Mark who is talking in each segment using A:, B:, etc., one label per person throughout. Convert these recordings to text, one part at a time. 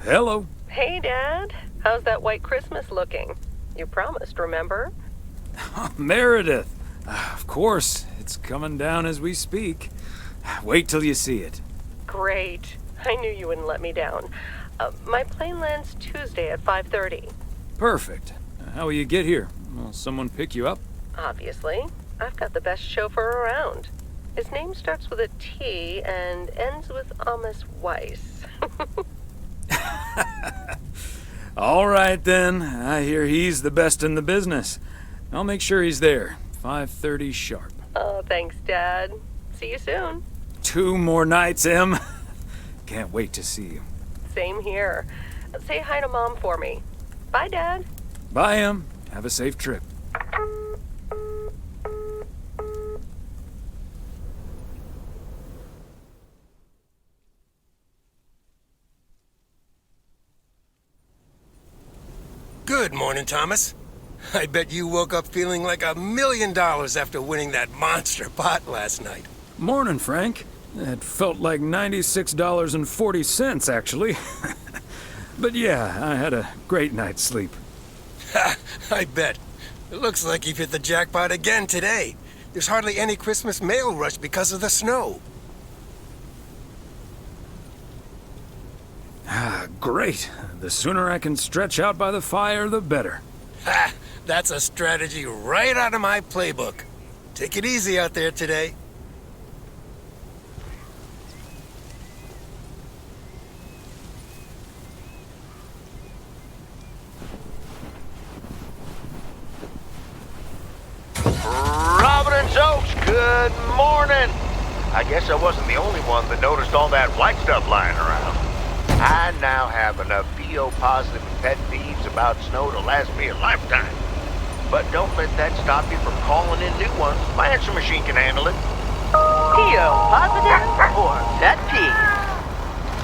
A: Hello.
B: Hey, Dad. How's that white Christmas looking? You promised, remember?
A: Meredith. Of course, it's coming down as we speak. Wait till you see it.
B: Great. I knew you wouldn't let me down. My plane lands Tuesday at 5:30.
A: Perfect. How will you get here? Will someone pick you up?
B: Obviously. I've got the best chauffeur around. His name starts with a T and ends with Weiss.
A: All right, then. I hear he's the best in the business. I'll make sure he's there. 5:30 sharp.
B: Oh, thanks, Dad. See you soon.
A: 2 more nights, Em. Can't wait to see you.
B: Same here. Say hi to Mom for me. Bye, Dad.
A: Bye, Em. Have a safe trip.
C: Good morning, Thomas. I bet you woke up feeling like $1 million after winning that monster pot last night.
A: Morning, Frank. It felt like $96.40, actually. But yeah, I had a great night's sleep.
C: Ha! I bet. It looks like you've hit the jackpot again today. There's hardly any Christmas mail rush because of the snow.
A: Great. The sooner I can stretch out by the fire, the better.
C: Ha! That's a strategy right out of my playbook. Take it easy out there today.
D: Providence Oaks, good morning. I guess I wasn't the only one that noticed all that white stuff lying around. I now have enough PO positive and pet peeves about snow to last me a lifetime. But don't let that stop you from calling in new ones. My answer machine can handle it.
E: PO positive or pet peeve?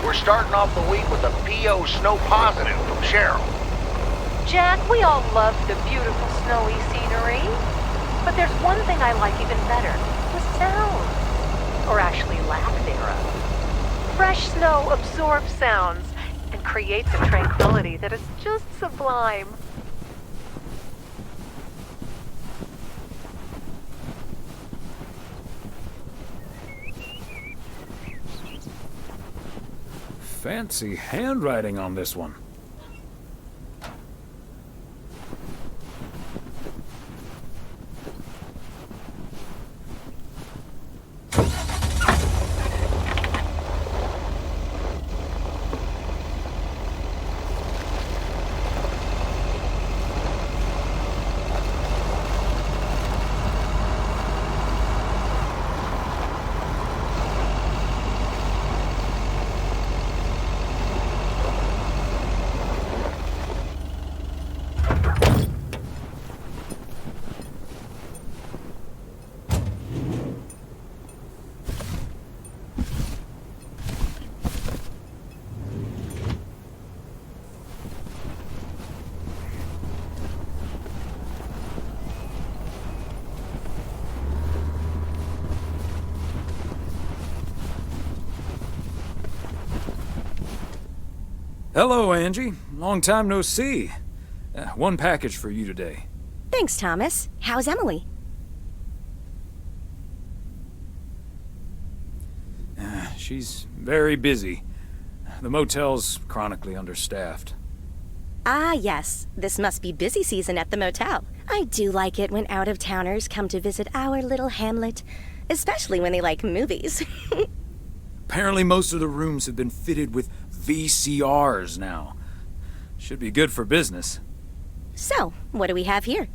D: We're starting off the week with a PO snow positive from Cheryl.
E: Jack, we all love the beautiful snowy scenery. But there's one thing I like even better. The sound. Or actually lack thereof. Fresh snow absorbs sounds and creates a tranquility that is just sublime.
A: Fancy handwriting on this one. Hello, Angie. Long time no see. One package for you today.
F: Thanks, Thomas. How's Emily?
A: She's very busy. The motel's chronically understaffed.
F: Ah, yes. This must be busy season at the motel. I do like it when out-of-towners come to visit our little hamlet, especially when they like movies.
A: Apparently most of the rooms have been fitted with VCRs now. Should be good for business.
F: So, what do we have here?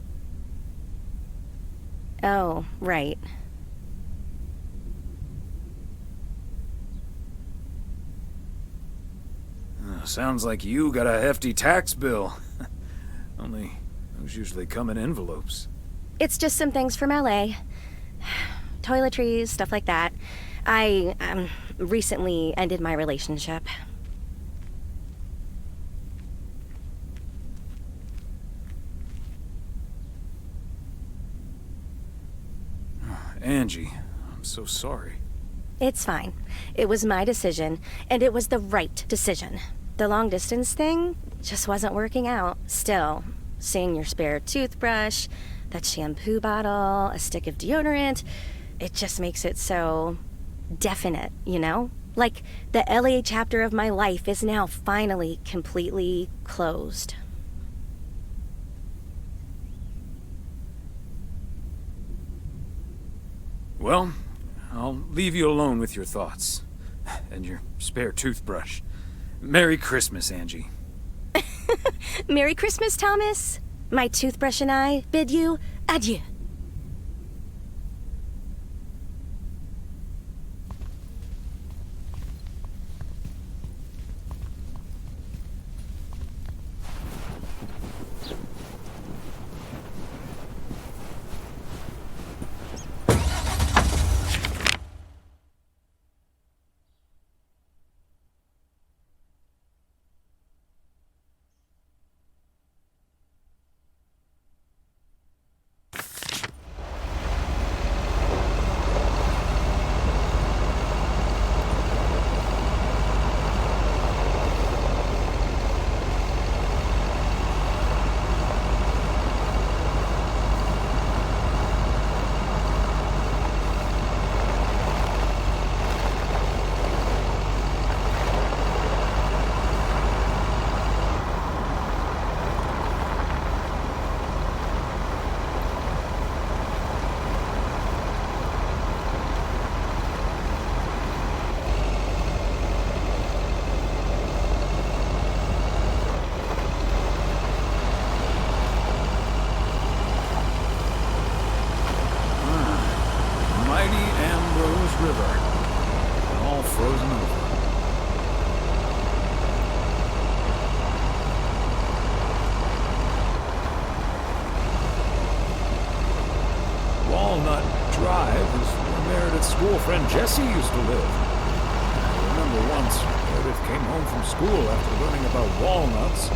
F: Oh, right.
A: Sounds like you got a hefty tax bill. Only those usually come in envelopes.
F: It's just some things from LA. Toiletries, stuff like that. I, recently ended my relationship.
A: Angie, I'm so sorry.
F: It's fine. It was my decision, and it was the right decision. The long distance thing just wasn't working out. Still, seeing your spare toothbrush, that shampoo bottle, a stick of deodorant, it just makes it so definite, you know? Like the LA chapter of my life is now finally completely closed.
A: Well, I'll leave you alone with your thoughts. And your spare toothbrush. Merry Christmas, Angie.
F: Merry Christmas, Thomas. My toothbrush and I bid you adieu.
A: Friend Jessie used to live. I remember once Meredith came home from school after learning about walnuts.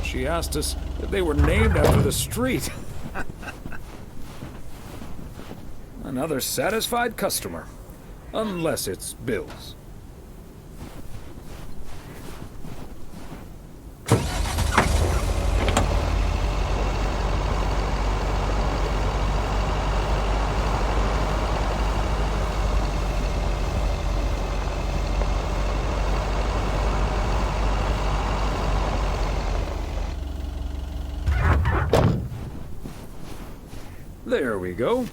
A: She asked us if they were named after the street. Another satisfied customer. Unless it's Bill's. There we go.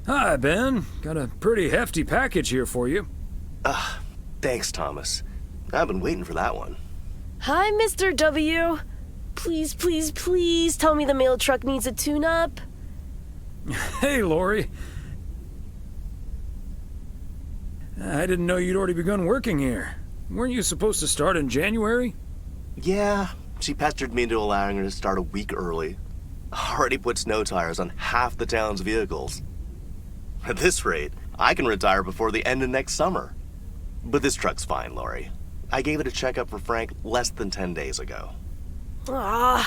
A: Hi, Ben. Got a pretty hefty package here for you.
G: Thanks, Thomas. I've been waiting for that one.
H: Hi, Mr. W. Please, please, please tell me the mail truck needs a tune-up.
A: Hey, Lori. I didn't know you'd already begun working here. Weren't you supposed to start in January?
G: Yeah, she pestered me into allowing her to start a week early. Already put snow tires on half the town's vehicles. At this rate, I can retire before the end of next summer. But this truck's fine, Lori. I gave it a checkup for Frank less than 10 days ago.
H: Are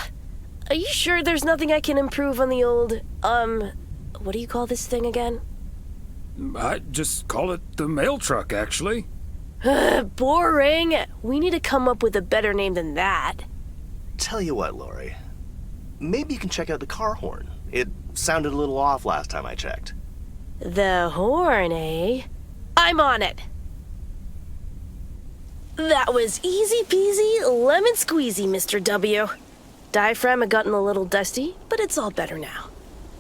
H: you sure there's nothing I can improve on the old, what do you call this thing again?
A: I just call it the mail truck, actually.
H: Boring. We need to come up with a better name than that.
G: Tell you what, Lori. Maybe you can check out the car horn. It sounded a little off last time I checked.
H: The horn, eh? I'm on it. That was easy peasy, lemon squeezy, Mr. W. Diaphragm had gotten a little dusty, but it's all better now.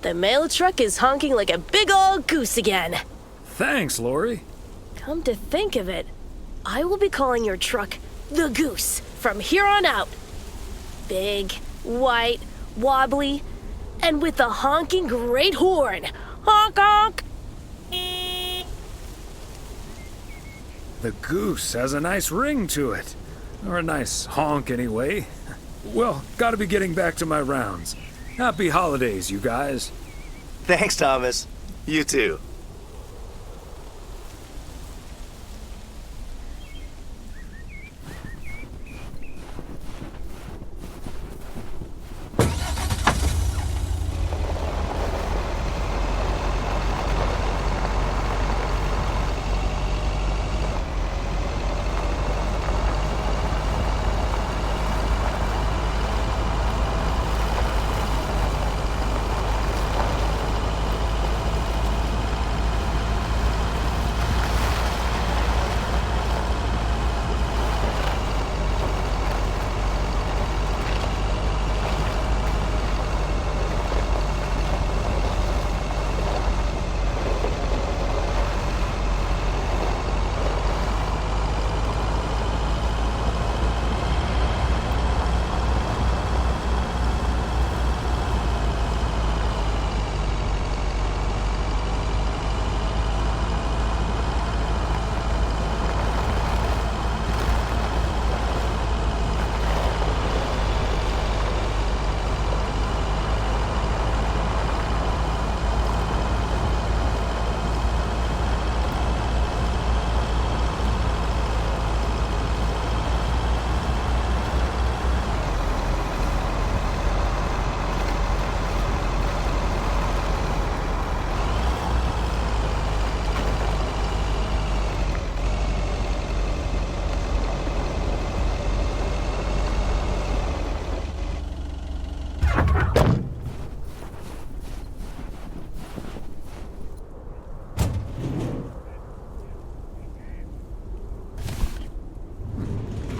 H: The mail truck is honking like a big old goose again.
A: Thanks, Lori.
H: Come to think of it, I will be calling your truck the Goose from here on out. Big, white, wobbly, and with a honking great horn. Honk honk!
A: The Goose has a nice ring to it. Or a nice honk, anyway. Well, gotta be getting back to my rounds. Happy holidays, you guys.
G: Thanks, Thomas. You too.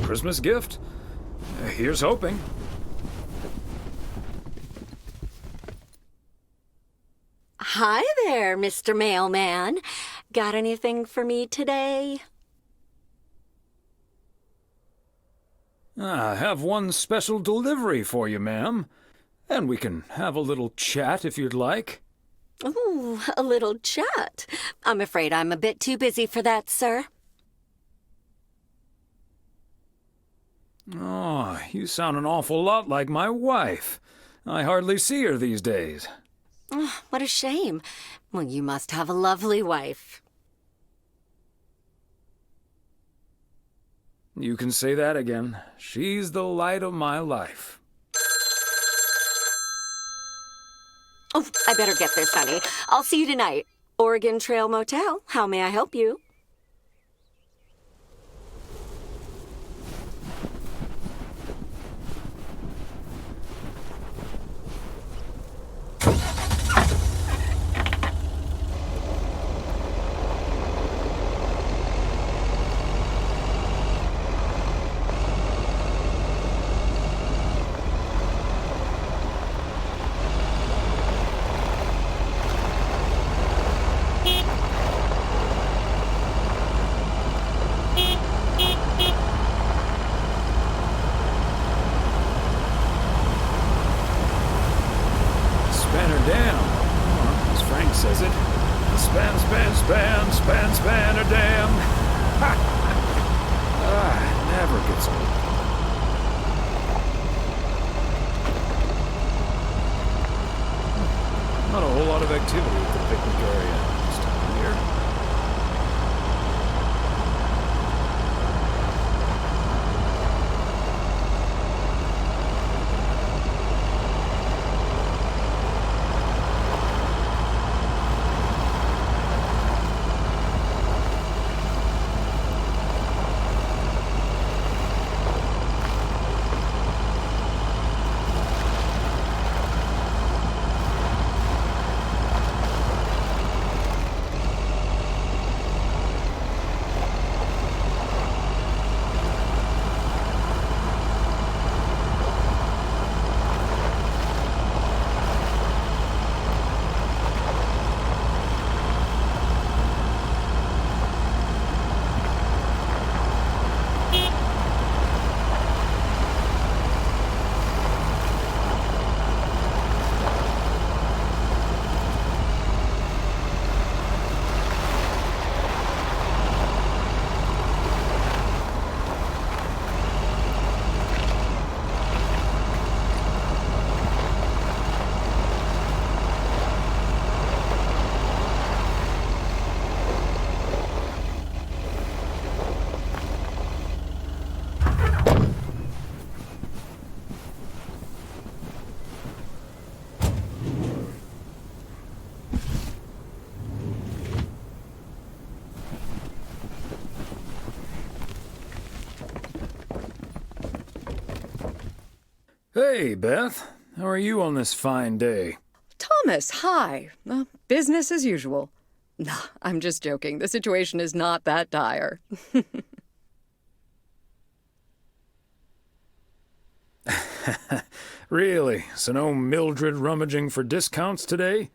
A: Christmas gift? Here's hoping.
I: Hi there, Mr. Mailman. Got anything for me today?
A: I have one special delivery for you, ma'am. And we can have a little chat if you'd like.
I: Ooh, a little chat. I'm afraid I'm a bit too busy for that, sir.
A: Oh, you sound an awful lot like my wife. I hardly see her these days.
I: Oh, what a shame. Well, you must have a lovely wife.
A: You can say that again. She's the light of my life.
I: Oh, I better get this, honey. I'll see you tonight. Oregon Trail Motel. How may I help you?
A: Span a dam. Never gets old. Not a whole lot of activity at the picnic area this time of year. Hey, Beth. How are you on this fine day?
J: Thomas, hi. Business as usual. Nah, I'm just joking. The situation is not that dire.
A: Really? So no Mildred rummaging for discounts today?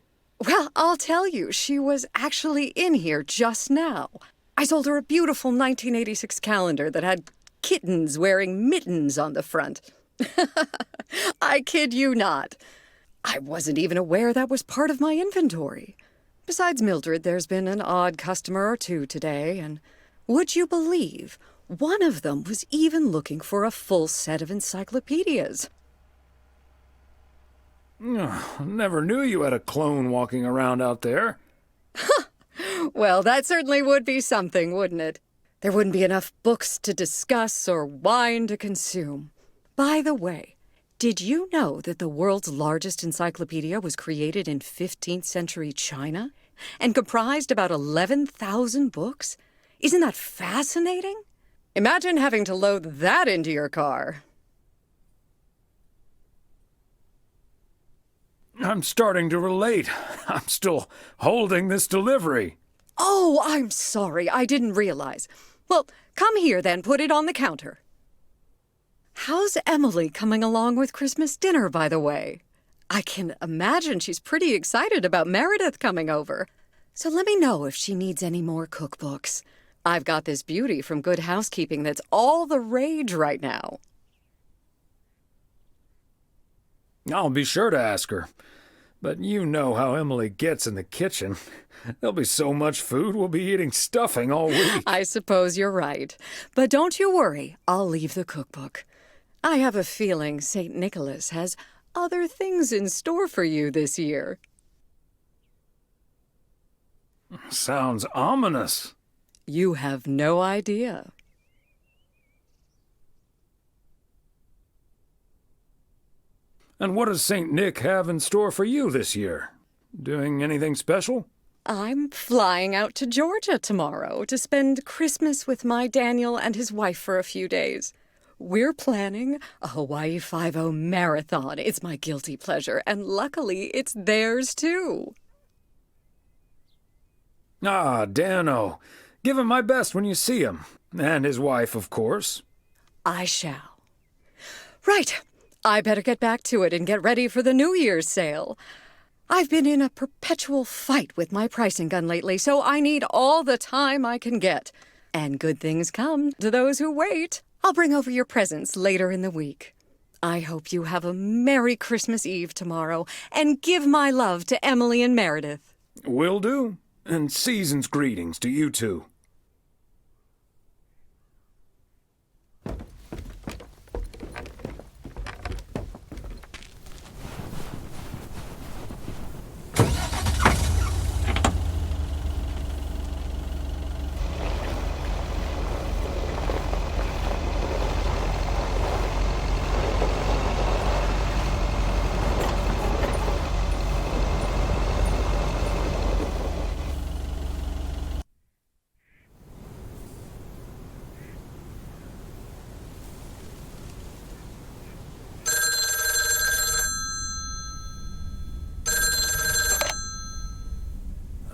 J: Well, I'll tell you, she was actually in here just now. I sold her a beautiful 1986 calendar that had kittens wearing mittens on the front. I kid you not. I wasn't even aware that was part of my inventory. Besides Mildred, there's been an odd customer or two today, and would you believe, one of them was even looking for a full set of encyclopedias.
A: Never knew you had a clone walking around out there.
J: Well, that certainly would be something, wouldn't it? There wouldn't be enough books to discuss or wine to consume. By the way, did you know that the world's largest encyclopedia was created in 15th century China and comprised about 11,000 books? Isn't that fascinating? Imagine having to load that into your car.
A: I'm starting to relate. I'm still holding this delivery.
J: Oh, I'm sorry. I didn't realize. Well, come here then. Put it on the counter. How's Emily coming along with Christmas dinner, by the way? I can imagine she's pretty excited about Meredith coming over. So let me know if she needs any more cookbooks. I've got this beauty from Good Housekeeping that's all the rage right now.
A: I'll be sure to ask her. But you know how Emily gets in the kitchen. There'll be so much food, we'll be eating stuffing all week.
J: I suppose you're right. But don't you worry, I'll leave the cookbook. I have a feeling St. Nicholas has other things in store for you this year.
A: Sounds ominous.
J: You have no idea.
A: And what does St. Nick have in store for you this year? Doing anything special?
J: I'm flying out to Georgia tomorrow to spend Christmas with my Daniel and his wife for a few days. We're planning a Hawaii 5-0 marathon. It's my guilty pleasure, and luckily it's theirs too.
A: Ah, Dano. Give him my best when you see him. And his wife, of course.
J: I shall. Right. I better get back to it and get ready for the New Year's sale. I've been in a perpetual fight with my pricing gun lately, so I need all the time I can get. And good things come to those who wait. I'll bring over your presents later in the week. I hope you have a Merry Christmas Eve tomorrow, and give my love to Emily and Meredith.
A: Will do. And season's greetings to you two.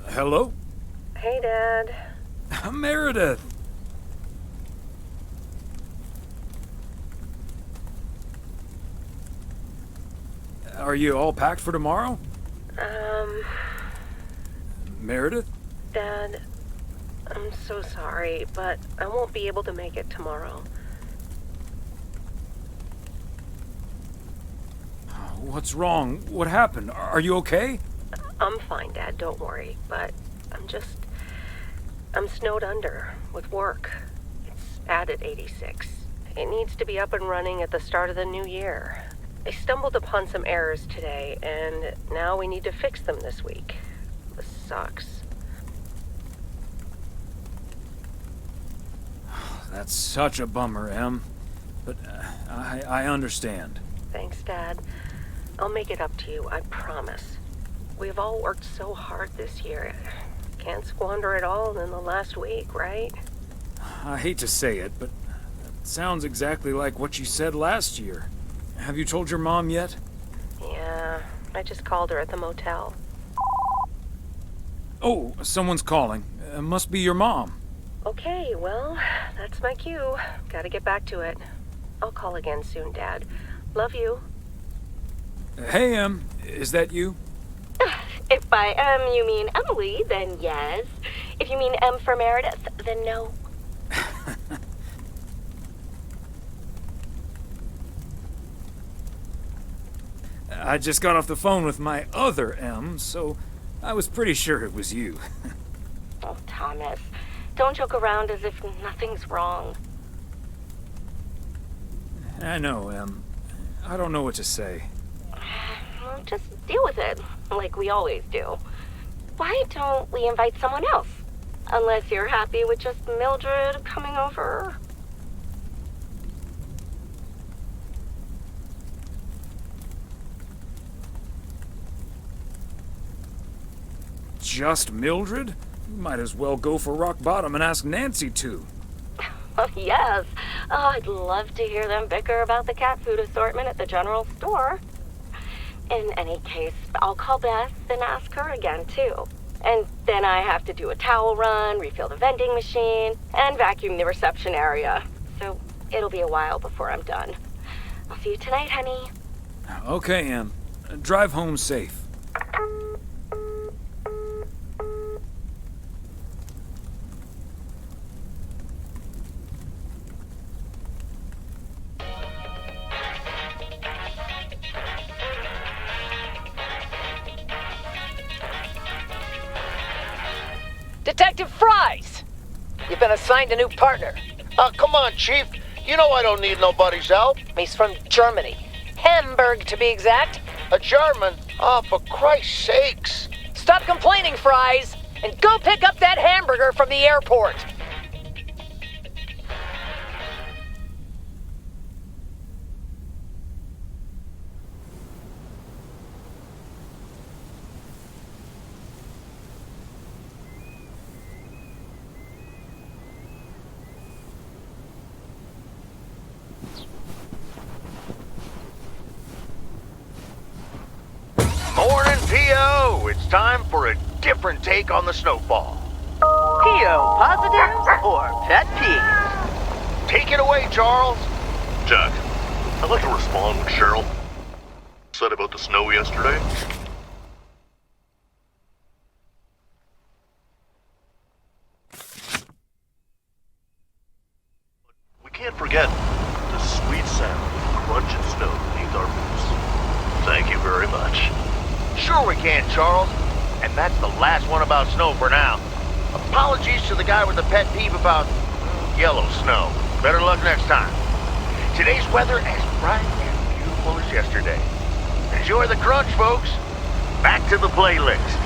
A: Hello?
B: Hey, Dad.
A: Meredith! Are you all packed for tomorrow? Meredith?
B: Dad, I'm so sorry, but I won't be able to make it tomorrow.
A: What's wrong? What happened? Are you okay?
B: I'm fine, Dad, don't worry, but I'm snowed under with work. It's added 86. It needs to be up and running at the start of the new year. I stumbled upon some errors today, and now we need to fix them this week. This sucks.
A: That's such a bummer, Em. But I understand.
B: Thanks, Dad. I'll make it up to you, I promise. We've all worked so hard this year. Can't squander it all in the last week, right?
A: I hate to say it, but it sounds exactly like what you said last year. Have you told your mom yet?
B: Yeah, I just called her at the motel.
A: Oh, someone's calling. Must be your mom.
B: Okay, well, that's my cue. Gotta get back to it. I'll call again soon, Dad. Love you.
A: Hey, is that you?
I: If by M you mean Emily, then yes. If you mean M for Meredith, then no.
A: I just got off the phone with my other M, so I was pretty sure it was you.
I: Oh, Thomas, don't joke around as if nothing's wrong.
A: I know, Em. I don't know what to say.
I: Well, just deal with it, like we always do. Why don't we invite someone else? Unless you're happy with just Mildred coming over.
A: Just Mildred? Might as well go for rock bottom and ask Nancy too.
I: Oh, yes. Oh, I'd love to hear them bicker about the cat food assortment at the general store. In any case, I'll call Beth and ask her again, too. And then I have to do a towel run, refill the vending machine, and vacuum the reception area. So it'll be a while before I'm done. I'll see you tonight, honey.
A: Okay, Em. Drive home safe.
K: Detective Fries! You've been assigned a new partner.
D: Come on, Chief. You know I don't need nobody's help.
K: He's from Germany. Hamburg, to be exact.
D: A German? Oh, for Christ's sakes.
K: Stop complaining, Fries, and go pick up that hamburger from the airport.
D: Morning, P.O. It's time for a different take on the snowfall.
K: P.O. positives or pet peeves?
D: Take it away, Charles.
L: Jack, I'd like to respond what Cheryl said about the snow yesterday. We can't forget the sweet sound of crunching snow beneath our boots. Thank you very much.
D: Sure we can, Charles. And that's the last one about snow for now. Apologies to the guy with the pet peeve about yellow snow. Better luck next time. Today's weather as bright and beautiful as yesterday. Enjoy the crunch, folks. Back to the playlist.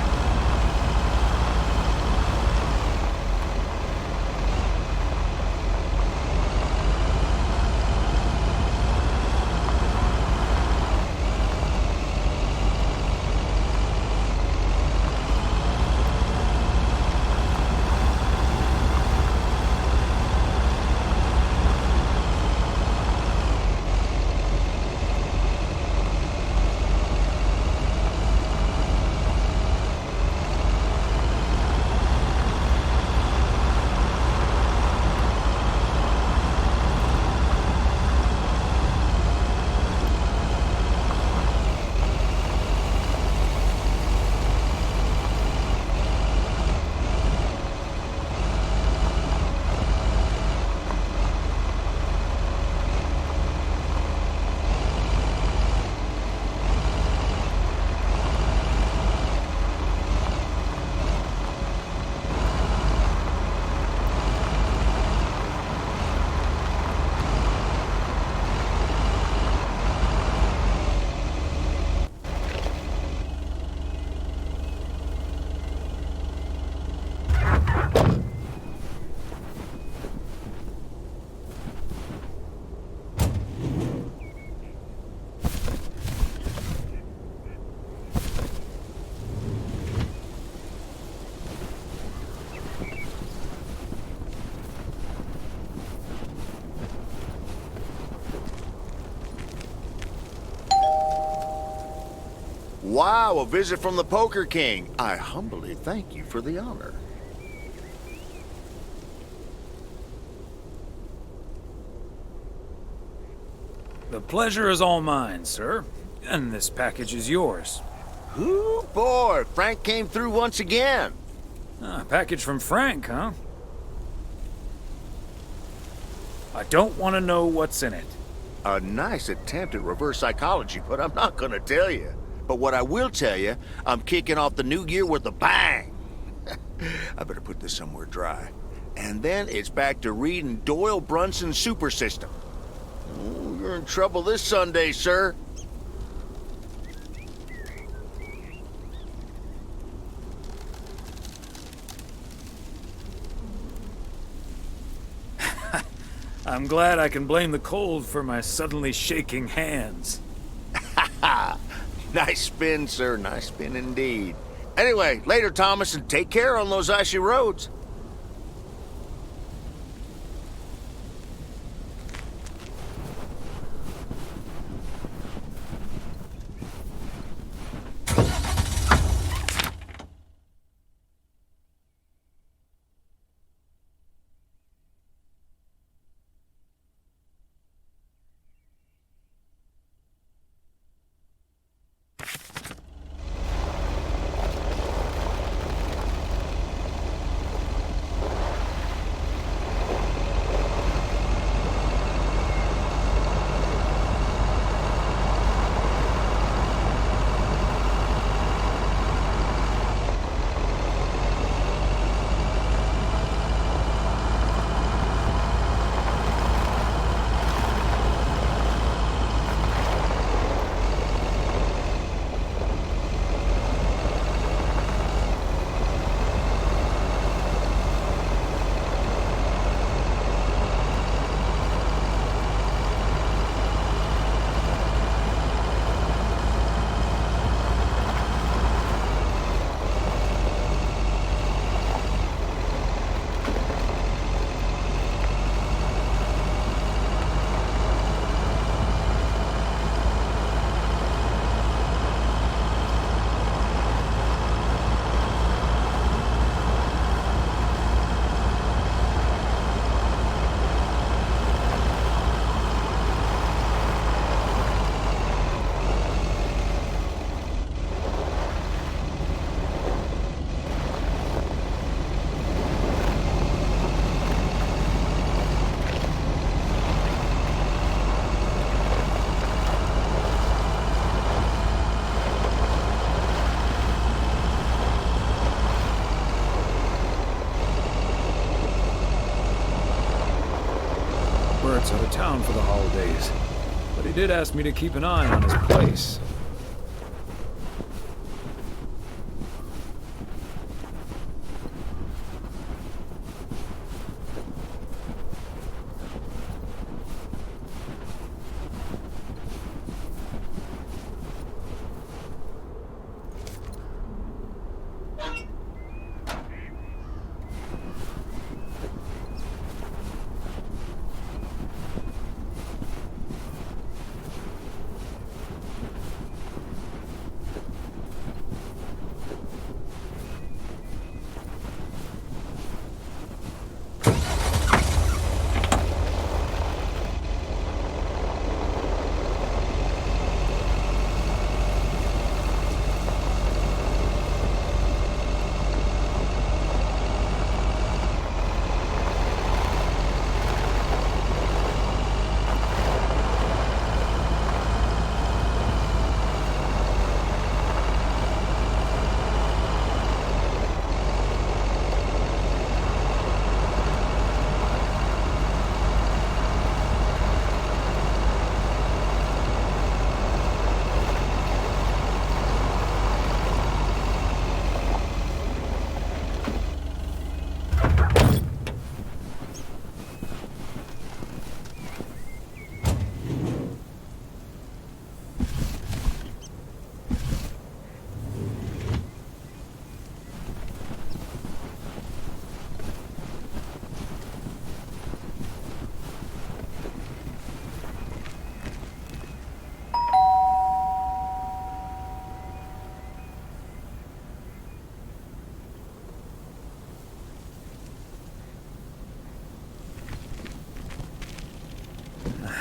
D: Wow, a visit from the Poker King. I humbly thank you for the honor.
A: The pleasure is all mine, sir. And this package is yours.
D: Ooh, boy, Frank came through once again.
A: A package from Frank, huh? I don't want to know what's in it.
D: A nice attempt at reverse psychology, but I'm not gonna tell you. But what I will tell you, I'm kicking off the new year with a bang. I better put this somewhere dry. And then it's back to reading Doyle Brunson's Super System. Oh, you're in trouble this Sunday, sir.
A: I'm glad I can blame the cold for my suddenly shaking hands.
D: Nice spin, sir. Nice spin indeed. Anyway, later, Thomas, and take care on those icy roads.
A: Bert's out of town for the holidays, but he did ask me to keep an eye on his place.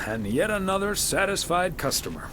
A: And yet another satisfied customer.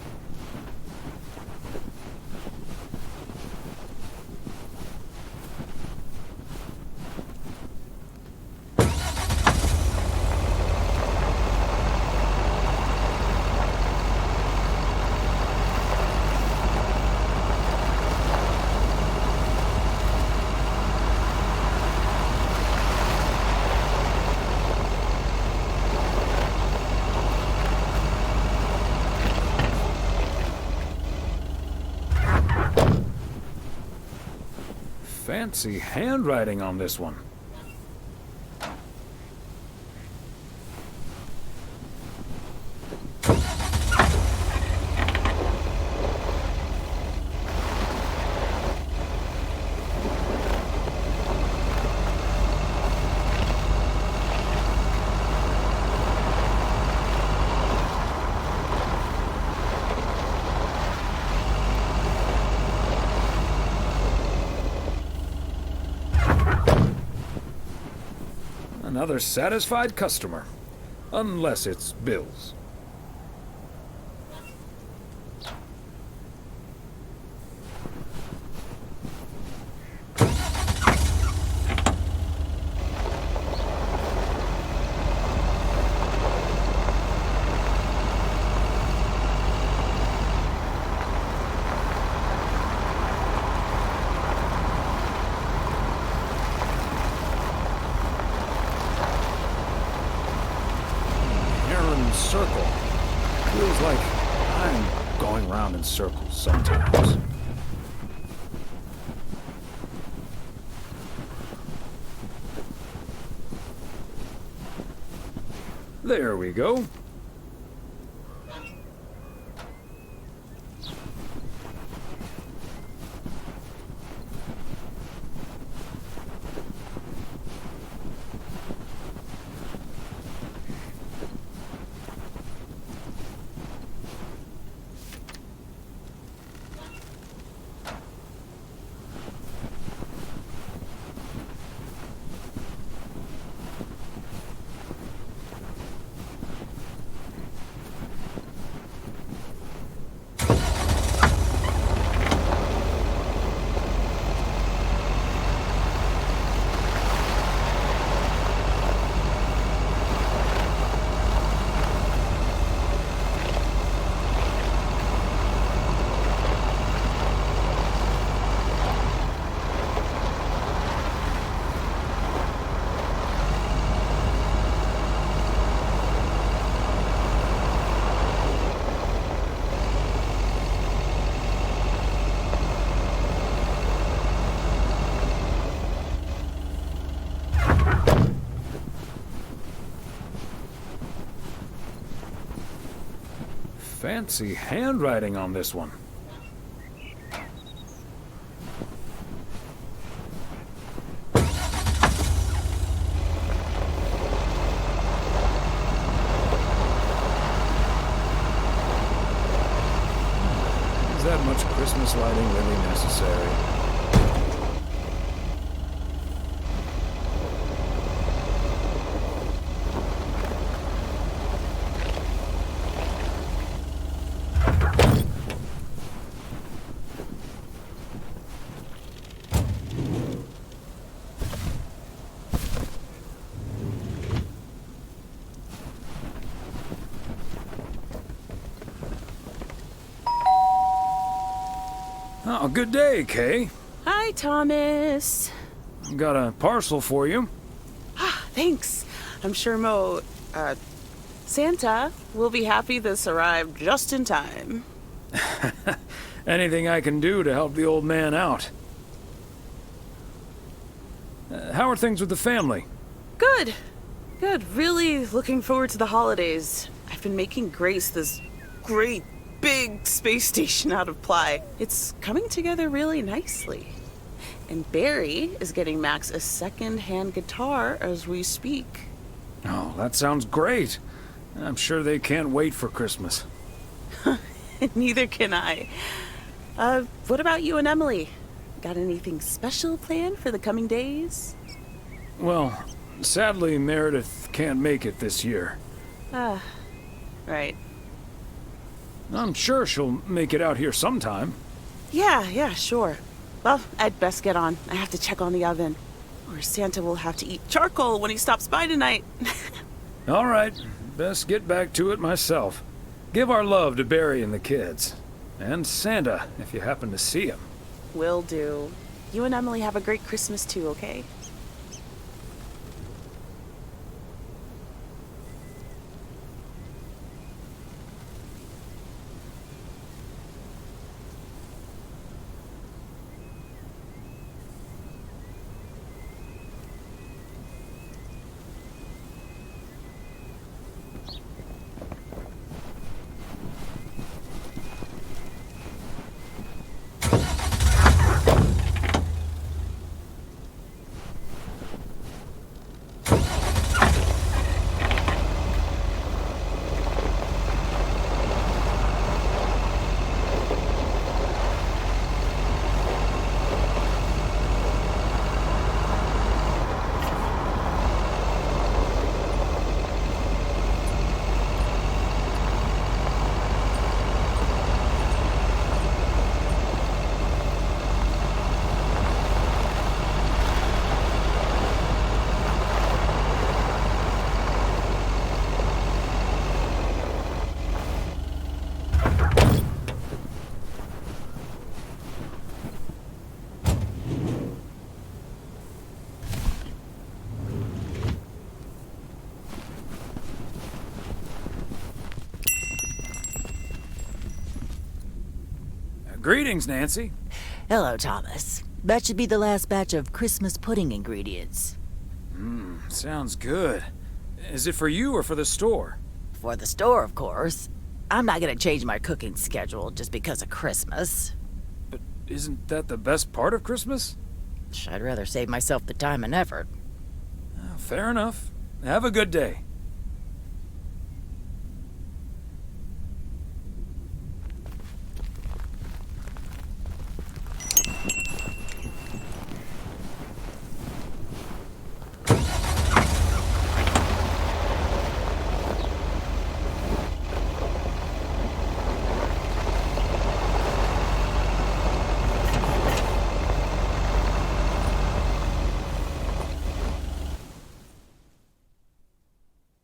A: Fancy handwriting on this one. Another satisfied customer. Unless it's Bill's. Circle. Feels like I'm going round in circles sometimes. There we go. Fancy handwriting on this one. Is that much Christmas lighting really necessary? Oh, good day, Kay.
M: Hi, Thomas.
A: Got a parcel for you.
M: Thanks. I'm sure Santa will be happy this arrived just in time.
A: Anything I can do to help the old man out. How are things with the family?
M: Good. Good. Really looking forward to the holidays. I've been making Grace this great big space station out of ply. It's coming together really nicely. And Barry is getting Max a second-hand guitar as we speak.
A: Oh, that sounds great. I'm sure they can't wait for Christmas.
M: Neither can I. What about you and Emily? Got anything special planned for the coming days?
A: Well, sadly, Meredith can't make it this year.
M: Right.
A: I'm sure she'll make it out here sometime.
M: Yeah, sure. Well, I'd best get on. I have to check on the oven. Or Santa will have to eat charcoal when he stops by tonight.
A: All right, best get back to it myself. Give our love to Barry and the kids. And Santa, if you happen to see him.
M: Will do. You and Emily have a great Christmas too, okay?
A: Greetings, Nancy.
N: Hello, Thomas. That should be the last batch of Christmas pudding ingredients.
A: Sounds good. Is it for you or for the store?
N: For the store, of course. I'm not gonna change my cooking schedule just because of Christmas.
A: But isn't that the best part of Christmas?
N: I'd rather save myself the time and effort.
A: Fair enough. Have a good day.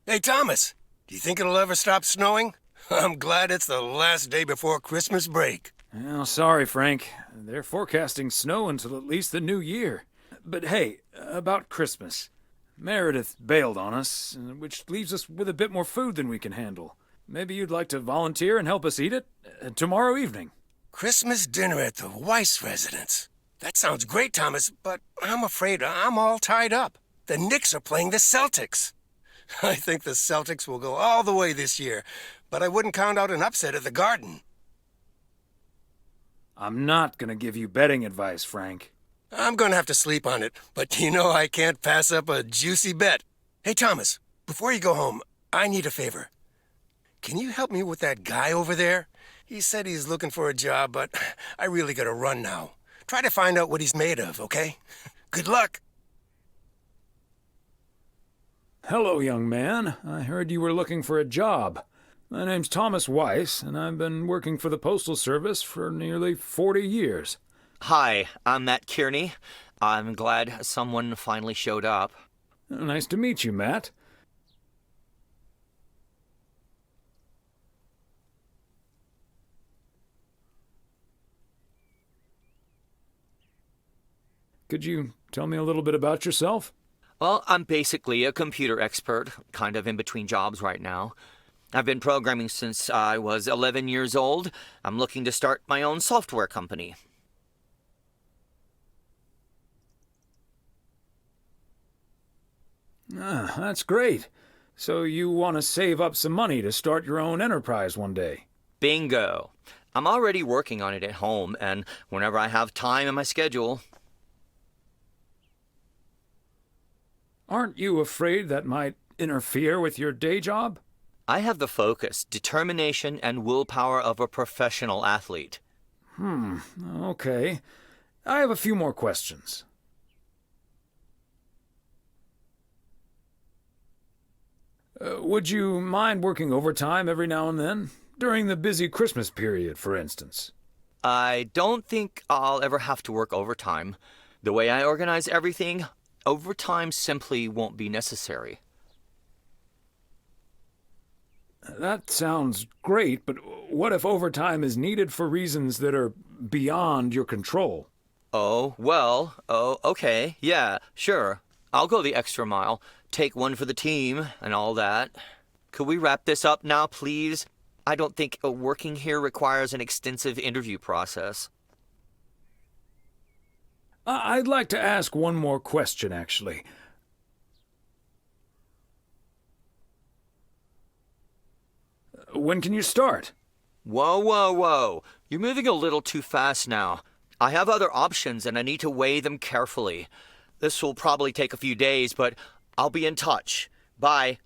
C: Hey, Thomas, do you think it'll ever stop snowing? I'm glad it's the last day before Christmas break.
A: Well, sorry, Frank. They're forecasting snow until at least the new year. But hey, about Christmas. Meredith bailed on us, which leaves us with a bit more food than we can handle. Maybe you'd like to volunteer and help us eat it tomorrow evening.
C: Christmas dinner at the Weiss residence. That sounds great, Thomas, but I'm afraid I'm all tied up. The Knicks are playing the Celtics. I think the Celtics will go all the way this year, but I wouldn't count out an upset at the Garden.
A: I'm not gonna give you betting advice, Frank.
C: I'm gonna have to sleep on it, but you know I can't pass up a juicy bet. Hey, Thomas, before you go home, I need a favor. Can you help me with that guy over there? He said he's looking for a job, but I really gotta run now. Try to find out what he's made of, okay? Good luck.
A: Hello, young man. I heard you were looking for a job. My name's Thomas Weiss, and I've been working for the Postal Service for nearly 40 years.
O: Hi, I'm Matt Kearney. I'm glad someone finally showed up.
A: Nice to meet you, Matt. Could you tell me a little bit about yourself?
O: Well, I'm basically a computer expert, kind of in between jobs right now. I've been programming since I was 11 years old. I'm looking to start my own software company.
A: Ah, that's great. So you want to save up some money to start your own enterprise one day?
O: Bingo. I'm already working on it at home, and whenever I have time in my schedule.
A: Aren't you afraid that might interfere with your day job?
O: I have the focus, determination, and willpower of a professional athlete.
A: Okay. I have a few more questions. Would you mind working overtime every now and then? During the busy Christmas period, for instance.
O: I don't think I'll ever have to work overtime. The way I organize everything, overtime simply won't be necessary.
A: That sounds great, but what if overtime is needed for reasons that are beyond your control?
O: Okay, yeah, sure. I'll go the extra mile, take one for the team, and all that. Could we wrap this up now, please? I don't think working here requires an extensive interview process.
A: I'd like to ask one more question, actually. When can you start?
O: Whoa. You're moving a little too fast now. I have other options and I need to weigh them carefully. This will probably take a few days, but I'll be in touch. Bye.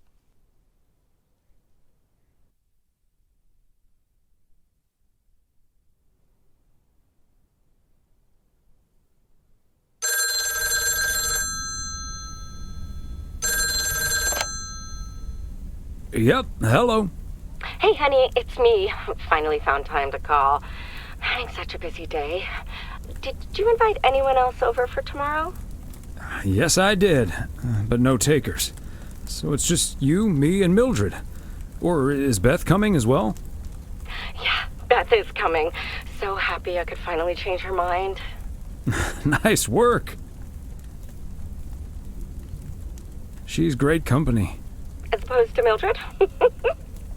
A: Yep, hello.
I: Hey, honey, it's me. Finally found time to call. Having such a busy day. Did you invite anyone else over for tomorrow?
A: Yes, I did, but no takers. So it's just you, me, and Mildred. Or is Beth coming as well?
I: Yeah, Beth is coming. So happy I could finally change her mind.
A: Nice work. She's great company.
I: As opposed to Mildred?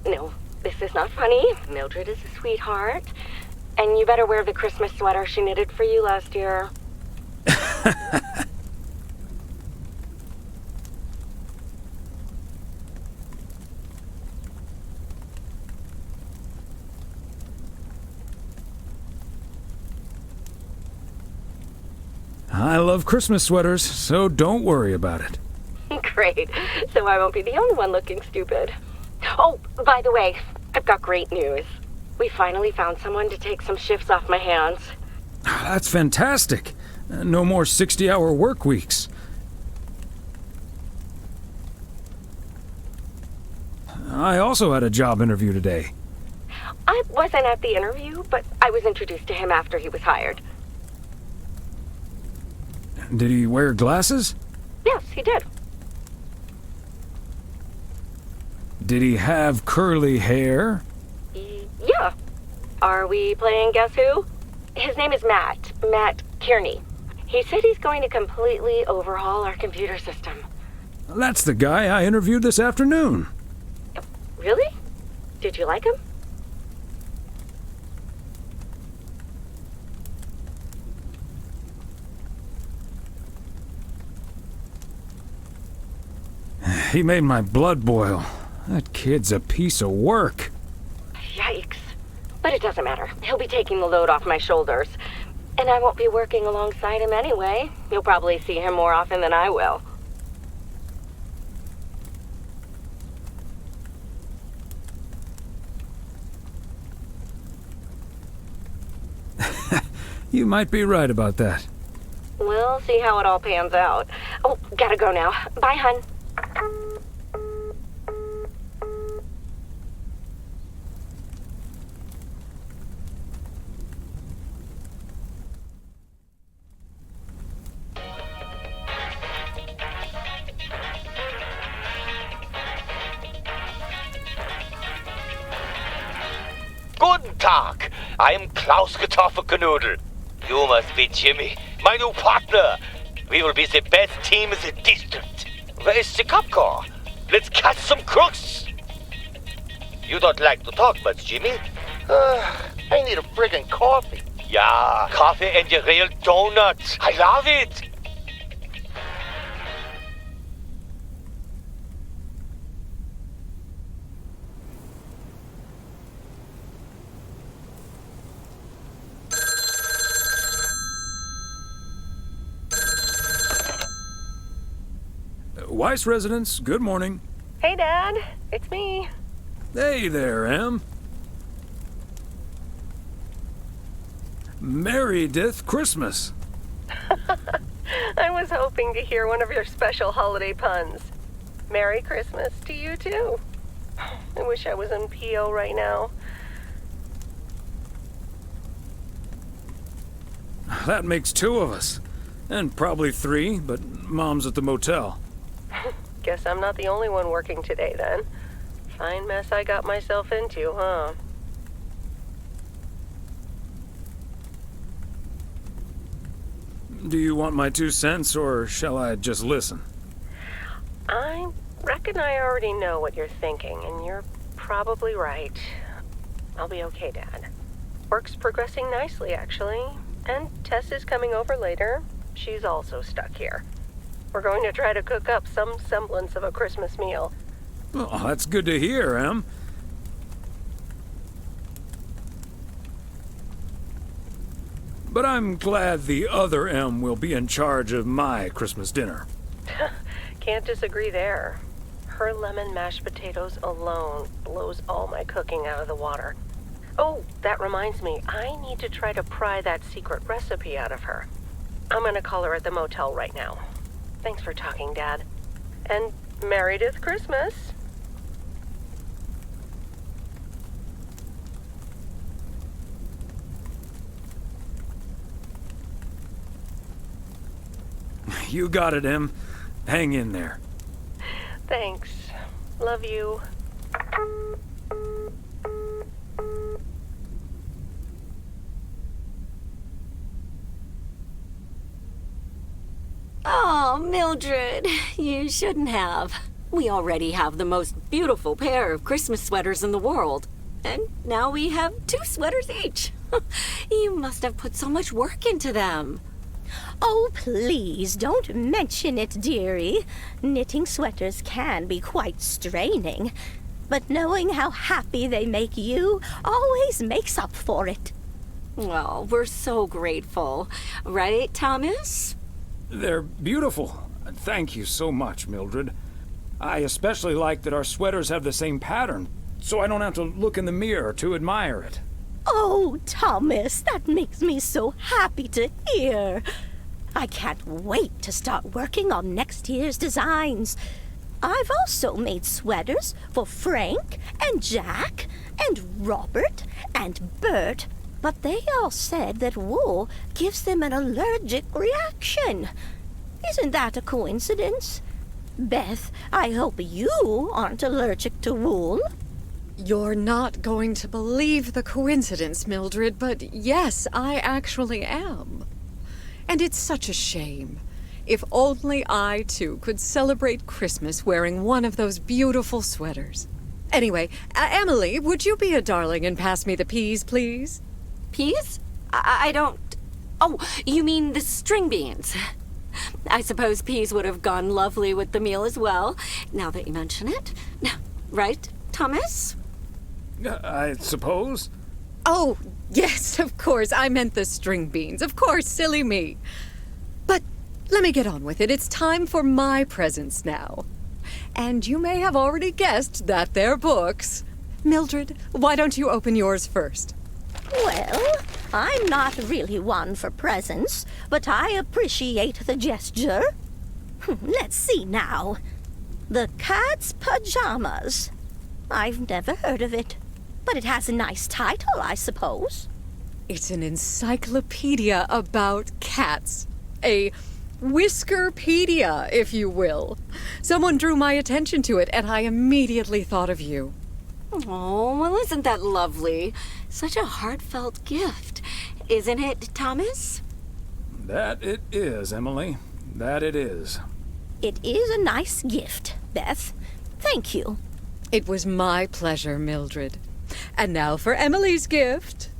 I: No, this is not funny. Mildred is a sweetheart. And you better wear the Christmas sweater she knitted for you last year.
A: I love Christmas sweaters, so don't worry about it.
I: Great. So I won't be the only one looking stupid. Oh, by the way, I've got great news. We finally found someone to take some shifts off my hands.
A: That's fantastic. No more 60-hour work weeks. I also had a job interview today.
I: I wasn't at the interview, but I was introduced to him after he was hired.
A: Did he wear glasses?
I: Yes, he did.
A: Did he have curly hair?
I: Yeah. Are we playing Guess Who? His name is Matt Kearney. He said he's going to completely overhaul our computer system.
A: That's the guy I interviewed this afternoon.
I: Really? Did you like him?
A: He made my blood boil. That kid's a piece of work.
I: Yikes. But it doesn't matter. He'll be taking the load off my shoulders. And I won't be working alongside him anyway. You'll probably see him more often than I will.
A: You might be right about that.
I: We'll see how it all pans out. Oh, gotta go now. Bye, hun.
P: Guten Tag. I'm Klaus Kartoffelknoodle. You must be Jimmy, my new partner. We will be the best team in the district. Where is the cop car? Let's catch some crooks. You don't like to talk much, Jimmy?
D: I need a friggin' coffee.
P: Yeah, coffee and your real donuts. I love it.
A: Weiss residents, good morning.
B: Hey, Dad. It's me.
A: Hey there, Em. Meredith Christmas.
B: I was hoping to hear one of your special holiday puns. Merry Christmas to you, too. I wish I was in PO right now.
A: That makes 2 of us. And probably 3, but Mom's at the motel.
B: Guess I'm not the only one working today, then. Fine mess I got myself into, huh?
A: Do you want my 2 cents, or shall I just listen?
B: I reckon I already know what you're thinking, and you're probably right. I'll be okay, Dad. Work's progressing nicely, actually. And Tess is coming over later. She's also stuck here. We're going to try to cook up some semblance of a Christmas meal.
A: Oh, that's good to hear, Em. But I'm glad the other M will be in charge of my Christmas dinner.
B: Can't disagree there. Her lemon mashed potatoes alone blows all my cooking out of the water. Oh, that reminds me, I need to try to pry that secret recipe out of her. I'm gonna call her at the motel right now. Thanks for talking, Dad. And Meredith Christmas.
A: You got it, Em. Hang in there.
B: Thanks. Love you.
I: Oh, Mildred, you shouldn't have. We already have the most beautiful pair of Christmas sweaters in the world. And now we have 2 sweaters each. You must have put so much work into them.
F: Oh, please, don't mention it, dearie. Knitting sweaters can be quite straining. But knowing how happy they make you always makes up for it.
I: Well, we're so grateful. Right, Thomas?
A: They're beautiful. Thank you so much, Mildred. I especially like that our sweaters have the same pattern, so I don't have to look in the mirror to admire it.
F: Oh, Thomas, that makes me so happy to hear. I can't wait to start working on next year's designs. I've also made sweaters for Frank and Jack and Robert and Bert, but they all said that wool gives them an allergic reaction. Isn't that a coincidence? Beth, I hope you aren't allergic to wool.
J: You're not going to believe the coincidence, Mildred, but yes, I actually am. And it's such a shame. If only I, too, could celebrate Christmas wearing one of those beautiful sweaters. Anyway, Emily, would you be a darling and pass me the peas, please?
I: Peas? I don't... Oh, you mean the string beans. I suppose peas would have gone lovely with the meal as well, now that you mention it. Right, Thomas?
A: I suppose.
J: Oh, yes, of course. I meant the string beans. Of course, silly me. But let me get on with it. It's time for my presents now. And you may have already guessed that they're books. Mildred, why don't you open yours first?
F: Well, I'm not really one for presents, but I appreciate the gesture. Let's see now. The Cat's Pajamas. I've never heard of it, but it has a nice title, I suppose.
J: It's an encyclopedia about cats. A Whiskerpedia, if you will. Someone drew my attention to it, and I immediately thought of you.
I: Oh, well, isn't that lovely? Such a heartfelt gift. Isn't it, Thomas?
A: That it is, Emily. That it is.
F: It is a nice gift, Beth. Thank you.
J: It was my pleasure, Mildred. And now for Emily's gift.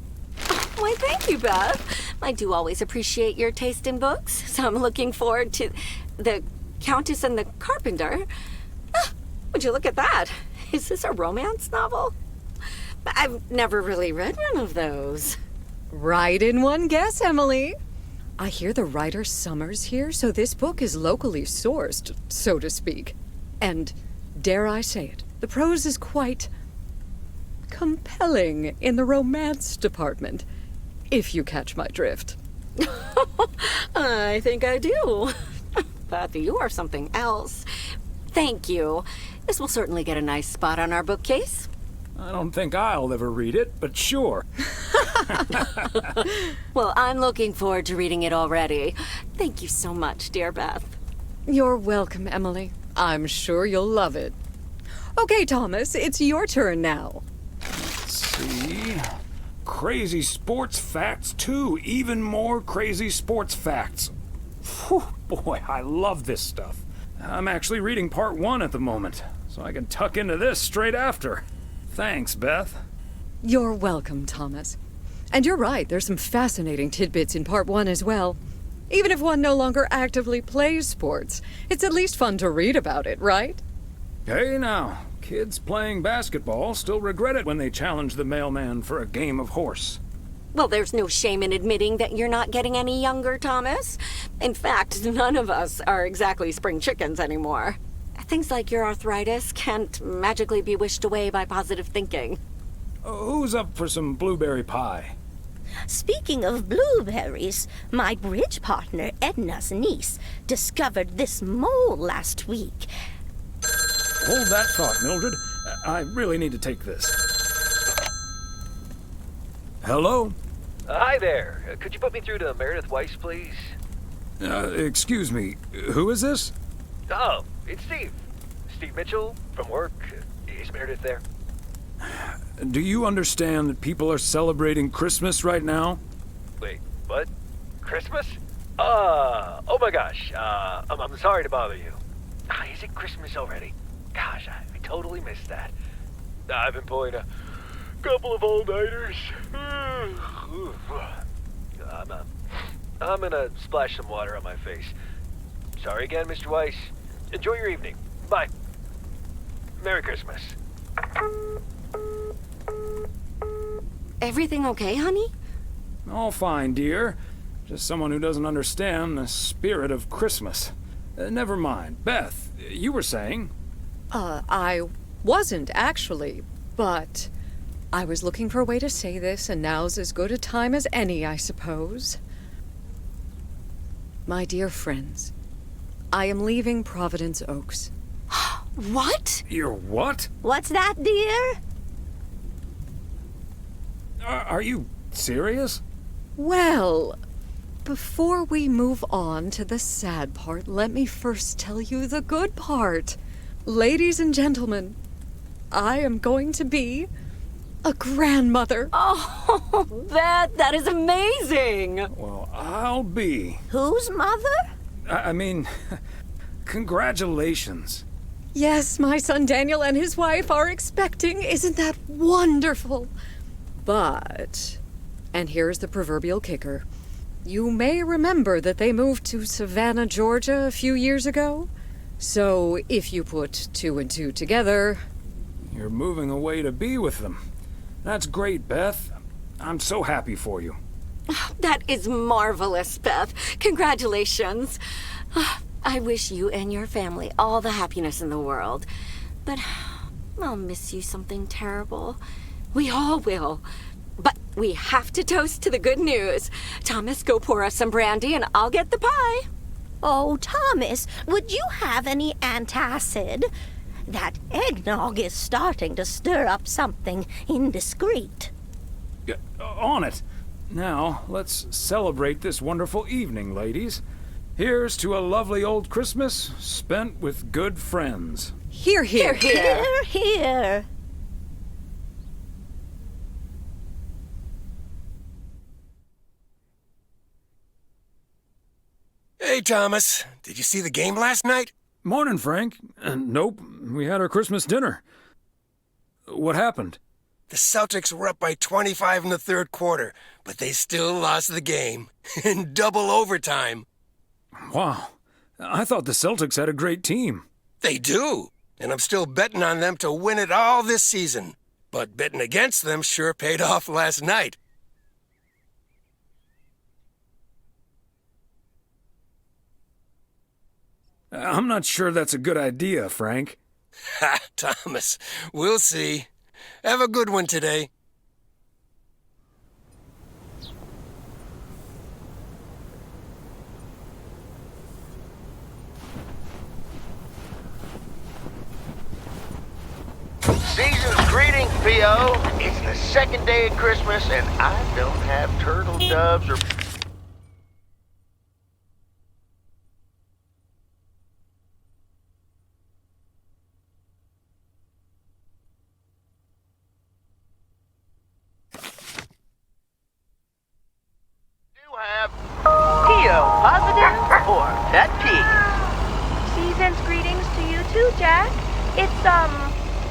I: Why, thank you, Beth. I do always appreciate your taste in books, so I'm looking forward to The Countess and the Carpenter. Would you look at that? Is this a romance novel? I've never really read one of those.
J: Right in one guess, Emily. I hear the writer Summers here, so this book is locally sourced, so to speak. And, dare I say it, the prose is quite compelling in the romance department, if you catch my drift.
I: I think I do. But you are something else.
Q: Thank you. This will certainly get a nice spot on our bookcase.
A: I don't think I'll ever read it, but sure.
Q: Well, I'm looking forward to reading it already. Thank you so much, dear Beth.
J: You're welcome, Emily. I'm sure you'll love it. Okay, Thomas, it's your turn now.
A: Let's see. Crazy sports facts 2. Even more crazy sports facts. Whew, boy, I love this stuff. I'm actually reading part 1 at the moment, so I can tuck into this straight after. Thanks, Beth.
J: You're welcome, Thomas. And you're right, there's some fascinating tidbits in part 1 as well. Even if one no longer actively plays sports, it's at least fun to read about it, right?
A: Hey now, kids playing basketball still regret it when they challenge the mailman for a game of horse.
Q: Well, there's no shame in admitting that you're not getting any younger, Thomas. In fact, none of us are exactly spring chickens anymore. Things like your arthritis can't magically be wished away by positive thinking.
A: Who's up for some blueberry pie?
F: Speaking of blueberries, my bridge partner Edna's niece discovered this mole last week.
A: Hold that thought, Mildred. I really need to take this. Hello?
R: Hi there. Could you put me through to Meredith Weiss, please?
A: Excuse me. Who is this?
R: Oh, it's Steve. Steve Mitchell from work. Is Meredith there?
A: Do you understand that people are celebrating Christmas right now?
R: Wait, what? Christmas? Oh my gosh. I'm sorry to bother you. Is it Christmas already? Gosh, I totally missed that. I've been pulling a couple of all-nighters. I'm gonna splash some water on my face. Sorry again, Mr. Weiss. Enjoy your evening. Bye. Merry Christmas.
Q: Everything okay, honey?
A: All fine, dear. Just someone who doesn't understand the spirit of Christmas. Never mind. Beth, you were saying?
J: I wasn't actually, but I was looking for a way to say this, and now's as good a time as any, I suppose. My dear friends, I am leaving Providence Oaks.
Q: What?
A: You're what?
F: What's that, dear?
A: Are you serious?
J: Well, before we move on to the sad part, let me first tell you the good part. Ladies and gentlemen, I am going to be a grandmother.
Q: Oh, Beth, that is amazing.
A: Well, I'll be.
F: Whose mother?
A: I mean, congratulations.
J: Yes, my son Daniel and his wife are expecting. Isn't that wonderful? But, and here's the proverbial kicker, you may remember that they moved to Savannah, Georgia a few years ago. So if you put 2 and 2 together...
A: You're moving away to be with them. That's great, Beth. I'm so happy for you.
Q: That is marvelous, Beth. Congratulations. I wish you and your family all the happiness in the world. But I'll miss you something terrible. We all will. But we have to toast to the good news. Thomas, go pour us some brandy and I'll get the pie.
F: Oh, Thomas, would you have any antacid? That eggnog is starting to stir up something indiscreet.
A: On it. Now, let's celebrate this wonderful evening, ladies. Here's to a lovely old Christmas spent with good friends.
J: Hear, hear.
F: Hear, hear.
C: Hey, Thomas. Did you see the game last night?
A: Morning, Frank. Nope. We had our Christmas dinner. What happened?
C: The Celtics were up by 25 in the third quarter, but they still lost the game. In double overtime.
A: Wow. I thought the Celtics had a great team.
C: They do. And I'm still betting on them to win it all this season. But betting against them sure paid off last night.
A: I'm not sure that's a good idea, Frank.
C: Ha, Thomas. We'll see. Have a good one today.
D: Season's greetings, P.O. It's the second day of Christmas, and I don't have turtle doves or...
K: P.O. positive or pet peeve?
S: Season's greetings to you too, Jack. It's,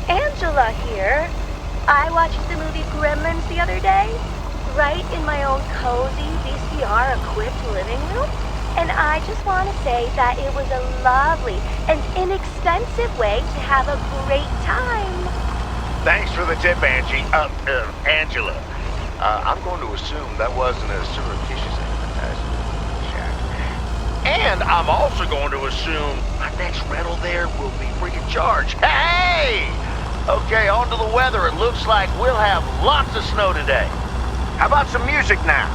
S: Angela here. I watched the movie Gremlins the other day, right in my own cozy VCR-equipped living room. And I just want to say that it was a lovely and inexpensive way to have a great time.
D: Thanks for the tip, Angie. Angela. I'm going to assume that wasn't a surreptitious advertisement. And I'm also going to assume my next rental there will be free of charge. Hey! Okay, on to the weather. It looks like we'll have lots of snow today. How about some music now?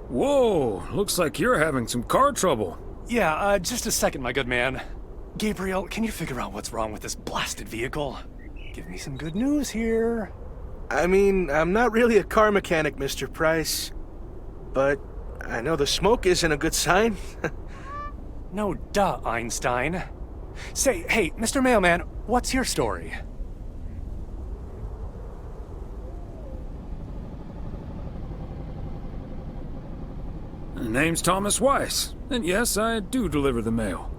A: Whoa, looks like you're having some car trouble.
T: Yeah, just a second, my good man. Gabriel, can you figure out what's wrong with this blasted vehicle? Give me some good news here.
U: I mean, I'm not really a car mechanic, Mr. Price. But I know the smoke isn't a good sign.
T: No duh, Einstein. Say, hey, Mr. Mailman, what's your story?
A: Name's Thomas Weiss, and yes, I do deliver the mail.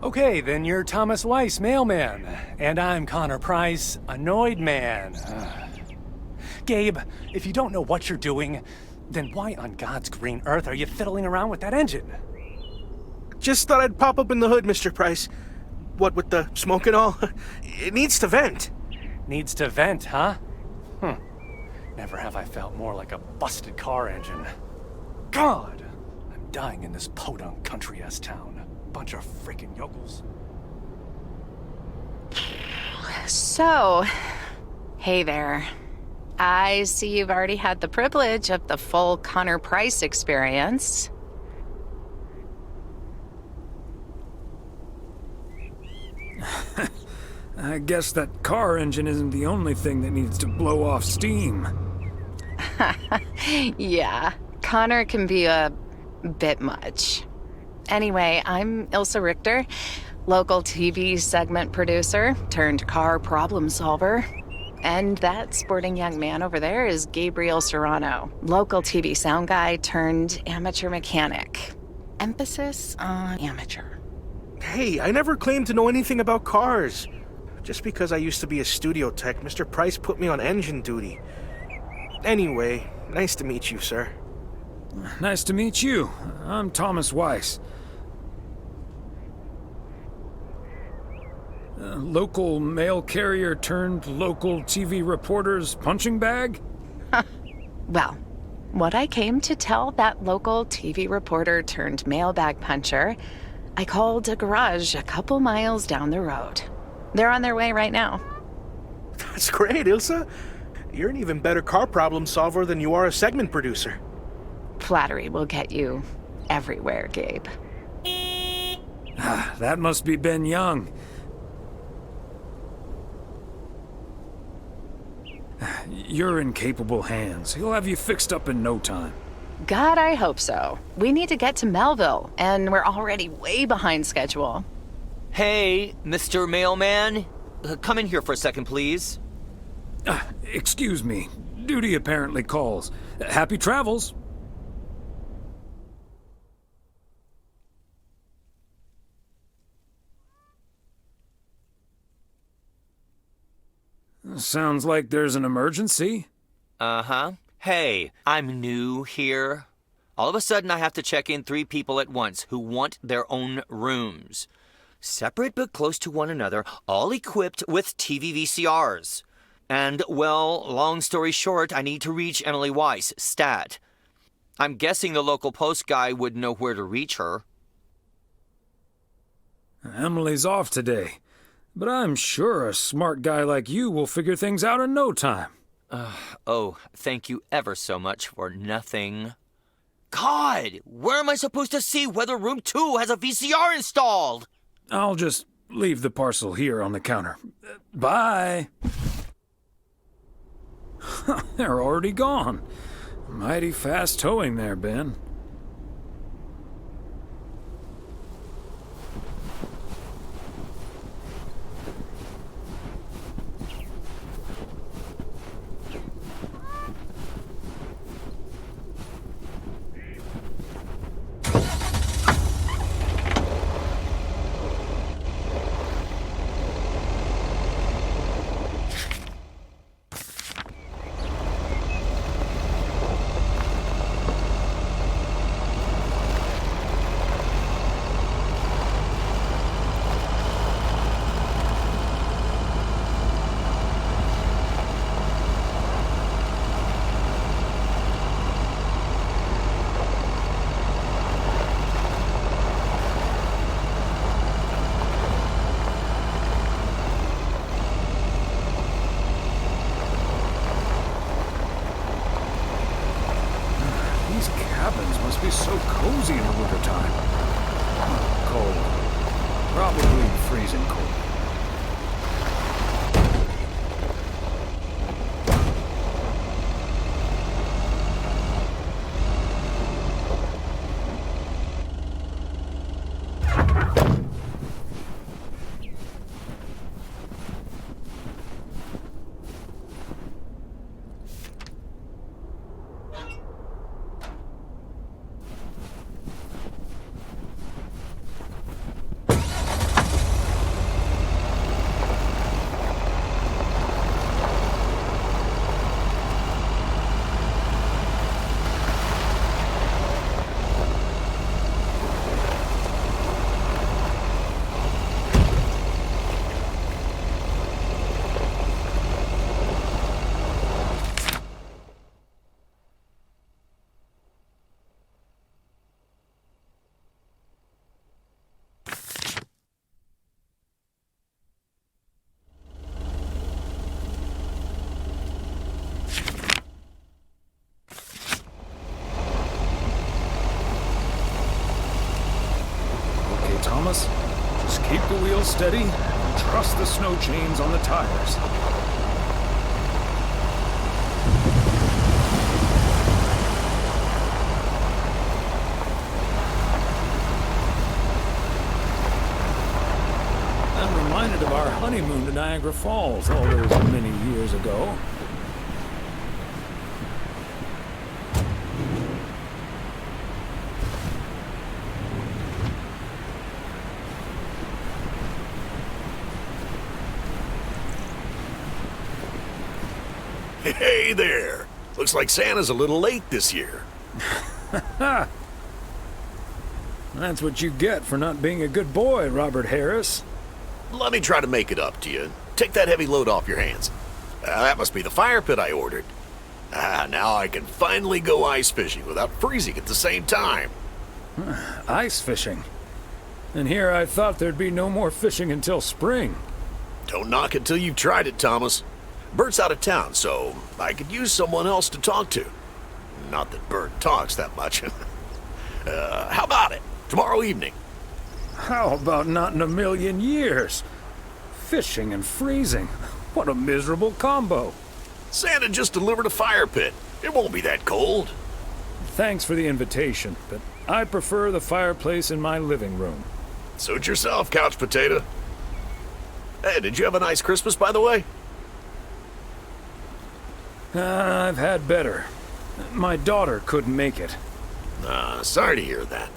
T: Okay, then you're Thomas Weiss, mailman. And I'm Connor Price, annoyed man. Gabe, if you don't know what you're doing, then why on God's green earth are you fiddling around with that engine?
U: Just thought I'd pop up in the hood, Mr. Price. What with the smoke and all? It needs to vent.
T: Needs to vent, huh? Never have I felt more like a busted car engine. God! I'm dying in this podunk country-ass town. Bunch of freaking yokels.
V: So, hey there. I see you've already had the privilege of the full Connor Price experience.
A: I guess that car engine isn't the only thing that needs to blow off steam.
V: Yeah, Connor can be a bit much. Anyway, I'm Ilsa Richter, local TV segment producer turned car problem solver. And that sporting young man over there is Gabriel Serrano, local TV sound guy turned amateur mechanic. Emphasis on amateur.
U: Hey, I never claimed to know anything about cars. Just because I used to be a studio tech, Mr. Price put me on engine duty. Anyway, nice to meet you, sir.
A: Nice to meet you. I'm Thomas Weiss. Local mail carrier turned local TV reporter's punching bag?
V: Well, what I came to tell that local TV reporter turned mailbag puncher, I called a garage a couple miles down the road. They're on their way right now.
U: That's great, Ilsa. You're an even better car problem solver than you are a segment producer.
V: Flattery will get you everywhere, Gabe.
A: That must be Ben Young. You're in capable hands. He'll have you fixed up in no time.
V: God, I hope so. We need to get to Melville, and we're already way behind schedule.
O: Hey, Mr. Mailman. Come in here for a second, please.
A: Excuse me. Duty apparently calls. Happy travels. Sounds like there's an emergency.
O: Uh-huh. Hey, I'm new here. All of a sudden I have to check in 3 people at once who want their own rooms. Separate but close to one another, all equipped with TV VCRs. And, well, long story short, I need to reach Emily Weiss, stat. I'm guessing the local post guy would know where to reach her.
A: Emily's off today, but I'm sure a smart guy like you will figure things out in no time.
O: Oh, thank you ever so much for nothing. God, where am I supposed to see whether room 2 has a VCR installed?
A: I'll just leave the parcel here on the counter. Bye. They're already gone. Mighty fast towing there, Ben. Must be so cozy in the wintertime. Cold. Probably freezing cold. Thomas, just keep the wheels steady and trust the snow chains on the tires. I'm reminded of our honeymoon to Niagara Falls all those many years ago.
E: Hey there! Looks like Santa's a little late this year.
A: That's what you get for not being a good boy, Robert Harris.
E: Let me try to make it up to you. Take that heavy load off your hands. That must be the fire pit I ordered. Now I can finally go ice fishing without freezing at the same time.
A: Ice fishing? And here I thought there'd be no more fishing until spring.
E: Don't knock it till you've tried it, Thomas. Bert's out of town, so I could use someone else to talk to. Not that Bert talks that much. How about it? Tomorrow evening?
A: How about not in a million years? Fishing and freezing. What a miserable combo.
E: Santa just delivered a fire pit. It won't be that cold.
A: Thanks for the invitation, but I prefer the fireplace in my living room.
E: Suit yourself, couch potato. Hey, did you have a nice Christmas, by the way?
A: I've had better. My daughter couldn't make it.
E: Sorry to hear that.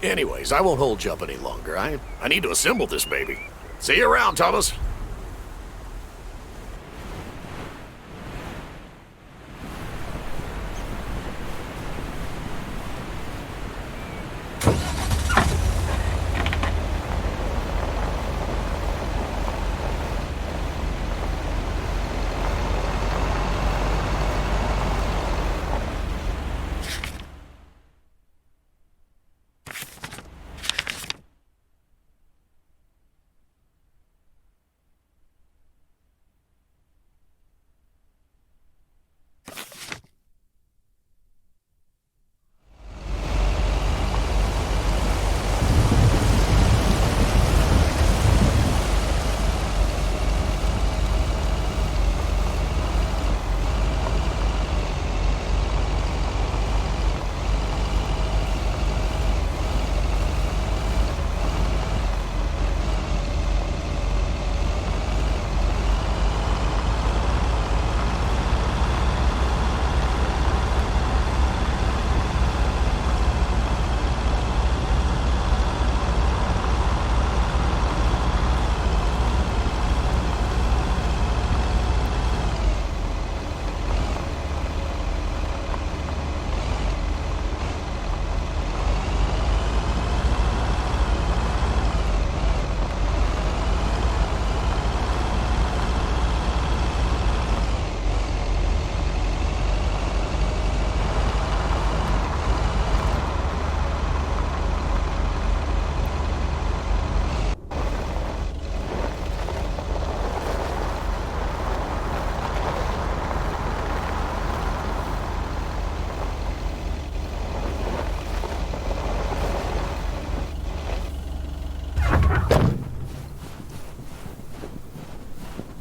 E: Anyways, I won't hold you up any longer. I need to assemble this baby. See you around, Thomas.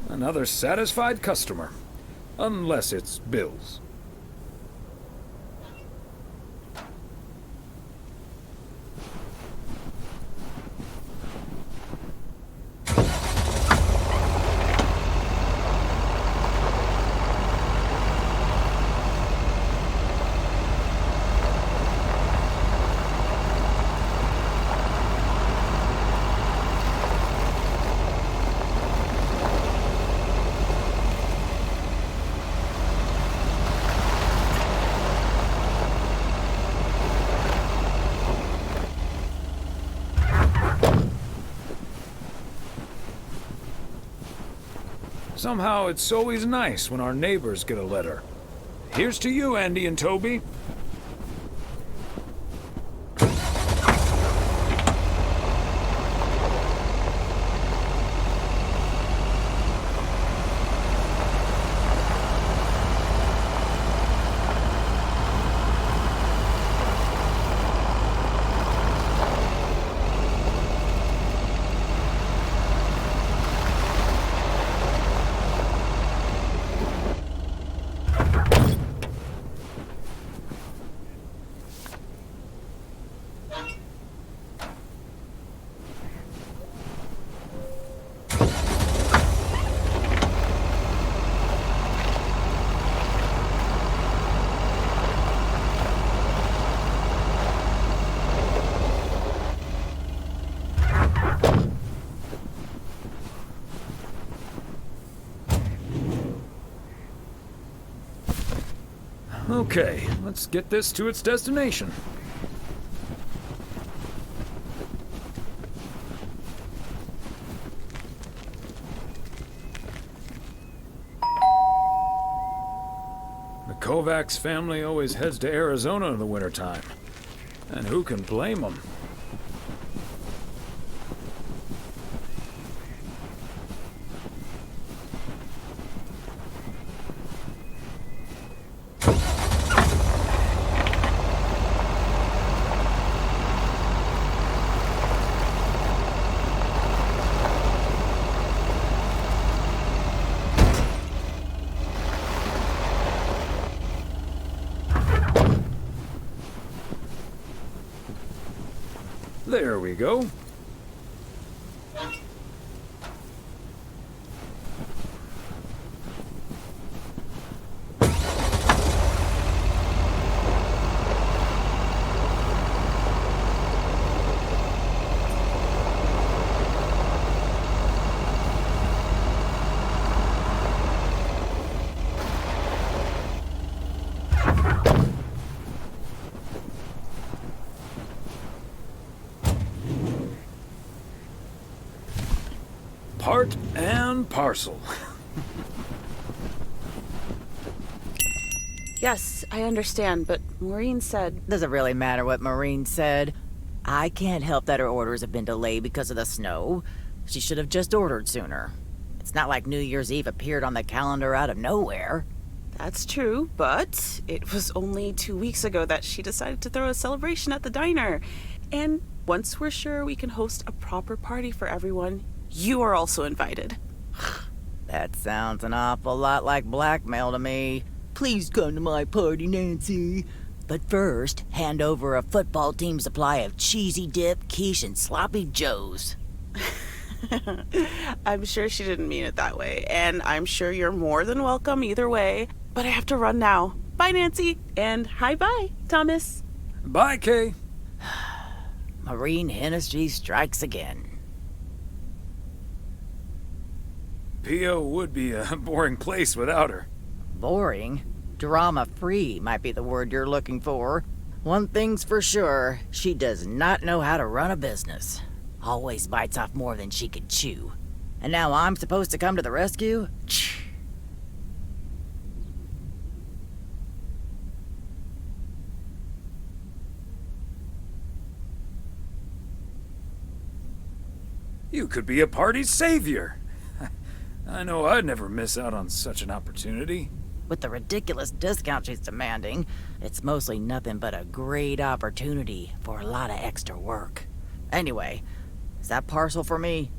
A: Another satisfied customer. Unless it's Bill's. Somehow it's always nice when our neighbors get a letter. Here's to you, Andy and Toby. Okay, let's get this to its destination. The Kovacs family always heads to Arizona in the wintertime. And who can blame them? There we go. Part and parcel.
M: Yes, I understand, but Maureen said...
N: Does it really matter what Maureen said? I can't help that her orders have been delayed because of the snow. She should have just ordered sooner. It's not like New Year's Eve appeared on the calendar out of nowhere.
M: That's true, but it was only 2 weeks ago that she decided to throw a celebration at the diner. And once we're sure we can host a proper party for everyone, you are also invited.
N: That sounds an awful lot like blackmail to me. Please come to my party, Nancy. But first, hand over a football team supply of cheesy dip, quiche, and sloppy joes.
M: I'm sure she didn't mean it that way, and I'm sure you're more than welcome either way. But I have to run now. Bye, Nancy, and hi-bye, Thomas.
A: Bye, Kay.
N: Maureen Hennessy strikes again.
A: P.O. would be a boring place without her.
N: Boring? Drama-free might be the word you're looking for. One thing's for sure, she does not know how to run a business. Always bites off more than she can chew. And now I'm supposed to come to the rescue?
A: You could be a party's savior. I know I'd never miss out on such an opportunity.
N: With the ridiculous discount she's demanding, it's mostly nothing but a great opportunity for a lot of extra work. Anyway, is that parcel for me?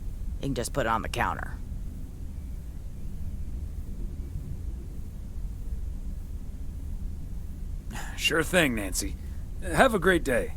N: You can just put it on the counter.
A: Sure thing, Nancy. Have a great day.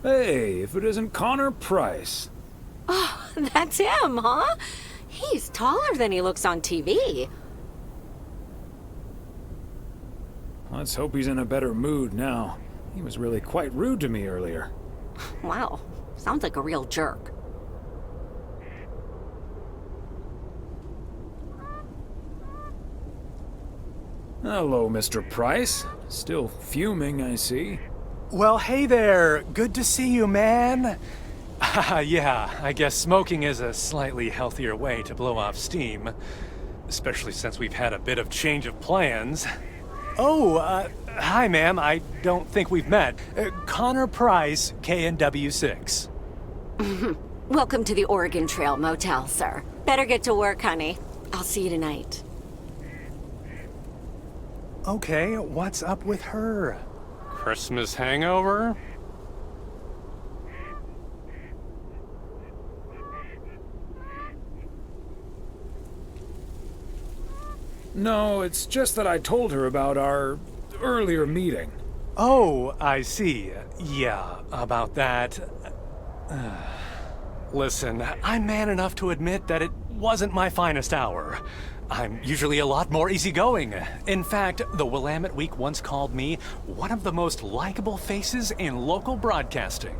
A: Hey, if it isn't Connor Price.
Q: Oh, that's him, huh? He's taller than he looks on TV.
A: Let's hope he's in a better mood now. He was really quite rude to me earlier.
Q: Wow, sounds like a real jerk.
A: Hello, Mr. Price. Still fuming, I see.
T: Well, hey there. Good to see you, man. Yeah, I guess smoking is a slightly healthier way to blow off steam. Especially since we've had a bit of change of plans. Oh, hi, ma'am. I don't think we've met. Connor Price, KNW6.
Q: Welcome to the Oregon Trail Motel, sir. Better get to work, honey. I'll see you tonight.
T: Okay, what's up with her? Christmas hangover?
A: No, it's just that I told her about our earlier meeting.
T: Oh, I see. Yeah, about that. Listen, I'm man enough to admit that it wasn't my finest hour. I'm usually a lot more easygoing. In fact, the Willamette Week once called me one of the most likable faces in local broadcasting.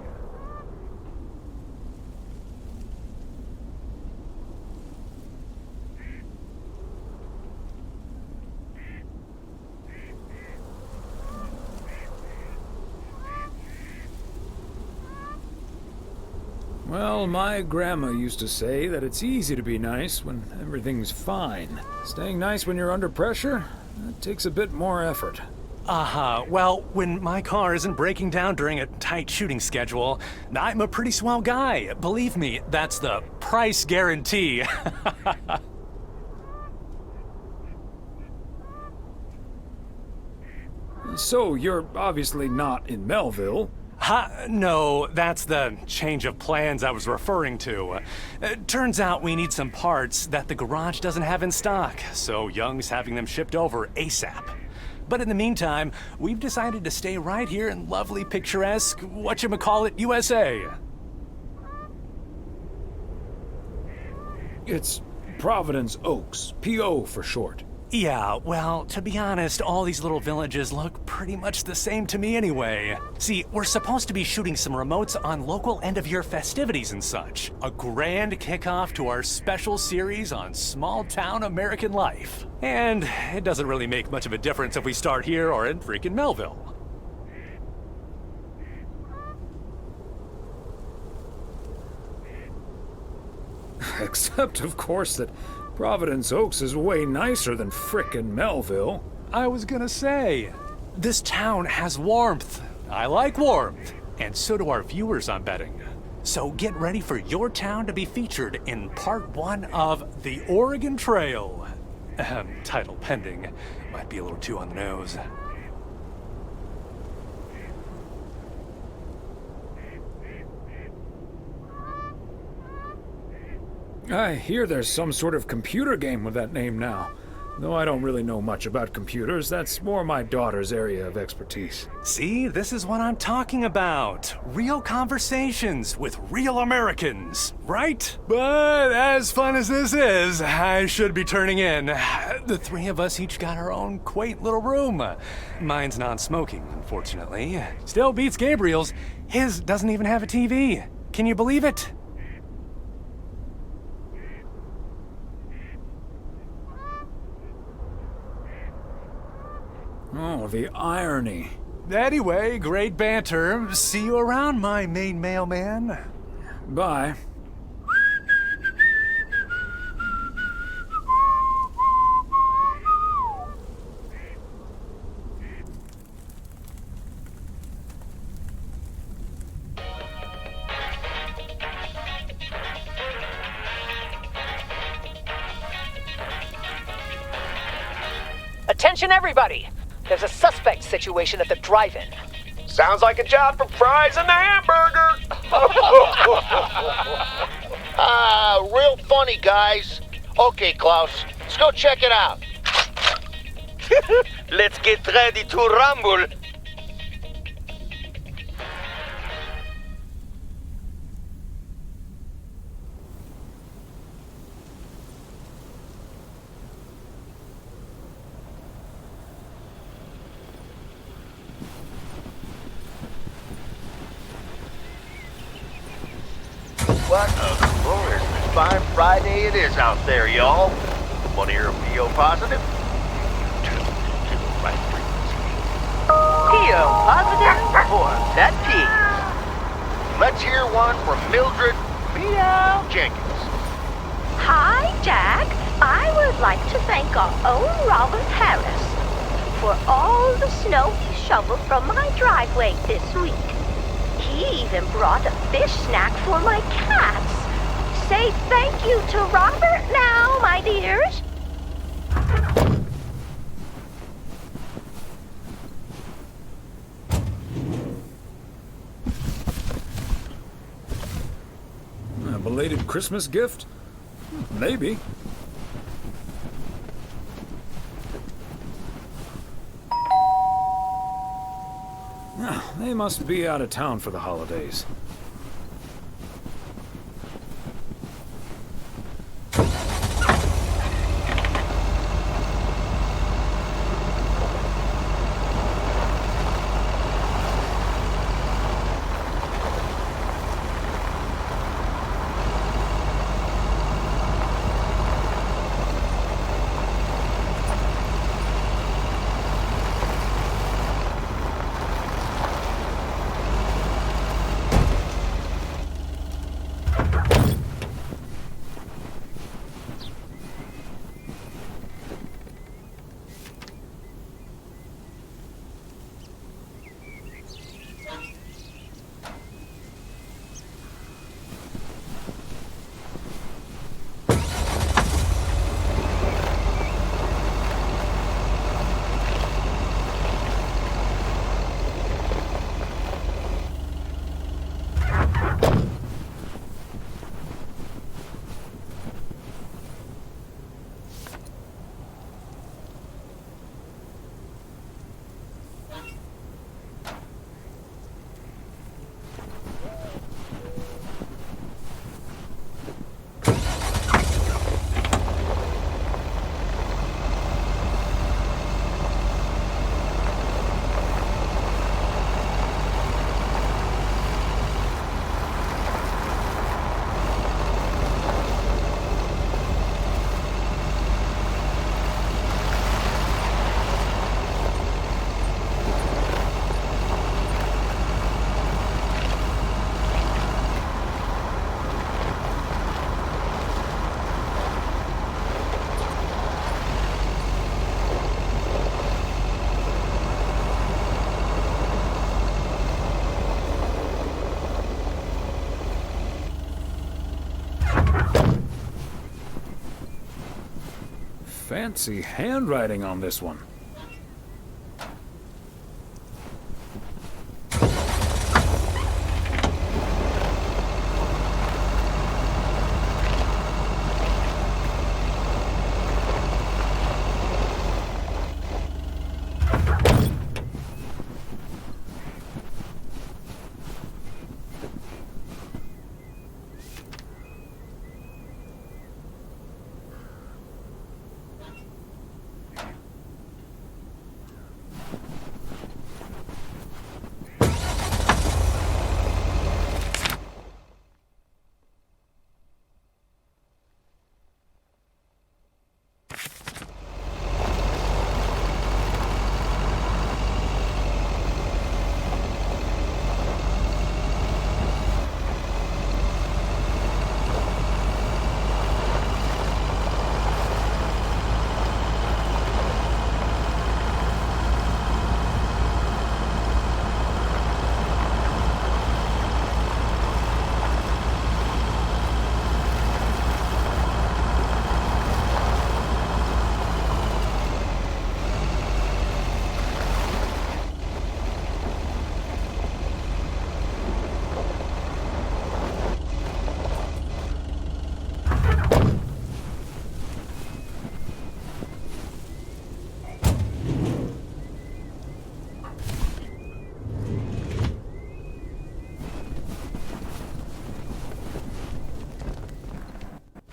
A: Well, my grandma used to say that it's easy to be nice when everything's fine. Staying nice when you're under pressure, that takes a bit more effort.
T: Well, when my car isn't breaking down during a tight shooting schedule, I'm a pretty swell guy. Believe me, that's the price guarantee.
A: So, you're obviously not in Melville.
T: No, that's the change of plans I was referring to. Turns out we need some parts that the garage doesn't have in stock, so Young's having them shipped over ASAP. But in the meantime, we've decided to stay right here in lovely, picturesque, whatchamacallit, USA.
A: It's Providence Oaks, P.O. for short.
T: Yeah, well, to be honest, all these little villages look pretty much the same to me anyway. See, we're supposed to be shooting some remotes on local end-of-year festivities and such. A grand kickoff to our special series on small-town American life. And it doesn't really make much of a difference if we start here or in freaking Melville.
A: Except, of course, that Providence Oaks is way nicer than frickin' Melville.
T: I was gonna say, this town has warmth. I like warmth. And so do our viewers, I'm betting. So get ready for your town to be featured in part 1 of The Oregon Trail. Title pending. Might be a little too on the nose.
A: I hear there's some sort of computer game with that name now. Though I don't really know much about computers, that's more my daughter's area of expertise.
T: See, this is what I'm talking about. Real conversations with real Americans, right? But as fun as this is, I should be turning in. The 3 of us each got our own quaint little room. Mine's non-smoking, unfortunately. Still beats Gabriel's. His doesn't even have a TV. Can you believe it?
A: Oh, the irony.
T: Anyway, great banter. See you around, my main mailman.
A: Bye.
K: Attention, everybody! There's a suspect situation at the drive-in.
D: Sounds like a job for fries and the hamburger. Real funny, guys. Okay, Klaus, let's go check it out.
P: Let's get ready to rumble.
D: What a glorious fine Friday it is out there, y'all. Want to hear a PO positive? Tune to the right frequency.
K: PO positive or pet peeve?
D: Let's hear one from Mildred Meow Jenkins.
S: Hi, Jack. I would like to thank our own Robert Harris for all the snow he shoveled from my driveway this week. He even brought a fish snack for my cats. Say thank you to Robert now, my dears.
A: A belated Christmas gift? Maybe. They must be out of town for the holidays. Fancy handwriting on this one.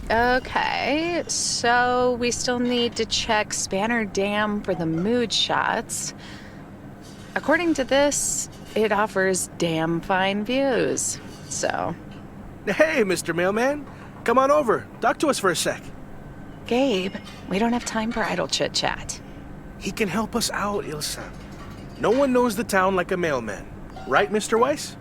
V: Okay, so we still need to check Spanner Dam for the mood shots. According to this, it offers damn fine views, so...
U: Hey, Mr. Mailman. Come on over. Talk to us for a sec.
V: Gabe, we don't have time for idle chit-chat.
U: He can help us out, Ilsa. No one knows the town like a mailman. Right, Mr. Weiss?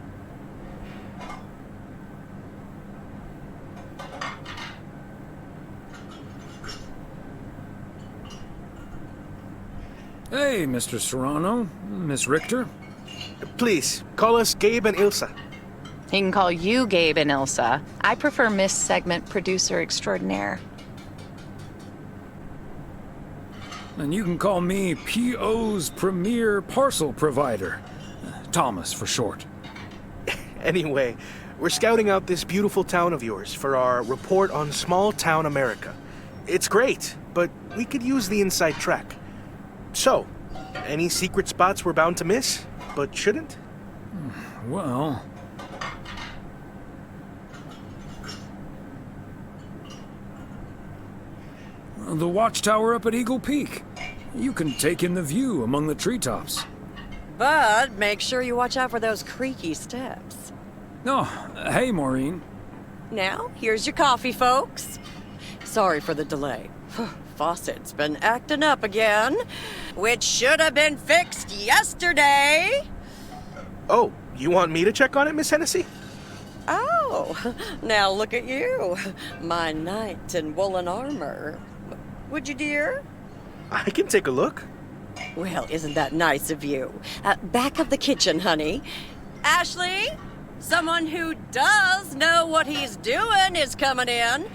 A: Hey, Mr. Serrano, Miss Richter.
U: Please, call us Gabe and Ilsa.
V: He can call you Gabe and Ilsa. I prefer Miss Segment Producer Extraordinaire.
A: And you can call me PO's premier parcel provider. Thomas, for short.
U: Anyway, we're scouting out this beautiful town of yours for our report on small town America. It's great, but we could use the inside track. So, any secret spots we're bound to miss, but shouldn't?
A: Well... the watchtower up at Eagle Peak. You can take in the view among the treetops.
G: But make sure you watch out for those creaky steps.
A: Oh, hey, Maureen.
G: Now, here's your coffee, folks. Sorry for the delay. Faucet's been acting up again, which should have been fixed yesterday.
U: Oh, you want me to check on it, Miss Hennessy?
G: Oh, now look at you. My knight in woolen armor. Would you, dear?
U: I can take a look.
G: Well, isn't that nice of you? Back of the kitchen, honey. Ashley, someone who does know what he's doing is coming in.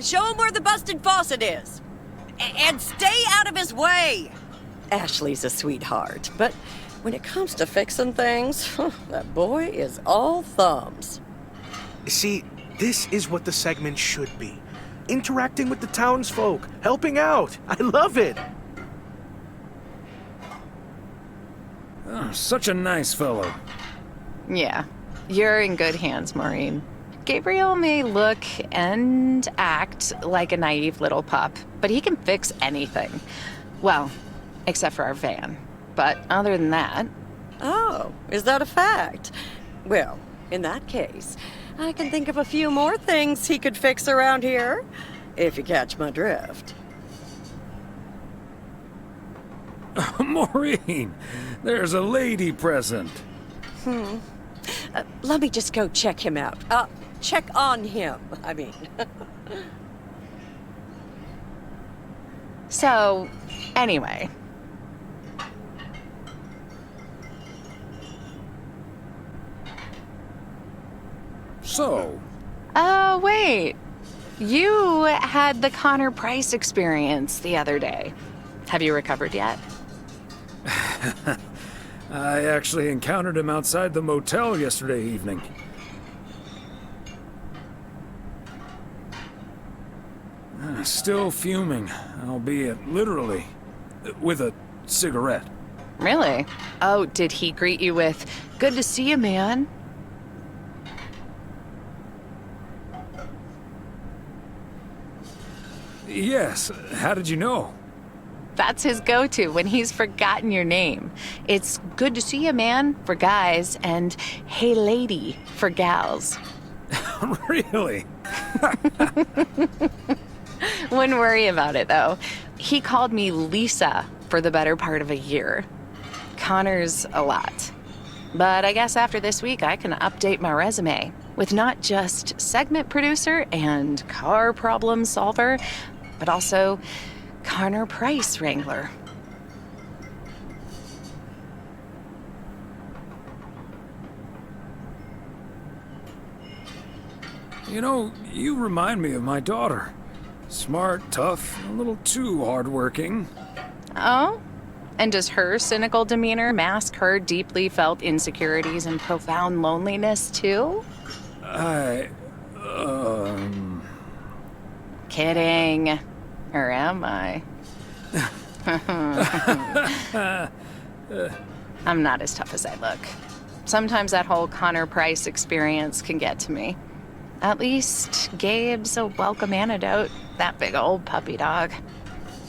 G: Show him where the busted faucet is. And stay out of his way. Ashley's a sweetheart, but when it comes to fixing things, that boy is all thumbs.
U: See, this is what the segment should be. Interacting with the townsfolk, helping out. I love it.
A: Oh, such a nice fellow.
V: Yeah, you're in good hands, Maureen. Gabriel may look and act like a naive little pup, but he can fix anything. Well, except for our van. But other than that...
G: Oh, is that a fact? Well, in that case, I can think of a few more things he could fix around here, if you catch my drift.
A: Maureen, there's a lady present.
G: Let me just go check him out. Check on him, I mean.
V: So, anyway.
A: So?
V: Wait. You had the Connor Price experience the other day. Have you recovered yet?
A: I actually encountered him outside the motel yesterday evening. Still fuming, albeit literally, with a cigarette.
V: Really? Oh, did he greet you with, "Good to see you, man"?
A: Yes, how did you know?
V: That's his go-to when he's forgotten your name. It's "Good to see you, man" for guys and "Hey, lady" for gals.
A: Really?
V: Wouldn't worry about it, though. He called me Lisa for the better part of a year. Connor's a lot. But I guess after this week, I can update my resume with not just segment producer and car problem solver, but also Connor Price wrangler.
A: You know, you remind me of my daughter. Smart, tough, a little too hardworking.
V: Oh? And does her cynical demeanor mask her deeply felt insecurities and profound loneliness, too? Kidding. Or am I? I'm not as tough as I look. Sometimes that whole Connor Price experience can get to me. At least Gabe's a welcome antidote, that big old puppy dog.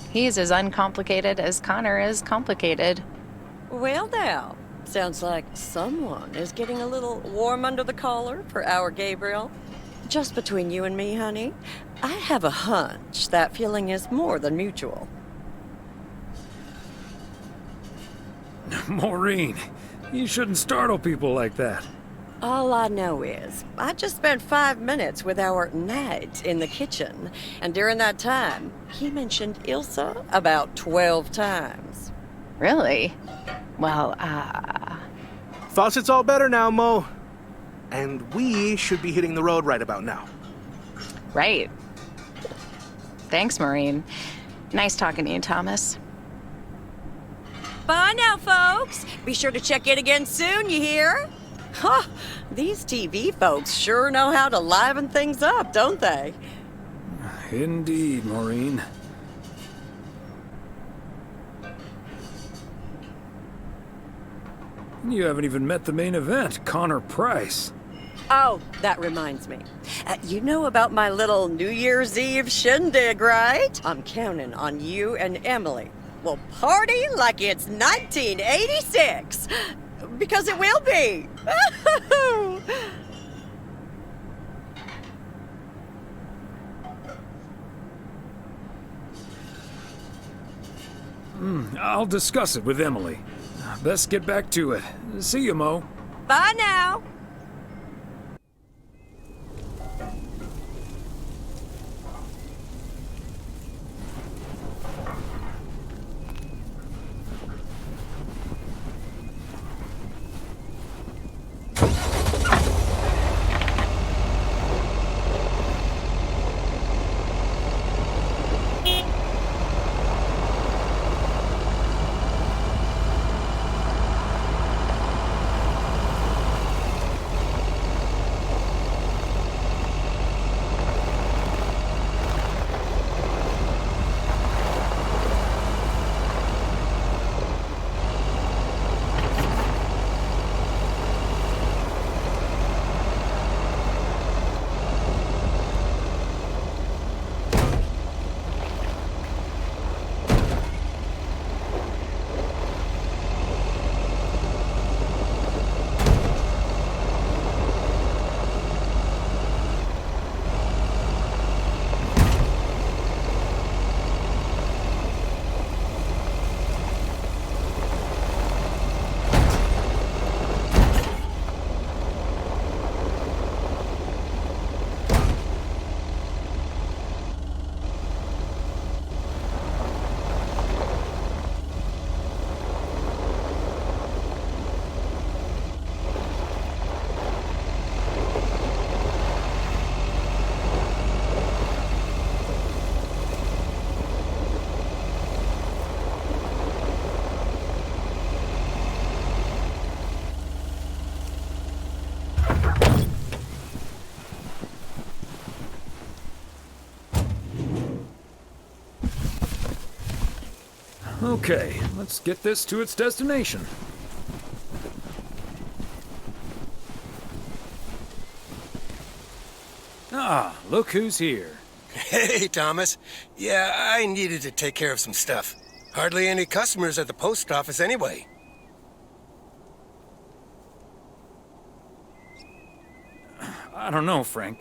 V: He's as uncomplicated as Connor is complicated.
G: Well now, sounds like someone is getting a little warm under the collar for our Gabriel. Just between you and me, honey, I have a hunch that feeling is more than mutual.
A: Maureen, you shouldn't startle people like that.
G: All I know is, I just spent 5 minutes with our Ned in the kitchen, and during that time, he mentioned Ilsa about 12 times.
V: Really? Well,
U: Faucet's all better now, Mo. And we should be hitting the road right about now.
V: Right. Thanks, Maureen. Nice talking to you, Thomas.
G: Bye now, folks. Be sure to check in again soon, you hear? Huh, these TV folks sure know how to liven things up, don't they?
A: Indeed, Maureen. You haven't even met the main event, Connor Price.
G: Oh, that reminds me. You know about my little New Year's Eve shindig, right? I'm counting on you and Emily. We'll party like it's 1986. Because it will be.
A: I'll discuss it with Emily. Best get back to it. See you, Mo.
G: Bye now.
A: Okay, let's get this to its destination. Ah, look who's here.
C: Hey, Thomas. Yeah, I needed to take care of some stuff. Hardly any customers at the post office anyway.
A: I don't know, Frank.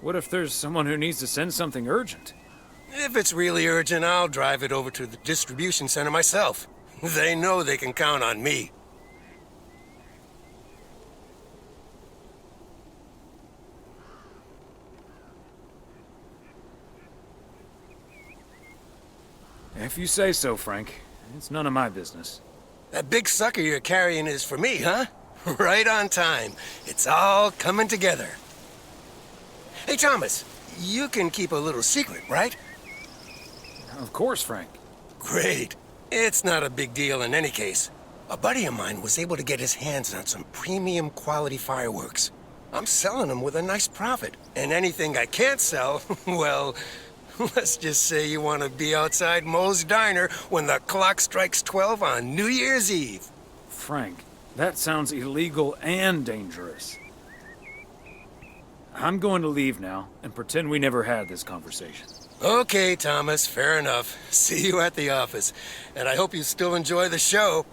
A: What if there's someone who needs to send something urgent?
C: If it's really urgent, I'll drive it over to the distribution center myself. They know they can count on me.
A: If you say so, Frank. It's none of my business.
C: That big sucker you're carrying is for me, huh? Right on time. It's all coming together. Hey, Thomas, you can keep a little secret, right?
A: Of course, Frank.
C: Great. It's not a big deal in any case. A buddy of mine was able to get his hands on some premium quality fireworks. I'm selling them with a nice profit. And anything I can't sell, well, let's just say you want to be outside Moe's Diner when the clock strikes 12 on New Year's Eve.
A: Frank, that sounds illegal and dangerous. I'm going to leave now and pretend we never had this conversation.
C: Okay, Thomas, fair enough. See you at the office. And I hope you still enjoy the show.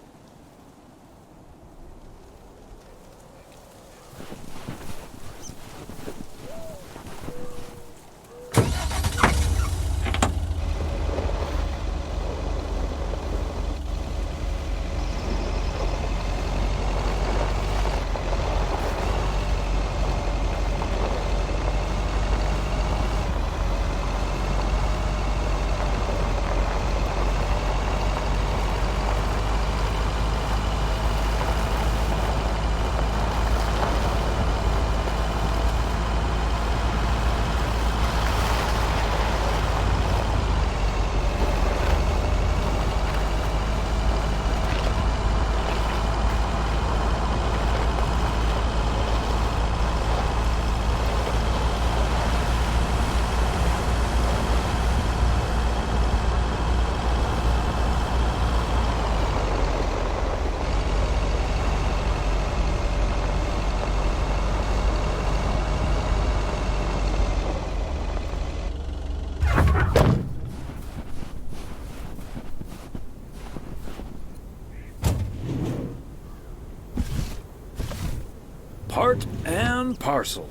A: Part and parcel.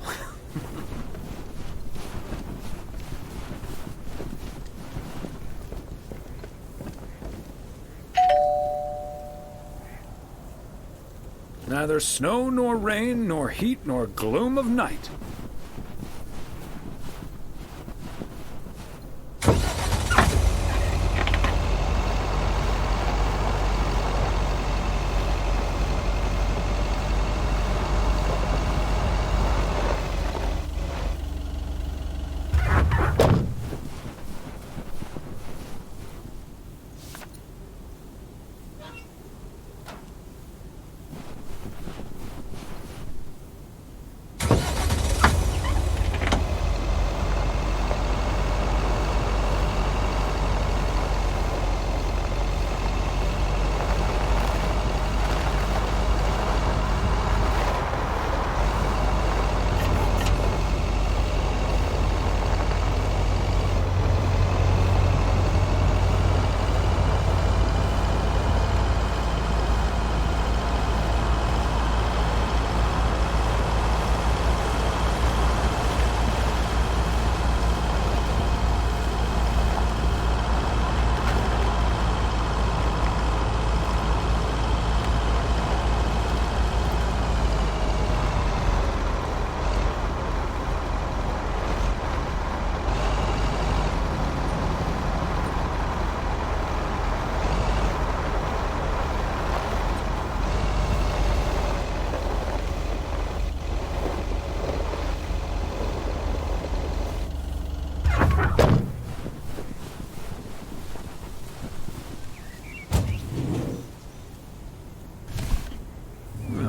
A: Neither snow nor rain, nor heat nor gloom of night.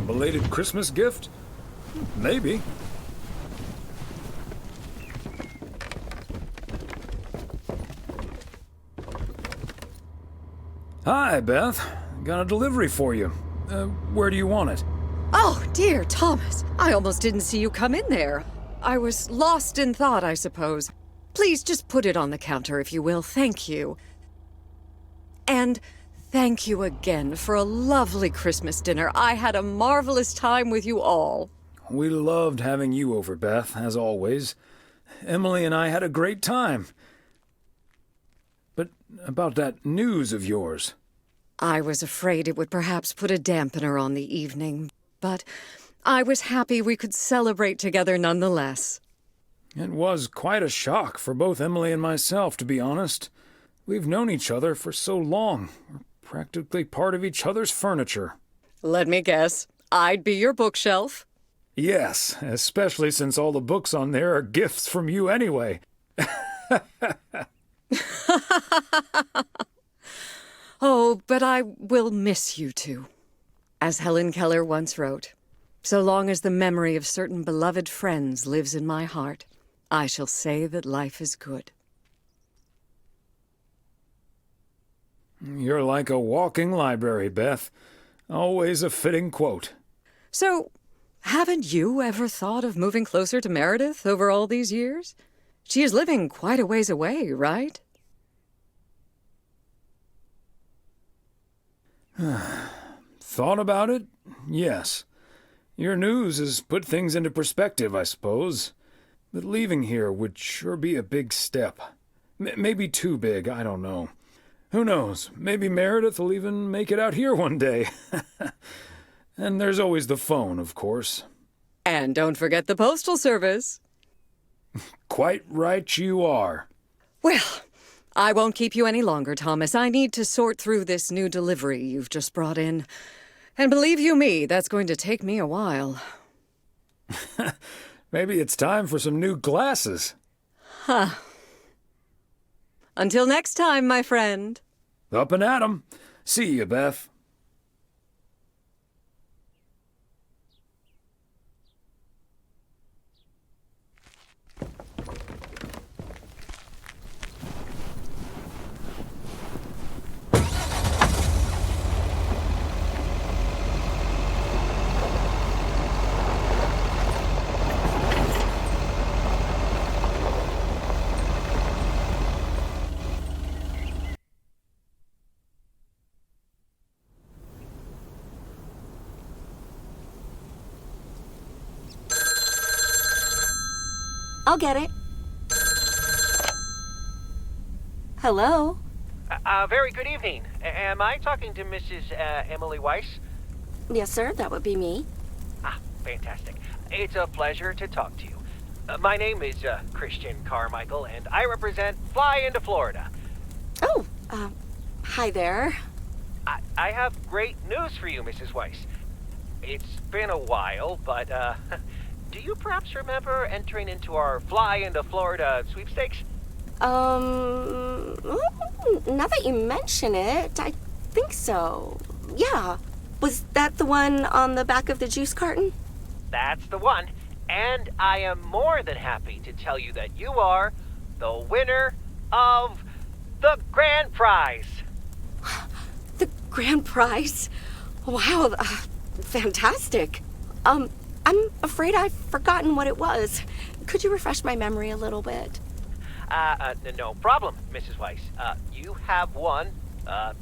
A: Belated Christmas gift? Maybe. Hi, Beth. Got a delivery for you. Where do you want it?
J: Oh, dear Thomas. I almost didn't see you come in there. I was lost in thought, I suppose. Please just put it on the counter, if you will. Thank you. And thank you again for a lovely Christmas dinner. I had a marvelous time with you all.
A: We loved having you over, Beth, as always. Emily and I had a great time. But about that news of yours.
J: I was afraid it would perhaps put a dampener on the evening, but I was happy we could celebrate together nonetheless.
A: It was quite a shock for both Emily and myself, to be honest. We've known each other for so long. We're practically part of each other's furniture.
J: Let me guess. I'd be your bookshelf.
A: Yes, especially since all the books on there are gifts from you anyway.
J: Oh, but I will miss you two. As Helen Keller once wrote, so long as the memory of certain beloved friends lives in my heart, I shall say that life is good.
A: You're like a walking library, Beth. Always a fitting quote.
J: So, haven't you ever thought of moving closer to Meredith over all these years? She is living quite a ways away, right?
A: Thought about it? Yes. Your news has put things into perspective, I suppose. But leaving here would sure be a big step. Maybe too big, I don't know. Who knows? Maybe Meredith will even make it out here one day. And there's always the phone, of course.
J: And don't forget the postal service.
A: Quite right you are.
J: Well, I won't keep you any longer, Thomas. I need to sort through this new delivery you've just brought in. And believe you me, that's going to take me a while.
A: Maybe it's time for some new glasses.
J: Huh. Until next time, my friend.
A: Up and at 'em. See you, Beth.
Q: I'll get it. Hello?
H: Very good evening. Am I talking to Mrs. Emily Weiss?
Q: Yes, sir, that would be me.
H: Ah, fantastic. It's a pleasure to talk to you. My name is Christian Carmichael, and I represent Fly into Florida.
Q: Oh, hi there.
H: I have great news for you, Mrs. Weiss. It's been a while, but, do you perhaps remember entering into our Fly into Florida sweepstakes?
Q: Now that you mention it, I think so. Yeah. Was that the one on the back of the juice carton?
H: That's the one. And I am more than happy to tell you that you are the winner of the grand prize.
Q: The grand prize? Wow, fantastic. I'm afraid I've forgotten what it was. Could you refresh my memory a little bit?
H: No problem, Mrs. Weiss. You have won a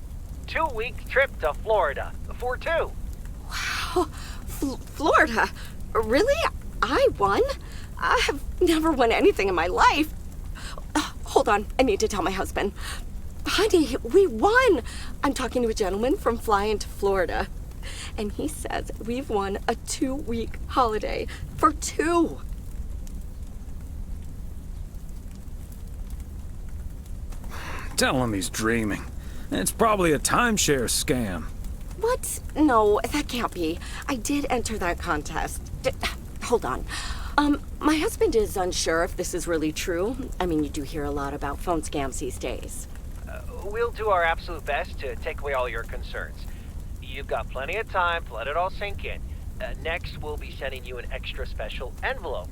H: 2-week trip to Florida for 2.
Q: Wow, Florida? Really? I won? I have never won anything in my life. Hold on, I need to tell my husband. Honey, we won! I'm talking to a gentleman from Fly into Florida. And he says we've won a 2-week holiday for 2.
A: Tell him he's dreaming. It's probably a timeshare scam.
Q: What? No, that can't be. I did enter that contest. Hold on. My husband is unsure if this is really true. I mean, you do hear a lot about phone scams these days.
H: We'll do our absolute best to take away all your concerns. You've got plenty of time to let it all sink in. Next, we'll be sending you an extra special envelope.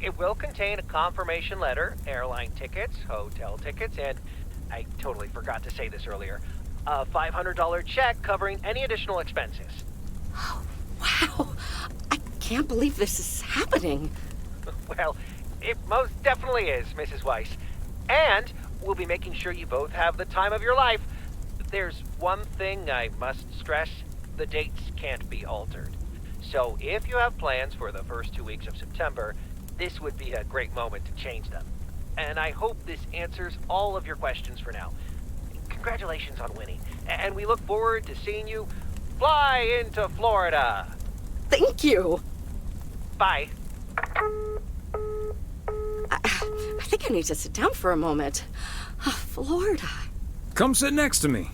H: It will contain a confirmation letter, airline tickets, hotel tickets, and I totally forgot to say this earlier, A $500 check covering any additional expenses.
G: Wow. I can't believe this is happening.
H: Well, it most definitely is, Mrs. Weiss. And we'll be making sure you both have the time of your life. There's one thing I must stress. The dates can't be altered. So if you have plans for the first 2 weeks of September, this would be a great moment to change them. And I hope this answers all of your questions for now. Congratulations on winning. And we look forward to seeing you fly into Florida.
G: Thank you.
H: Bye.
G: I think I need to sit down for a moment. Florida.
A: Come sit next to me.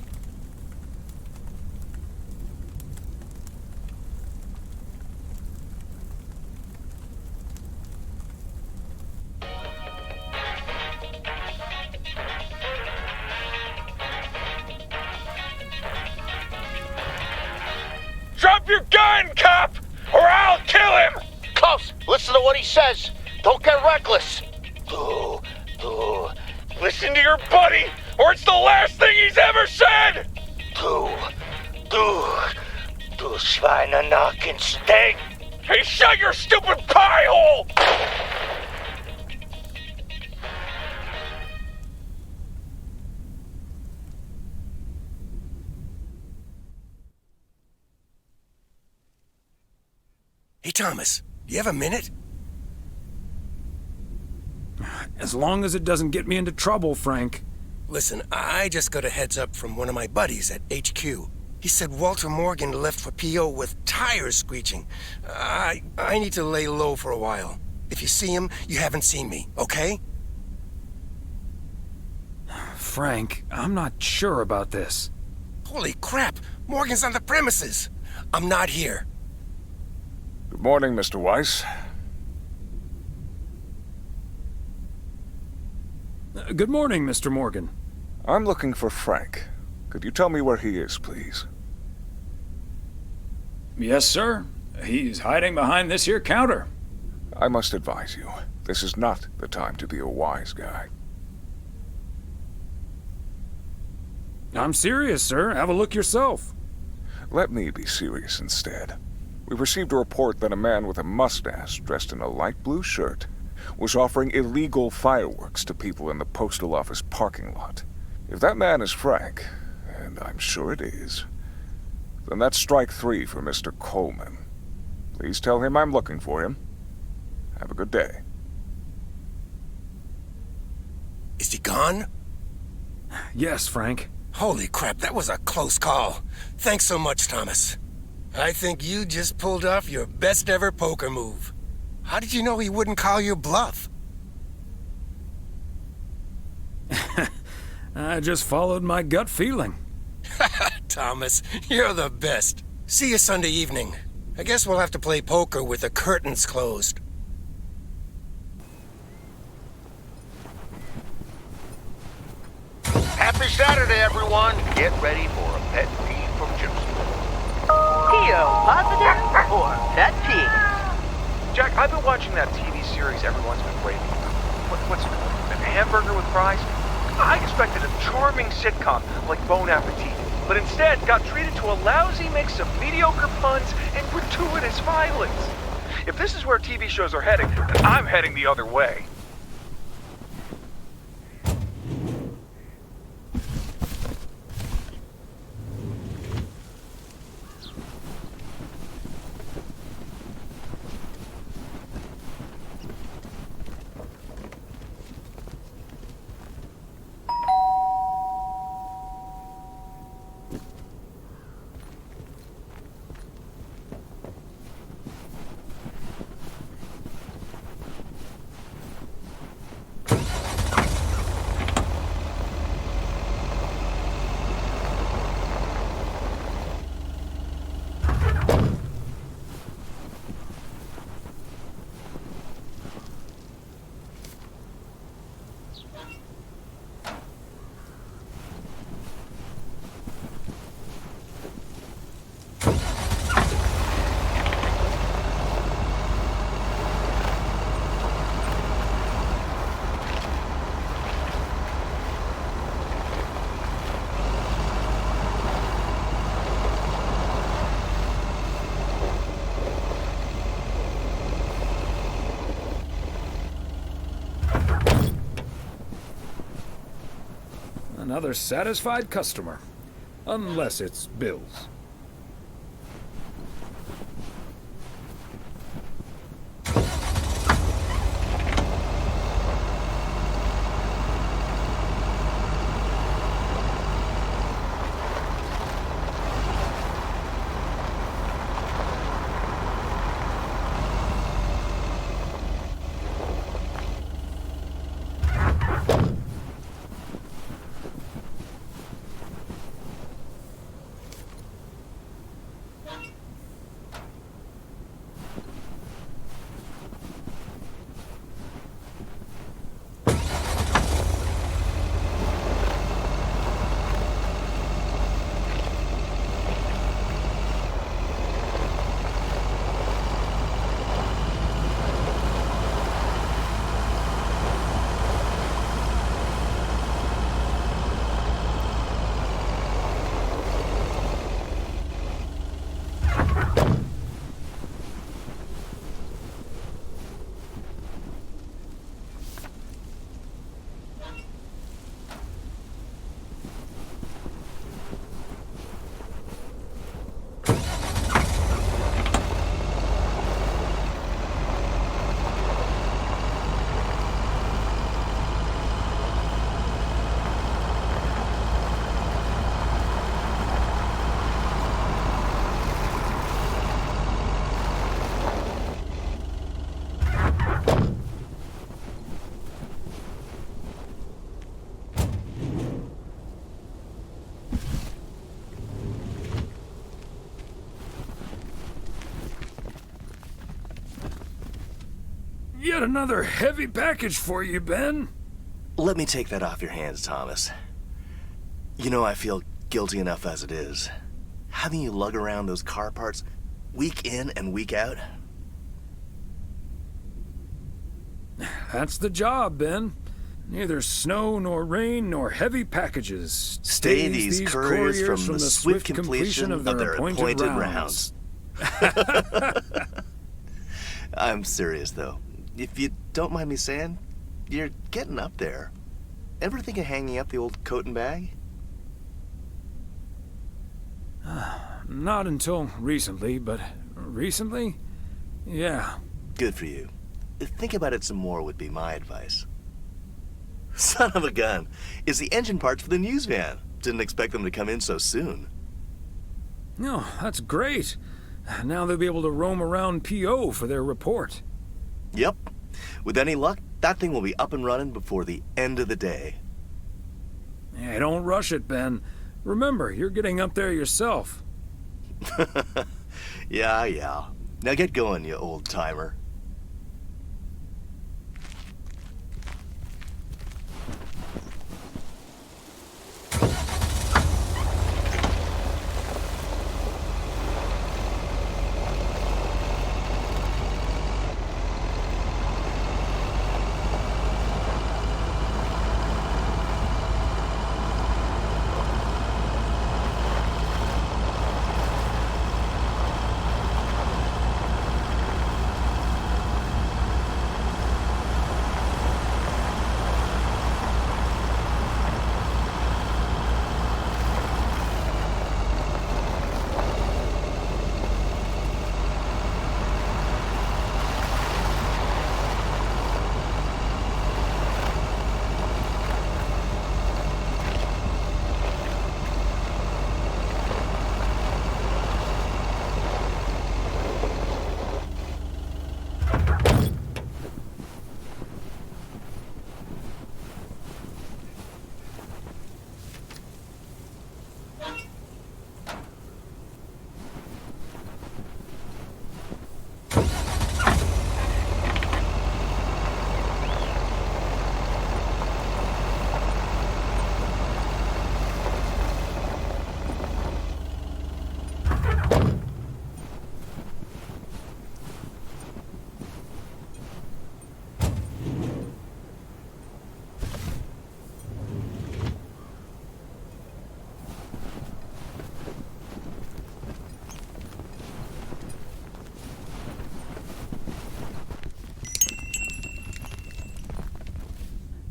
P: Drop your gun, cop, or I'll kill him! Klaus, listen to what he says. Don't get reckless. Listen to your buddy, or it's the last thing he's ever said! Du Schweinenacken-Steak! Hey, shut your stupid pie hole!
C: Hey, Thomas, do you have a minute?
A: As long as it doesn't get me into trouble, Frank.
C: Listen, I just got a heads up from one of my buddies at HQ. He said Walter Morgan left for PO with tires screeching. I need to lay low for a while. If you see him, you haven't seen me, okay?
A: Frank, I'm not sure about this.
C: Holy crap! Morgan's on the premises! I'm not here.
B: Good morning, Mr. Weiss.
A: Good morning, Mr. Morgan.
B: I'm looking for Frank. Could you tell me where he is, please?
A: Yes, sir. He's hiding behind this here counter.
B: I must advise you, this is not the time to be a wise guy.
A: I'm serious, sir. Have a look yourself.
B: Let me be serious instead. We received a report that a man with a mustache dressed in a light blue shirt was offering illegal fireworks to people in the postal office parking lot. If that man is Frank, and I'm sure it is, then that's strike 3 for Mr. Coleman. Please tell him I'm looking for him. Have a good day.
C: Is he gone?
A: Yes, Frank.
C: Holy crap, that was a close call. Thanks so much, Thomas. I think you just pulled off your best ever poker move. How did you know he wouldn't call your bluff?
A: I just followed my gut feeling.
C: Thomas, you're the best. See you Sunday evening. I guess we'll have to play poker with the curtains closed.
D: Happy Saturday, everyone. Get ready for a pet peeve from Joseph.
K: PO positive or pet peeve?
R: Jack, I've been watching that TV series everyone's been raving about. What's it called? An hamburger with fries? I expected a charming sitcom like Bon Appetit, but instead got treated to a lousy mix of mediocre puns and gratuitous violence. If this is where TV shows are heading, then I'm heading the other way.
A: another satisfied customer. Unless it's bills. Yet another heavy package for you, Ben.
I: Let me take that off your hands, Thomas. You know, I feel guilty enough as it is. Having you lug around those car parts week in and week out.
A: That's the job, Ben. Neither snow nor rain nor heavy packages
I: Stay these couriers from the swift completion of their appointed rounds. I'm serious, though. If you don't mind me saying, you're getting up there. Ever think of hanging up the old coat and bag?
A: Not until recently, but recently? Yeah.
I: Good for you. Think about it some more would be my advice. Son of a gun. It's the engine parts for the news van. Didn't expect them to come in so soon.
A: No, that's great. Now they'll be able to roam around PO for their report.
I: Yep. With any luck, that thing will be up and running before the end of the day.
A: Hey, don't rush it, Ben. Remember, you're getting up there yourself.
I: Yeah. Now get going, you old-timer.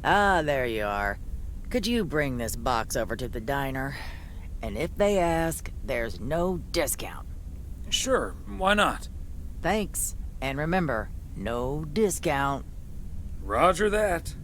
N: Ah, there you are. Could you bring this box over to the diner? And if they ask, there's no discount.
A: Sure, why not?
N: Thanks. And remember, no discount.
A: Roger that.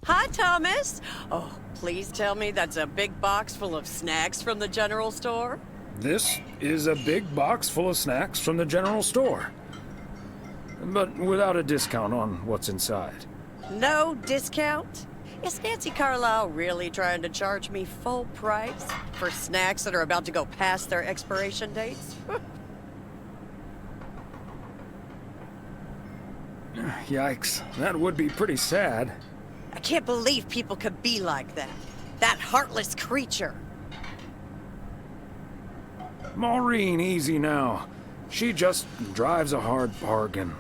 G: Hi, Thomas. Oh, please tell me that's a big box full of snacks from the general store?
A: This is a big box full of snacks from the general store. But without a discount on what's inside.
G: No discount? Is Nancy Carlisle really trying to charge me full price for snacks that are about to go past their expiration dates?
A: Yikes, that would be pretty sad.
G: I can't believe people could be like that. That heartless creature.
A: Maureen, easy now. She just drives a hard bargain.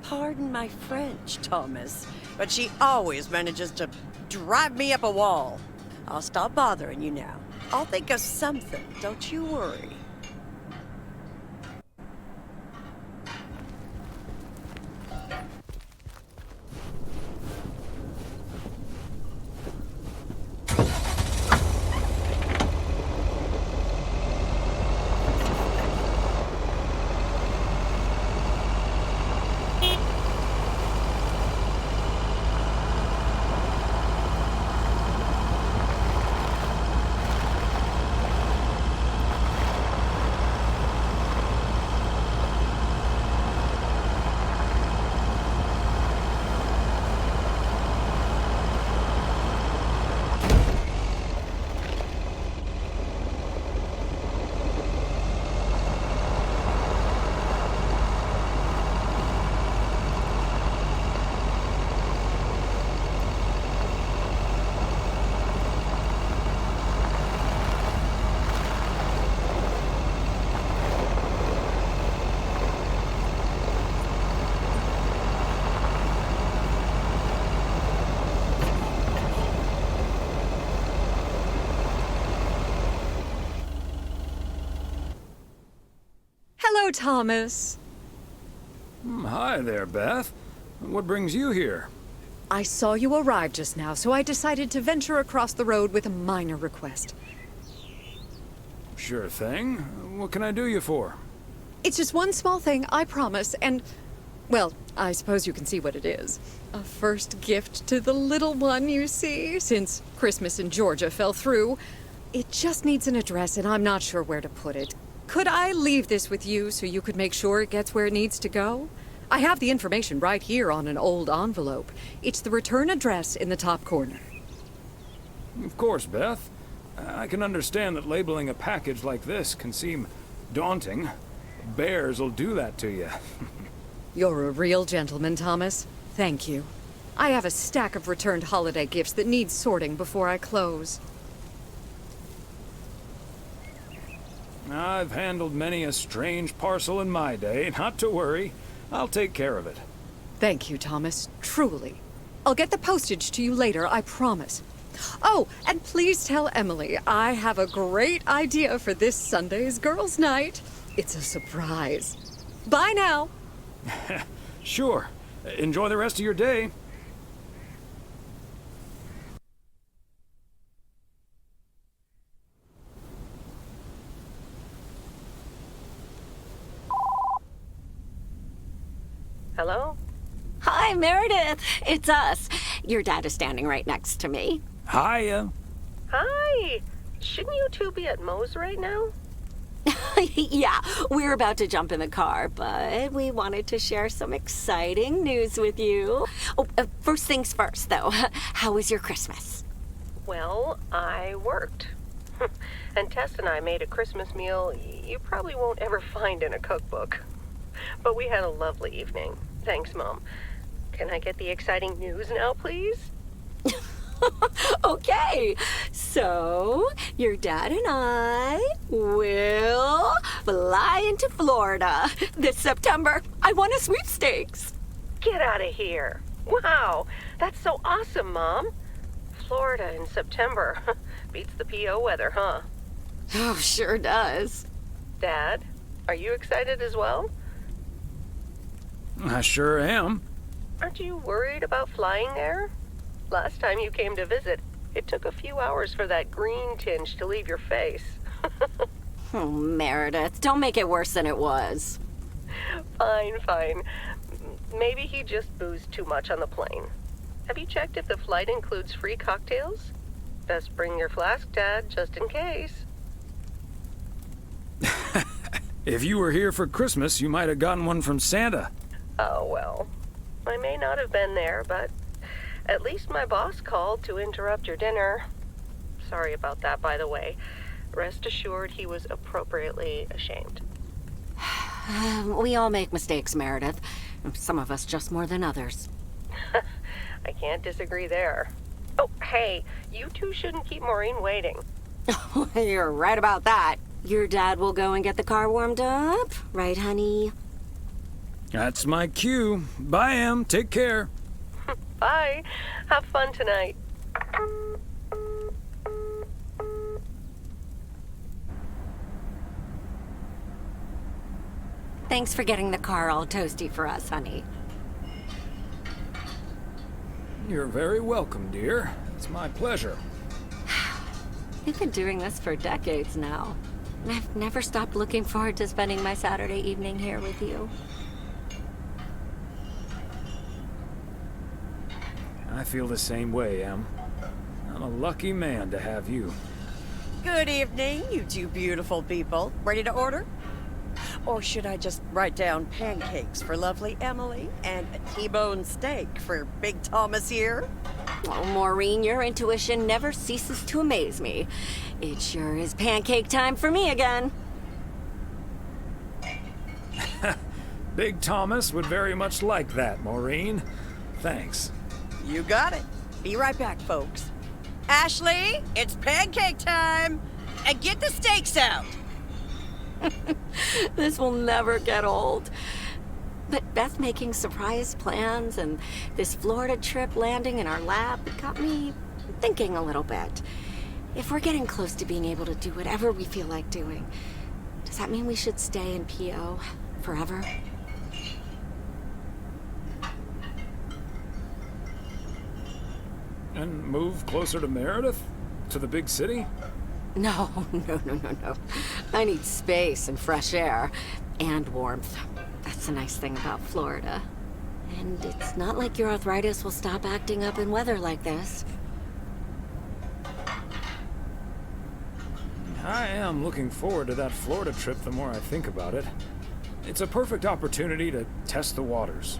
G: Pardon my French, Thomas, but she always manages to drive me up a wall. I'll stop bothering you now. I'll think of something, don't you worry.
J: Hello, Thomas.
A: Hi there, Beth. What brings you here?
J: I saw you arrive just now, so I decided to venture across the road with a minor request.
A: Sure thing. What can I do you for?
J: It's just one small thing, I promise, and, well, I suppose you can see what it is. A first gift to the little one, you see, since Christmas in Georgia fell through. It just needs an address, and I'm not sure where to put it. Could I leave this with you so you could make sure it gets where it needs to go? I have the information right here on an old envelope. It's the return address in the top corner.
A: Of course, Beth. I can understand that labeling a package like this can seem daunting. Bears will do that to you.
J: You're a real gentleman, Thomas. Thank you. I have a stack of returned holiday gifts that need sorting before I close.
A: I've handled many a strange parcel in my day. Not to worry. I'll take care of it.
J: Thank you, Thomas. Truly. I'll get the postage to you later, I promise. Oh, and please tell Emily I have a great idea for this Sunday's girls' night. It's a surprise. Bye now.
A: Sure. Enjoy the rest of your day.
F: Hello?
Q: Hi, Meredith. It's us. Your dad is standing right next to me.
A: Hiya.
F: Hi. Shouldn't you two be at Moe's right now?
Q: Yeah, we're about to jump in the car, but we wanted to share some exciting news with you. Oh, first things first, though. How was your Christmas?
F: Well, I worked. And Tess and I made a Christmas meal you probably won't ever find in a cookbook. But we had a lovely evening. Thanks, Mom. Can I get the exciting news now, please?
Q: Okay, so your dad and I will fly into Florida this September. I won a sweepstakes.
F: Get out of here. Wow, that's so awesome, Mom. Florida in September. Beats the PO weather, huh?
Q: Oh, sure does.
F: Dad, are you excited as well?
A: I sure am.
F: Aren't you worried about flying there? Last time you came to visit, it took a few hours for that green tinge to leave your face.
Q: Oh, Meredith, don't make it worse than it was.
F: Fine. Maybe he just boozed too much on the plane. Have you checked if the flight includes free cocktails? Best bring your flask, Dad, just in case.
A: If you were here for Christmas, you might have gotten one from Santa.
F: Oh, well. I may not have been there, but at least my boss called to interrupt your dinner. Sorry about that, by the way. Rest assured he was appropriately ashamed.
Q: We all make mistakes, Meredith. Some of us just more than others.
F: I can't disagree there. Oh, hey, you two shouldn't keep Maureen waiting.
Q: You're right about that. Your dad will go and get the car warmed up, right, honey?
A: That's my cue. Bye, Em. Take care.
F: Bye. Have fun tonight.
Q: Thanks for getting the car all toasty for us, honey.
A: You're very welcome, dear. It's my pleasure.
Q: We've been doing this for decades now. And I've never stopped looking forward to spending my Saturday evening here with you.
A: I feel the same way, Em. I'm a lucky man to have you.
G: Good evening, you two beautiful people. Ready to order? Or should I just write down pancakes for lovely Emily and a T-bone steak for Big Thomas here?
Q: Oh, Maureen, your intuition never ceases to amaze me. It sure is pancake time for me again.
A: Big Thomas would very much like that, Maureen. Thanks.
G: You got it. Be right back, folks. Ashley, it's pancake time! And get the steaks out!
Q: This will never get old. But Beth making surprise plans and this Florida trip landing in our lap got me thinking a little bit. If we're getting close to being able to do whatever we feel like doing, does that mean we should stay in PO forever?
A: And move closer to Meredith? To the big city?
Q: No. I need space and fresh air and warmth. That's the nice thing about Florida. And it's not like your arthritis will stop acting up in weather like this.
A: I am looking forward to that Florida trip the more I think about it. It's a perfect opportunity to test the waters.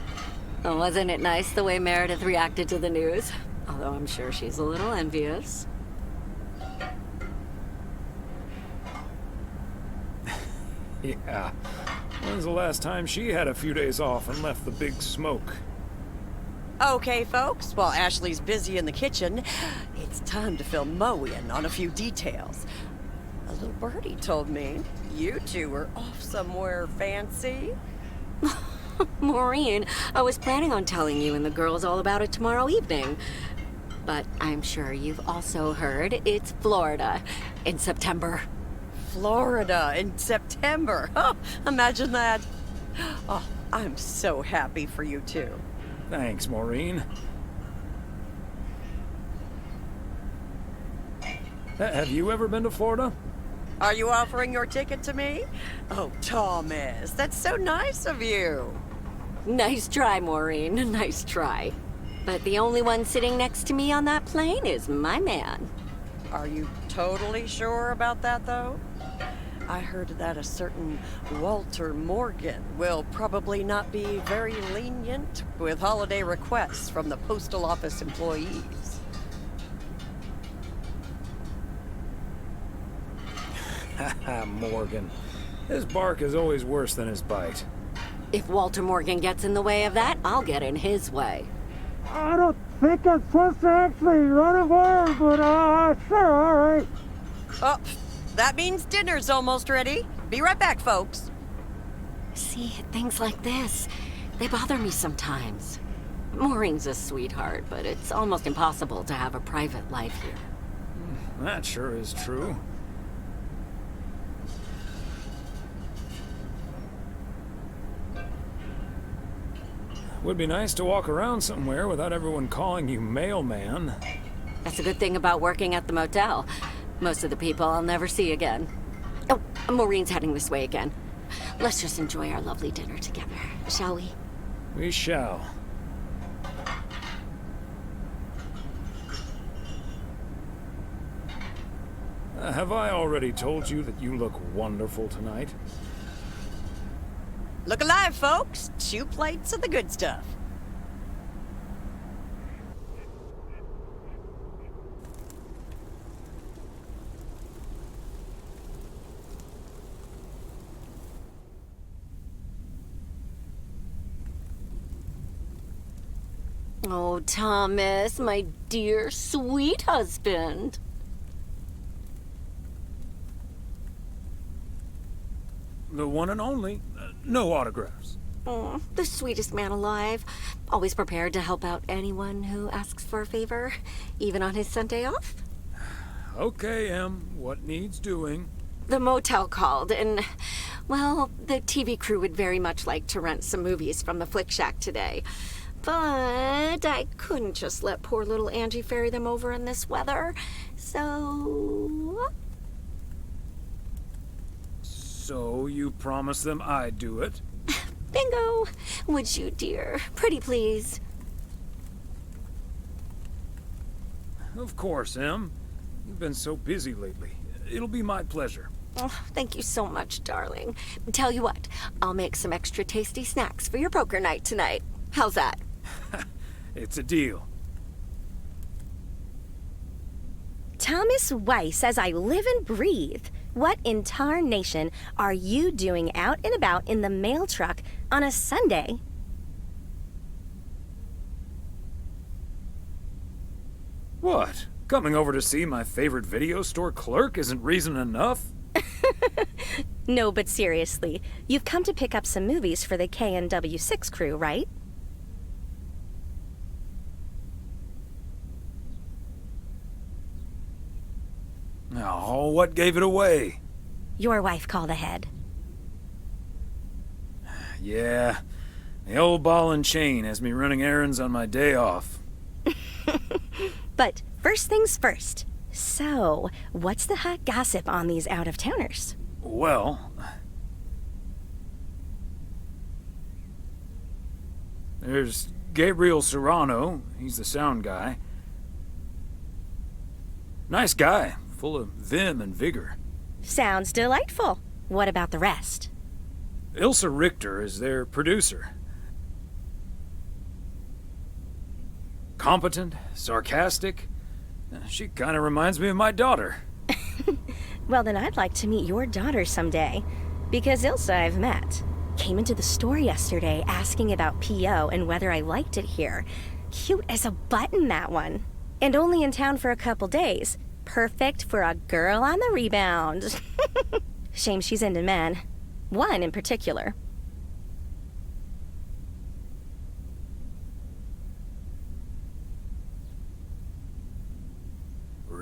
Q: Oh, wasn't it nice the way Meredith reacted to the news? Although I'm sure she's a little envious.
A: Yeah. When's the last time she had a few days off and left the big smoke?
G: Okay, folks, while Ashley's busy in the kitchen, it's time to fill Moe in on a few details. A little birdie told me you two were off somewhere fancy.
Q: Maureen, I was planning on telling you and the girls all about it tomorrow evening. But I'm sure you've also heard it's Florida in September.
G: Florida in September. Oh, imagine that. Oh, I'm so happy for you two.
A: Thanks, Maureen. Have you ever been to Florida?
G: Are you offering your ticket to me? Oh, Thomas, that's so nice of you.
Q: Nice try, Maureen. Nice try. But the only one sitting next to me on that plane is my man.
G: Are you totally sure about that, though? I heard that a certain Walter Morgan will probably not be very lenient with holiday requests from the postal office employees.
A: Haha, Morgan. His bark is always worse than his bite.
Q: If Walter Morgan gets in the way of that, I'll get in his way.
L: I don't think I'm supposed to actually run a bar, but sure, all right.
G: Oh, that means dinner's almost ready. Be right back, folks.
Q: See, things like this, they bother me sometimes. Maureen's a sweetheart, but it's almost impossible to have a private life here.
A: That sure is true. Would be nice to walk around somewhere without everyone calling you mailman.
Q: That's a good thing about working at the motel. Most of the people I'll never see again. Oh, Maureen's heading this way again. Let's just enjoy our lovely dinner together, shall we?
A: We shall. Have I already told you that you look wonderful tonight?
G: Look alive, folks. 2 plates of the good stuff.
Q: Oh, Thomas, my dear, sweet husband.
A: The one and only. No autographs.
Q: Oh, the sweetest man alive. Always prepared to help out anyone who asks for a favor, even on his Sunday off.
A: Okay, Em. What needs doing?
Q: The motel called, and, well, the TV crew would very much like to rent some movies from the Flick Shack today. But I couldn't just let poor little Angie ferry them over in this weather, so...
A: So you promised them I'd do it?
Q: Bingo! Would you, dear? Pretty please.
A: Of course, Em. You've been so busy lately. It'll be my pleasure.
Q: Oh, thank you so much, darling. Tell you what, I'll make some extra tasty snacks for your poker night tonight. How's that?
A: It's a deal.
O: Thomas Weiss, as I live and breathe. What in tarnation are you doing out and about in the mail truck on a Sunday?
A: What? Coming over to see my favorite video store clerk isn't reason enough?
O: No, but seriously, you've come to pick up some movies for the KNW6 crew, right?
A: Oh, what gave it away?
O: Your wife called ahead.
A: Yeah, the old ball and chain has me running errands on my day off.
O: But first things first. So, what's the hot gossip on these out-of-towners?
A: Well... there's Gabriel Serrano. He's the sound guy. Nice guy, full of vim and vigor.
O: Sounds delightful. What about the rest?
A: Ilsa Richter is their producer. Competent, sarcastic. She kind of reminds me of my daughter.
O: Well, then I'd like to meet your daughter someday. Because Ilsa I've met. Came into the store yesterday asking about PO and whether I liked it here. Cute as a button, that one. And only in town for a couple days. Perfect for a girl on the rebound. Shame she's into men. One in particular.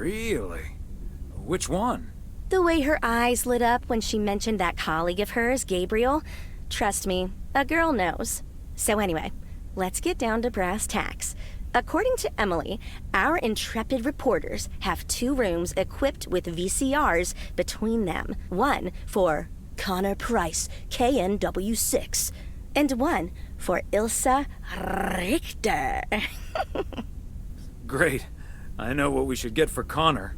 A: Really? Which one?
O: The way her eyes lit up when she mentioned that colleague of hers, Gabriel. Trust me, a girl knows. So anyway, let's get down to brass tacks. According to Emily, our intrepid reporters have 2 rooms equipped with VCRs between them. One for Connor Price, KNW6, and one for Ilsa Richter.
A: Great. I know what we should get for Connor.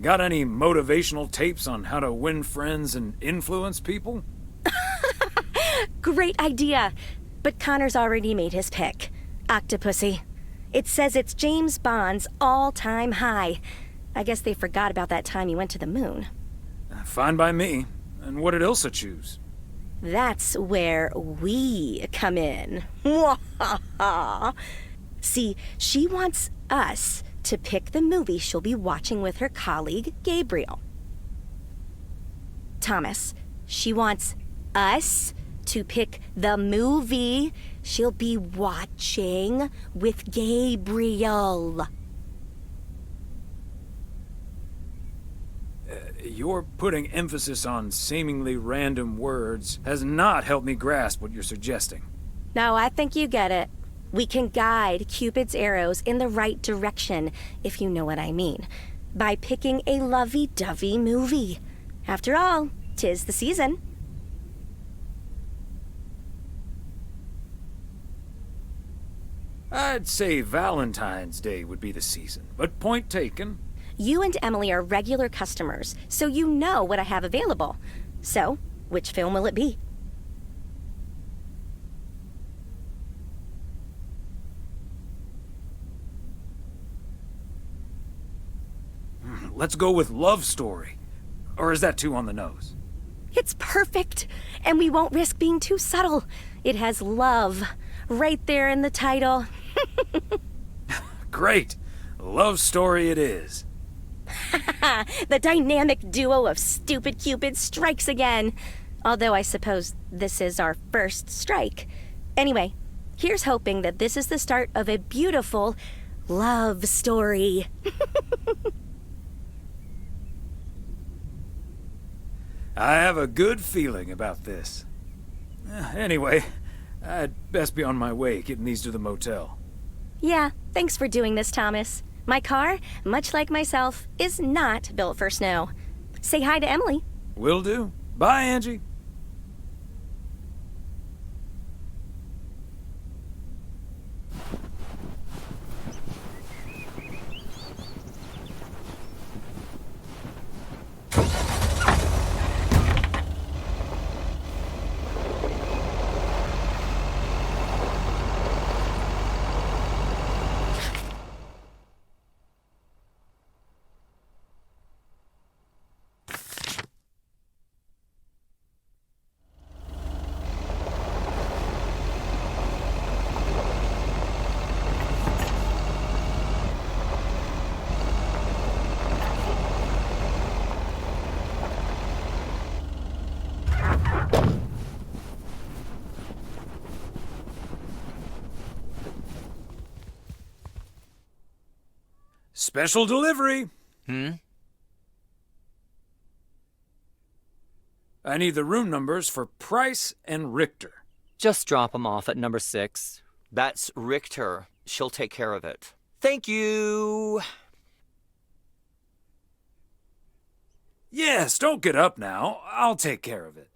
A: Got any motivational tapes on how to win friends and influence people?
O: Great idea. But Connor's already made his pick. Octopussy. It says it's James Bond's all-time high. I guess they forgot about that time he went to the moon.
A: Fine by me. And what did Ilsa choose?
O: That's where we come in. See, she wants us to pick the movie she'll be watching with her colleague, Gabriel. Thomas, she wants us to pick the movie she'll be watching with Gabriel.
A: Your putting emphasis on seemingly random words has not helped me grasp what you're suggesting.
O: No, I think you get it. We can guide Cupid's arrows in the right direction, if you know what I mean, by picking a lovey-dovey movie. After all, 'tis the season.
A: I'd say Valentine's Day would be the season, but point taken.
O: You and Emily are regular customers, so you know what I have available. So, which film will it be?
A: Let's go with Love Story. Or is that too on the nose?
O: It's perfect, and we won't risk being too subtle. It has love right there in the title.
A: Great. Love Story it is.
O: The dynamic duo of stupid Cupid strikes again. Although I suppose this is our first strike. Anyway, here's hoping that this is the start of a beautiful love story.
A: I have a good feeling about this. Anyway, I'd best be on my way getting these to the motel.
O: Yeah, thanks for doing this, Thomas. My car, much like myself, is not built for snow. Say hi to Emily.
A: Will do. Bye, Angie. Special delivery. I need the room numbers for Price and Richter.
E: Just drop them off at number 6. That's Richter. She'll take care of it. Thank you.
A: Yes, don't get up now. I'll take care of it.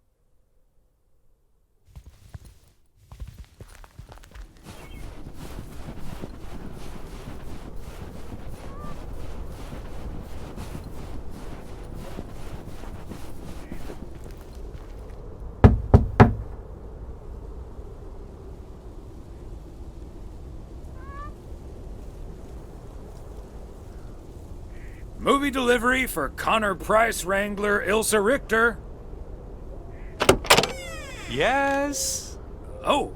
A: Movie delivery for Connor Price Wrangler Ilsa Richter.
T: Yes?
A: Oh,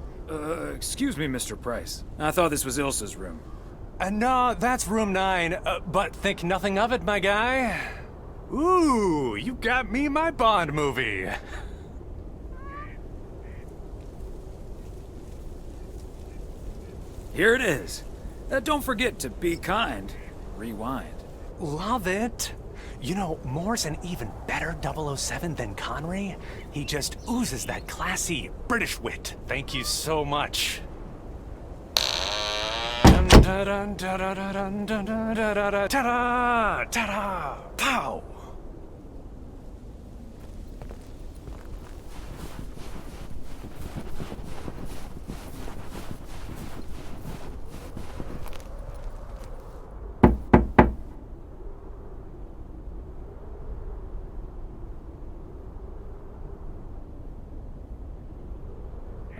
A: excuse me, Mr. Price. I thought this was Ilsa's room.
T: No, that's room 9, but think nothing of it, my guy. Ooh, you got me my Bond movie.
A: Here it is. Don't forget to be kind. Rewind.
T: Love it. You know, Moore's an even better 007 than Connery. He just oozes that classy British wit. Thank you so much. Ta-da, ta-da, pow!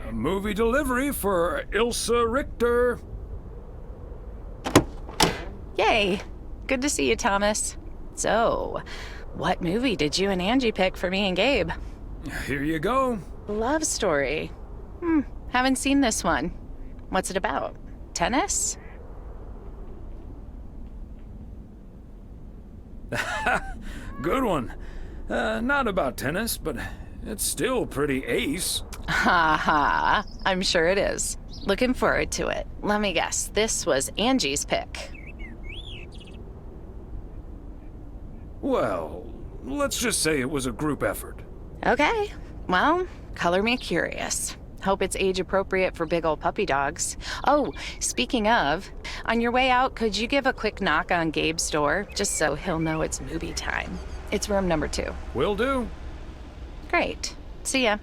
A: A movie delivery for Ilsa Richter.
V: Yay! Good to see you, Thomas. So, what movie did you and Angie pick for me and Gabe?
A: Here you go.
V: Love story. Haven't seen this one. What's it about? Tennis?
A: Good one. Not about tennis, but it's still pretty ace.
V: Ha ha. I'm sure it is. Looking forward to it. Let me guess. This was Angie's pick.
A: Well, let's just say it was a group effort.
V: Okay. Well, color me curious. Hope it's age appropriate for big old puppy dogs. Oh, speaking of, on your way out, could you give a quick knock on Gabe's door, just so he'll know it's movie time? It's room number 2.
A: Will do.
V: Great. See ya.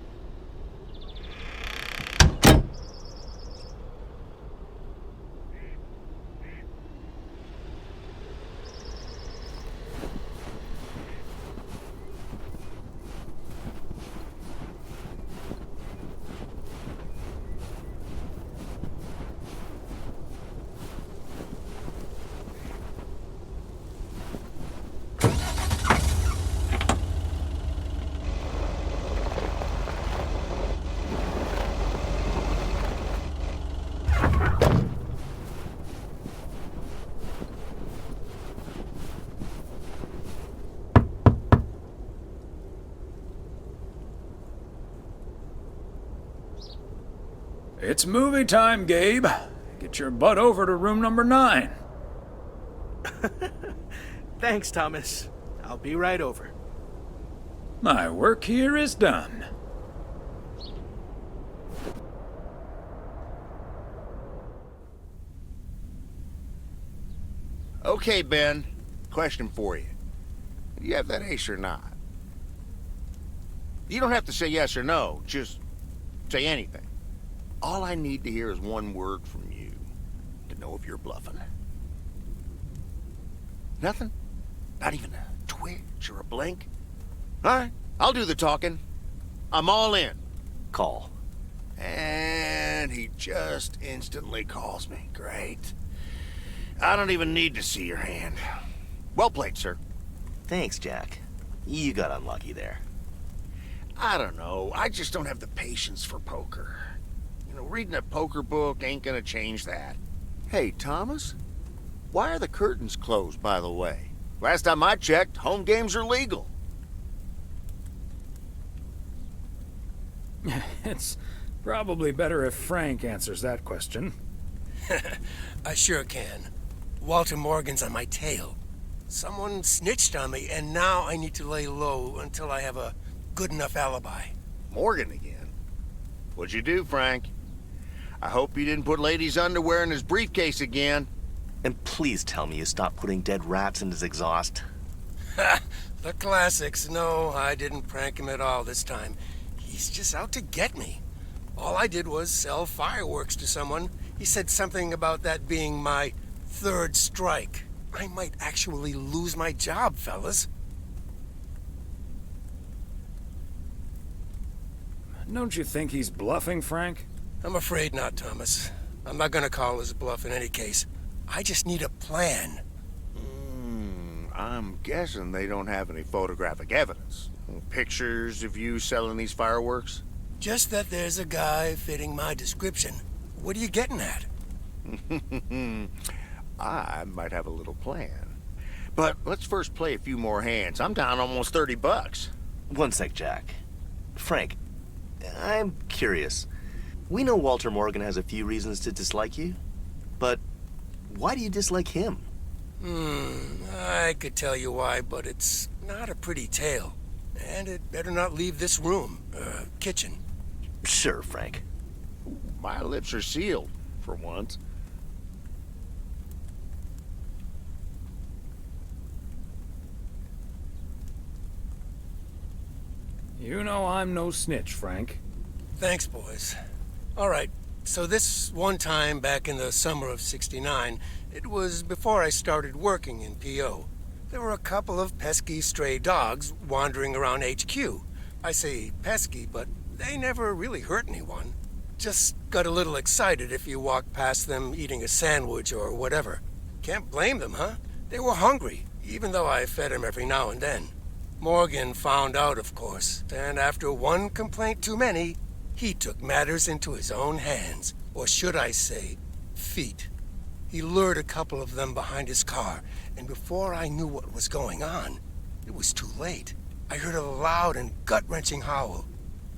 A: It's movie time, Gabe. Get your butt over to room number 9.
U: Thanks, Thomas. I'll be right over.
A: My work here is done.
D: Okay, Ben. Question for you. Do you have that ace or not? You don't have to say yes or no. Just say anything. All I need to hear is one word from you to know if you're bluffing. Nothing? Not even a twitch or a blink? All right, I'll do the talking. I'm all in.
I: Call.
D: And he just instantly calls me. Great. I don't even need to see your hand. Well played, sir.
I: Thanks, Jack. You got unlucky there.
D: I don't know. I just don't have the patience for poker. You know, reading a poker book ain't gonna change that. Hey, Thomas? Why are the curtains closed, by the way? Last time I checked, home games are legal.
A: It's probably better if Frank answers that question.
C: I sure can. Walter Morgan's on my tail. Someone snitched on me, and now I need to lay low until I have a good enough alibi.
D: Morgan again? What'd you do, Frank? I hope you didn't put ladies' underwear in his briefcase again.
I: And please tell me you stopped putting dead rats in his exhaust.
C: Ha! The classics. No, I didn't prank him at all this time. He's just out to get me. All I did was sell fireworks to someone. He said something about that being my 3rd strike. I might actually lose my job, fellas.
A: Don't you think he's bluffing, Frank?
C: I'm afraid not, Thomas. I'm not gonna call his bluff in any case. I just need a plan.
D: I'm guessing they don't have any photographic evidence. Pictures of you selling these fireworks?
C: Just that there's a guy fitting my description. What are you getting at?
D: I might have a little plan. But let's first play a few more hands. I'm down almost $30.
I: One sec, Jack. Frank, I'm curious. We know Walter Morgan has a few reasons to dislike you. Why do you dislike him?
C: I could tell you why, but it's not a pretty tale. And it better not leave this room, kitchen.
I: Sure, Frank.
D: My lips are sealed, for once.
A: You know I'm no snitch, Frank.
C: Thanks, boys. All right, so this one time back in the summer of '69, it was before I started working in PO. There were a couple of pesky stray dogs wandering around HQ. I say pesky, but they never really hurt anyone. Just got a little excited if you walked past them eating a sandwich or whatever. Can't blame them, huh? They were hungry, even though I fed them every now and then. Morgan found out, of course, and after one complaint too many, he took matters into his own hands, or should I say, feet. He lured a couple of them behind his car, and before I knew what was going on, it was too late. I heard a loud and gut-wrenching howl.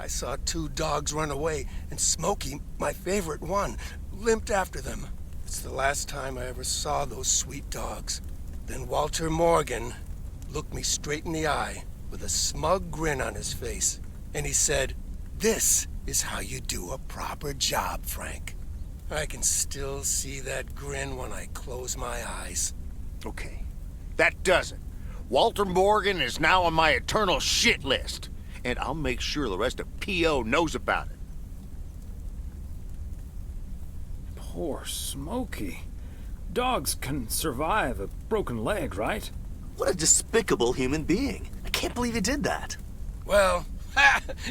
C: I saw two dogs run away, and Smokey, my favorite one, limped after them. It's the last time I ever saw those sweet dogs. Then Walter Morgan looked me straight in the eye with a smug grin on his face, and he said, "This is how you do a proper job, Frank." I can still see that grin when I close my eyes.
D: Okay, that does it. Walter Morgan is now on my eternal shit list, and I'll make sure the rest of PO knows about it.
A: Poor Smokey. Dogs can survive a broken leg, right?
I: What a despicable human being. I can't believe he did that.
C: Well,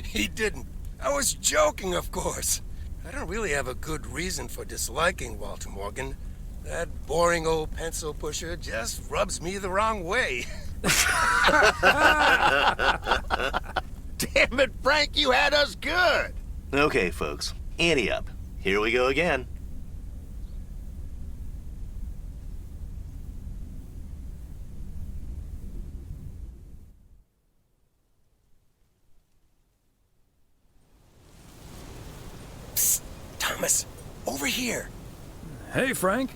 C: he didn't. I was joking, of course. I don't really have a good reason for disliking Walter Morgan. That boring old pencil pusher just rubs me the wrong way.
D: Damn it, Frank, you had us good.
I: Okay, folks. Ante up. Here we go again.
C: Psst, Thomas, over here.
A: Hey, Frank.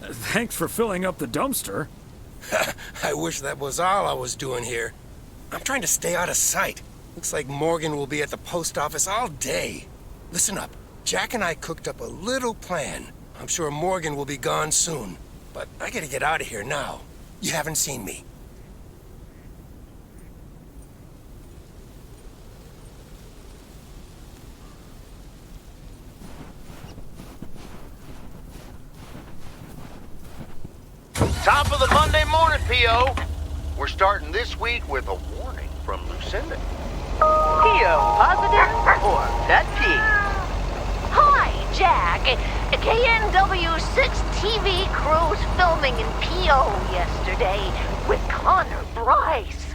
A: Thanks for filling up the dumpster.
C: I wish that was all I was doing here. I'm trying to stay out of sight. Looks like Morgan will be at the post office all day. Listen up. Jack and I cooked up a little plan. I'm sure Morgan will be gone soon. But I gotta get out of here now. You haven't seen me.
D: Top of the Monday morning, P.O. We're starting this week with a warning from Lucinda.
K: P.O. positive or pet peeve?
Q: Hi, Jack. KNW6 TV crew's filming in P.O. yesterday with Connor Bryce.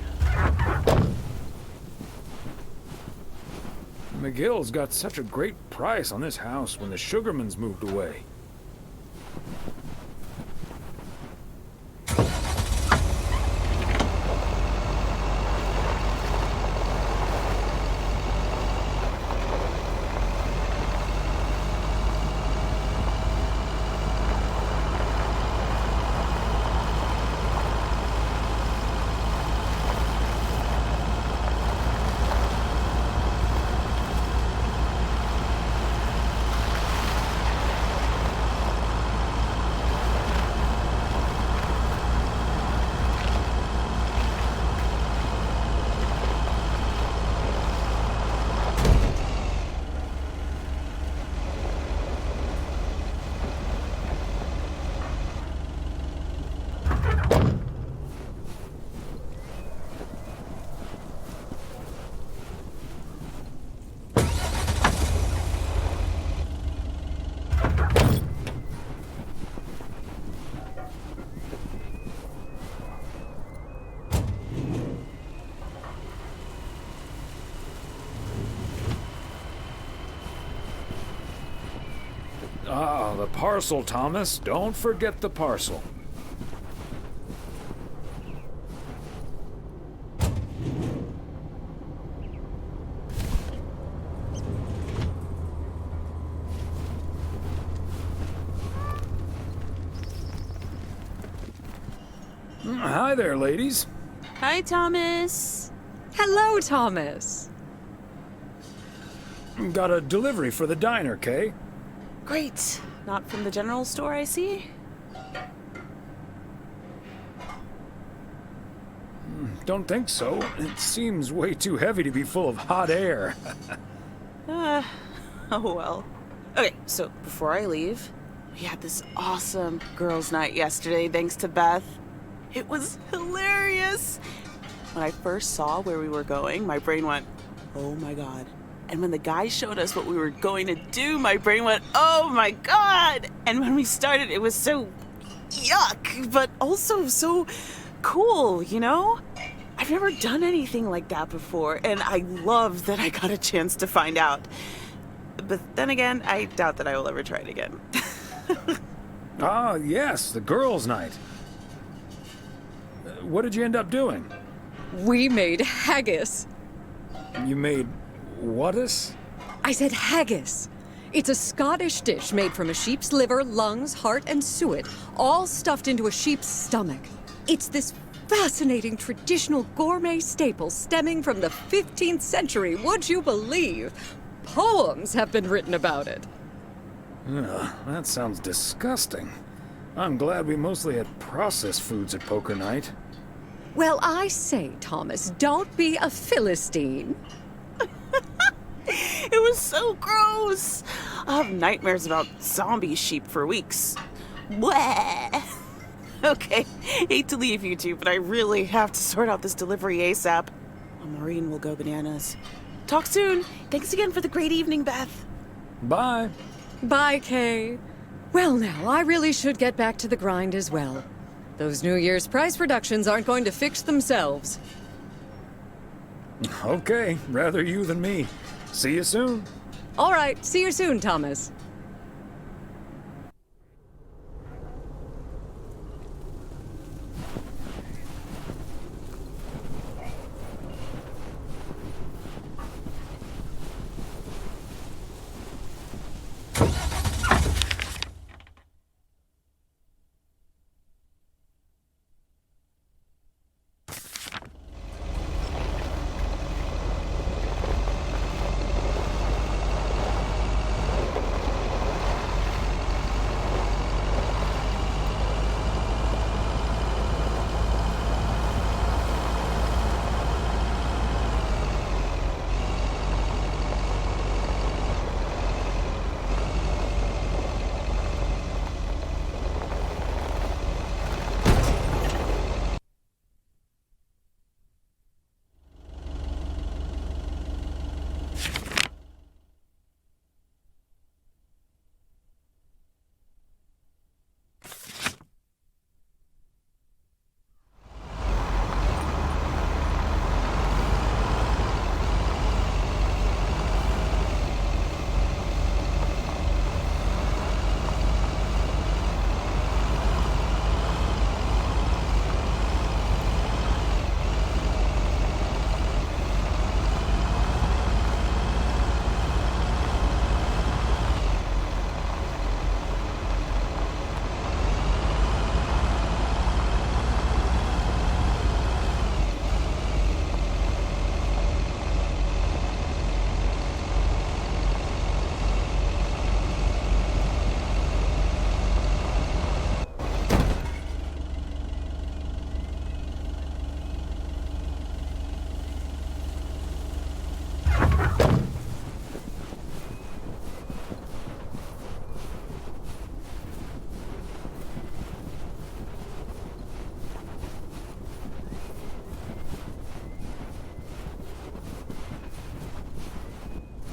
A: McGill's got such a great price on this house when the Sugarmans moved away. Ah, the parcel, Thomas. Don't forget the parcel. Hi there, ladies.
M: Hi, Thomas.
J: Hello, Thomas.
A: Got a delivery for the diner, Kay?
M: Great. Not from the general store, I see?
A: Don't think so. It seems way too heavy to be full of hot air.
M: Oh well. Okay, so before I leave, we had this awesome girls' night yesterday thanks to Beth. It was hilarious. When I first saw where we were going, my brain went, oh my god. And when the guy showed us what we were going to do, my brain went, oh my god. And when we started, it was so yuck, but also so cool, you know? I've never done anything like that before, and I love that I got a chance to find out. But then again, I doubt that I will ever try it again.
A: Ah, yes, the girls' night. What did you end up doing?
J: We made haggis.
A: You made what-us?
J: I said haggis. It's a Scottish dish made from a sheep's liver, lungs, heart, and suet, all stuffed into a sheep's stomach. It's this fascinating traditional gourmet staple stemming from the 15th century, would you believe? Poems have been written about it.
A: Ugh, that sounds disgusting. I'm glad we mostly had processed foods at poker night.
J: Well, I say, Thomas, don't be a Philistine.
M: It was so gross. I'll have nightmares about zombie sheep for weeks. Bleh. Okay, hate to leave you two, but I really have to sort out this delivery ASAP. Maureen will go bananas. Talk soon. Thanks again for the great evening, Beth.
A: Bye.
J: Bye, Kay. Well, now, I really should get back to the grind as well. Those New Year's price reductions aren't going to fix themselves.
A: Okay, rather you than me. See you soon.
J: All right, see you soon, Thomas.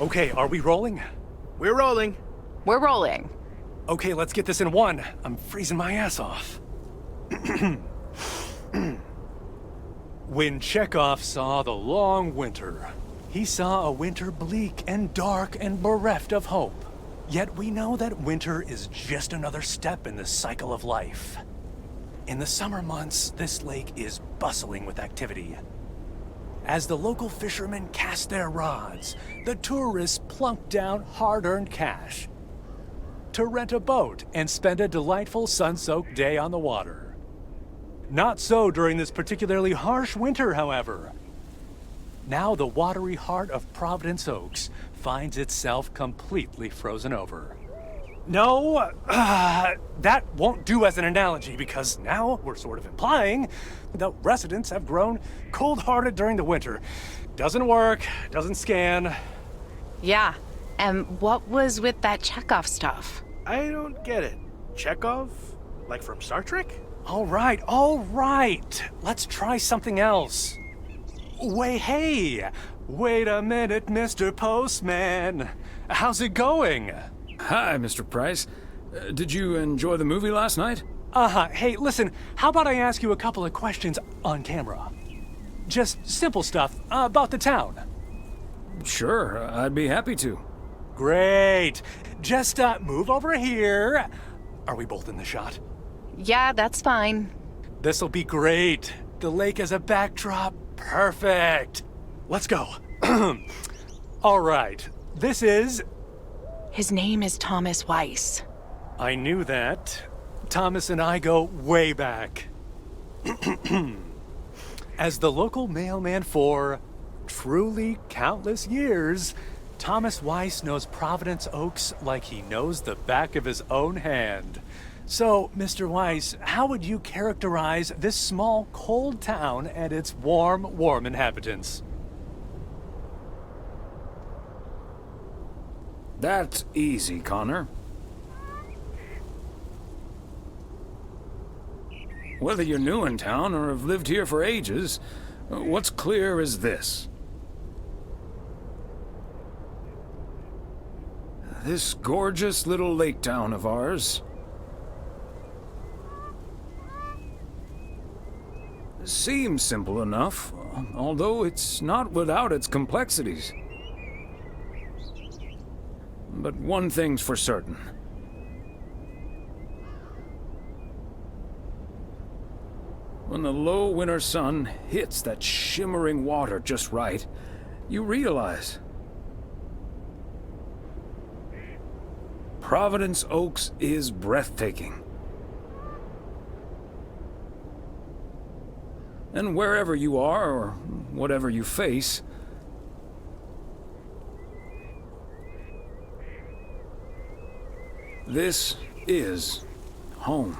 T: Okay, are we rolling?
U: We're rolling.
V: We're rolling.
T: Okay, let's get this in one. I'm freezing my ass off. When Chekhov saw the long winter, he saw a winter bleak and dark and bereft of hope. Yet we know that winter is just another step in the cycle of life. In the summer months, this lake is bustling with activity. As the local fishermen cast their rods, the tourists plunk down hard-earned cash to rent a boat and spend a delightful sun-soaked day on the water. Not so during this particularly harsh winter, however. Now the watery heart of Providence Oaks finds itself completely frozen over. No, that won't do as an analogy because now we're sort of implying the residents have grown cold-hearted during the winter. Doesn't work, doesn't scan.
V: Yeah, and what was with that Chekhov stuff?
U: I don't get it. Chekhov? Like from Star Trek?
T: All right. Let's try something else. Hey, wait a minute, Mr. Postman. How's it going?
A: Hi, Mr. Price. Did you enjoy the movie last night?
T: Hey, listen, how about I ask you a couple of questions on camera? Just simple stuff about the town.
A: Sure, I'd be happy to.
T: Great. Just move over here. Are we both in the shot?
V: Yeah, that's fine.
T: This'll be great. The lake as a backdrop. Perfect. Let's go. All right. This is...
V: His name is Thomas Weiss.
T: I knew that. Thomas and I go way back. As the local mailman for truly countless years, Thomas Weiss knows Providence Oaks like he knows the back of his own hand. So, Mr. Weiss, how would you characterize this small, cold town and its warm inhabitants?
A: That's easy, Connor. Whether you're new in town or have lived here for ages, what's clear is this. This gorgeous little lake town of ours seems simple enough, although it's not without its complexities. But one thing's for certain. When the low winter sun hits that shimmering water just right, you realize Providence Oaks is breathtaking. And wherever you are, or whatever you face, this is home.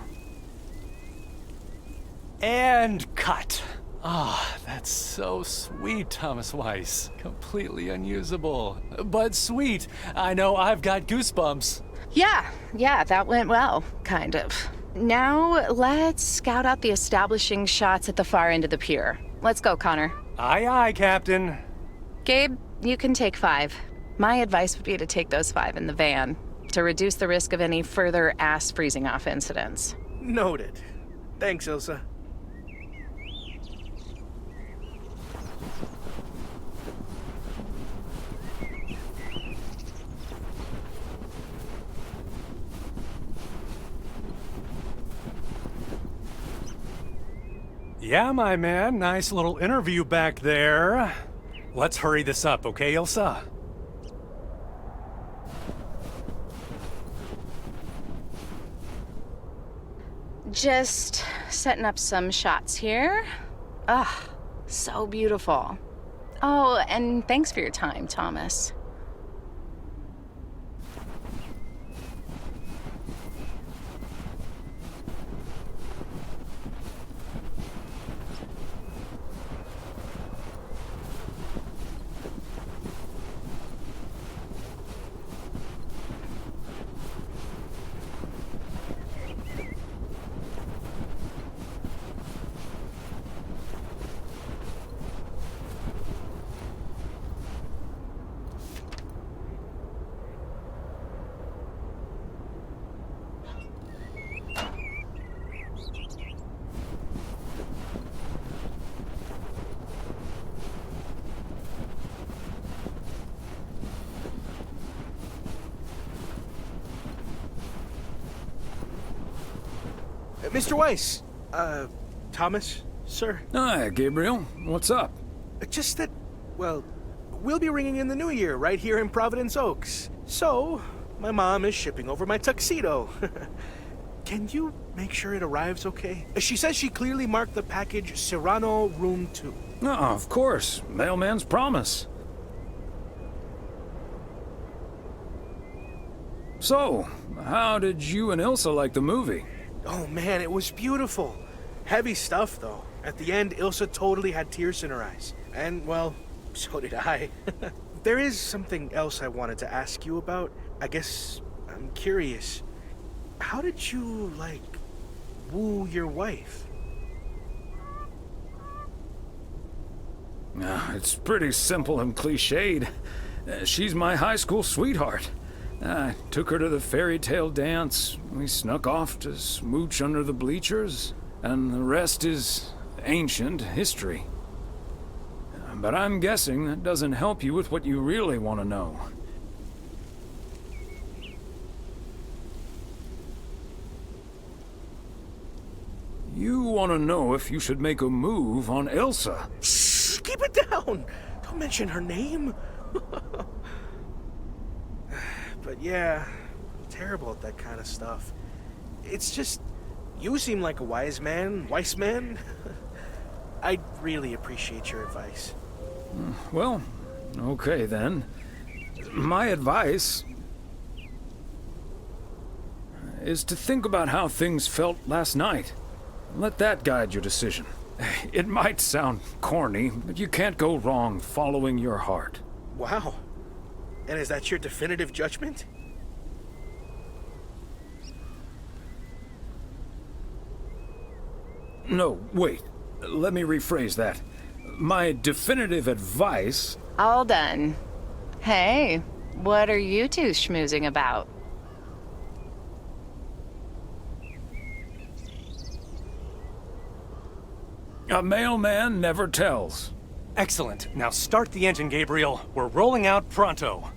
T: And cut. That's so sweet, Thomas Weiss. Completely unusable, but sweet. I know I've got goosebumps.
V: Yeah, that went well, kind of. Now, let's scout out the establishing shots at the far end of the pier. Let's go, Connor.
T: Aye, Captain.
V: Gabe, you can take 5. My advice would be to take those 5 in the van, to reduce the risk of any further ass freezing off incidents.
U: Noted. Thanks, Ilsa.
T: Yeah, my man. Nice little interview back there. Let's hurry this up, okay, Ilsa?
V: Just setting up some shots here. So beautiful. Oh, and thanks for your time, Thomas.
U: Mr. Weiss. Thomas, sir.
A: Hi, Gabriel. What's up?
U: Just that, well, we'll be ringing in the new year right here in Providence Oaks. So, my mom is shipping over my tuxedo. Can you make sure it arrives okay? She says she clearly marked the package Serrano Room 2.
A: Oh, of course. Mailman's promise. So, how did you and Ilsa like the movie?
U: Oh man, it was beautiful. Heavy stuff, though. At the end, Ilsa totally had tears in her eyes. And, well, so did I. There is something else I wanted to ask you about. I guess I'm curious. How did you, like, woo your wife?
A: It's pretty simple and cliched. She's my high school sweetheart. I took her to the fairy tale dance. We snuck off to smooch under the bleachers, and the rest is ancient history. But I'm guessing that doesn't help you with what you really want to know. You want to know if you should make a move on Ilsa.
U: Shh, keep it down. Don't mention her name. But yeah, I'm terrible at that kind of stuff. It's just, you seem like a Weiss man. I'd really appreciate your advice.
A: Well, okay then. My advice is to think about how things felt last night. Let that guide your decision. It might sound corny, but you can't go wrong following your heart.
U: Wow. And is that your definitive judgment?
A: No, wait. Let me rephrase that. My definitive advice...
V: All done. Hey, what are you two schmoozing about?
A: A mailman never tells.
T: Excellent. Now start the engine, Gabriel. We're rolling out pronto.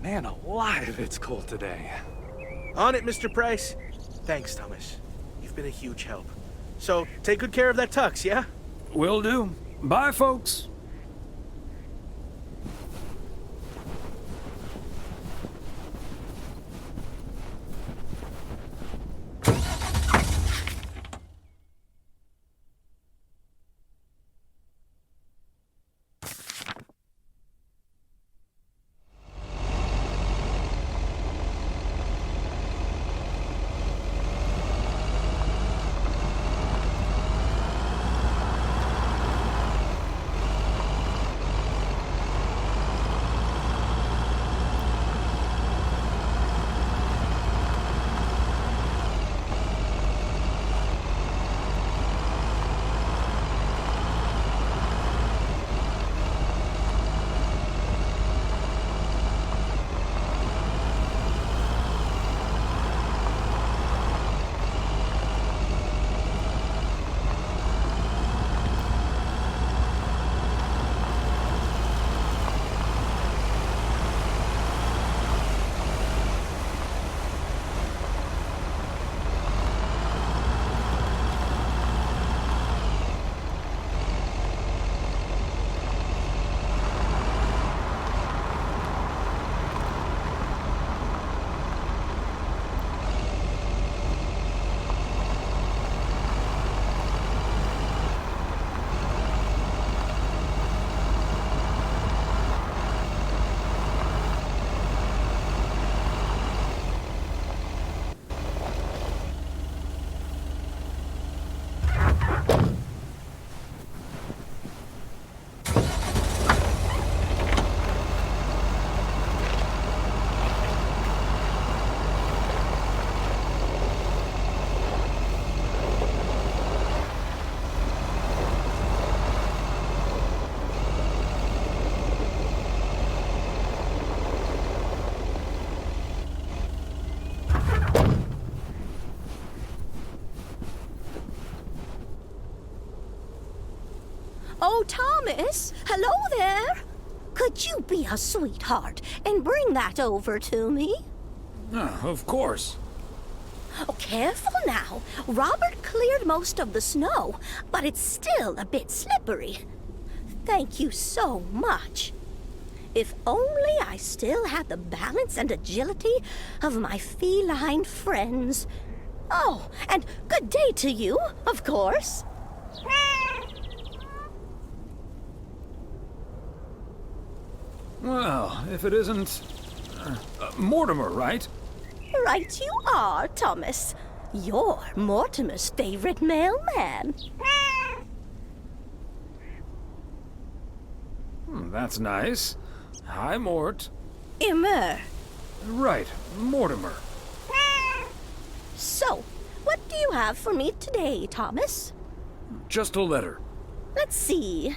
T: Man alive, it's cold today.
U: On it, Mr. Price. Thanks, Thomas. You've been a huge help. So, take good care of that tux, yeah?
A: Will do. Bye, folks.
H: Oh, Thomas, hello there. Could you be a sweetheart and bring that over to me?
A: Of course.
H: Oh, careful now. Robert cleared most of the snow, but it's still a bit slippery. Thank you so much. If only I still had the balance and agility of my feline friends. Oh, and good day to you, of course.
A: Well, if it isn't... Mortimer, right?
H: Right you are, Thomas. You're Mortimer's favorite mailman.
A: That's nice. Hi, Mort.
H: Immer.
A: Right, Mortimer.
H: So, what do you have for me today, Thomas?
A: Just a letter.
H: Let's see.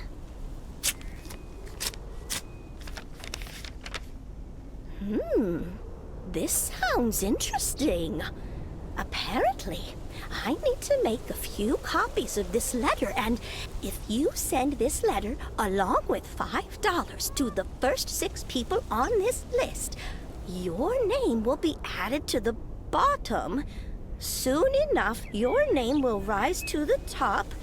H: This sounds interesting. Apparently, I need to make a few copies of this letter, and if you send this letter along with $5 to the first 6 people on this list, your name will be added to the bottom. Soon enough, your name will rise to the top.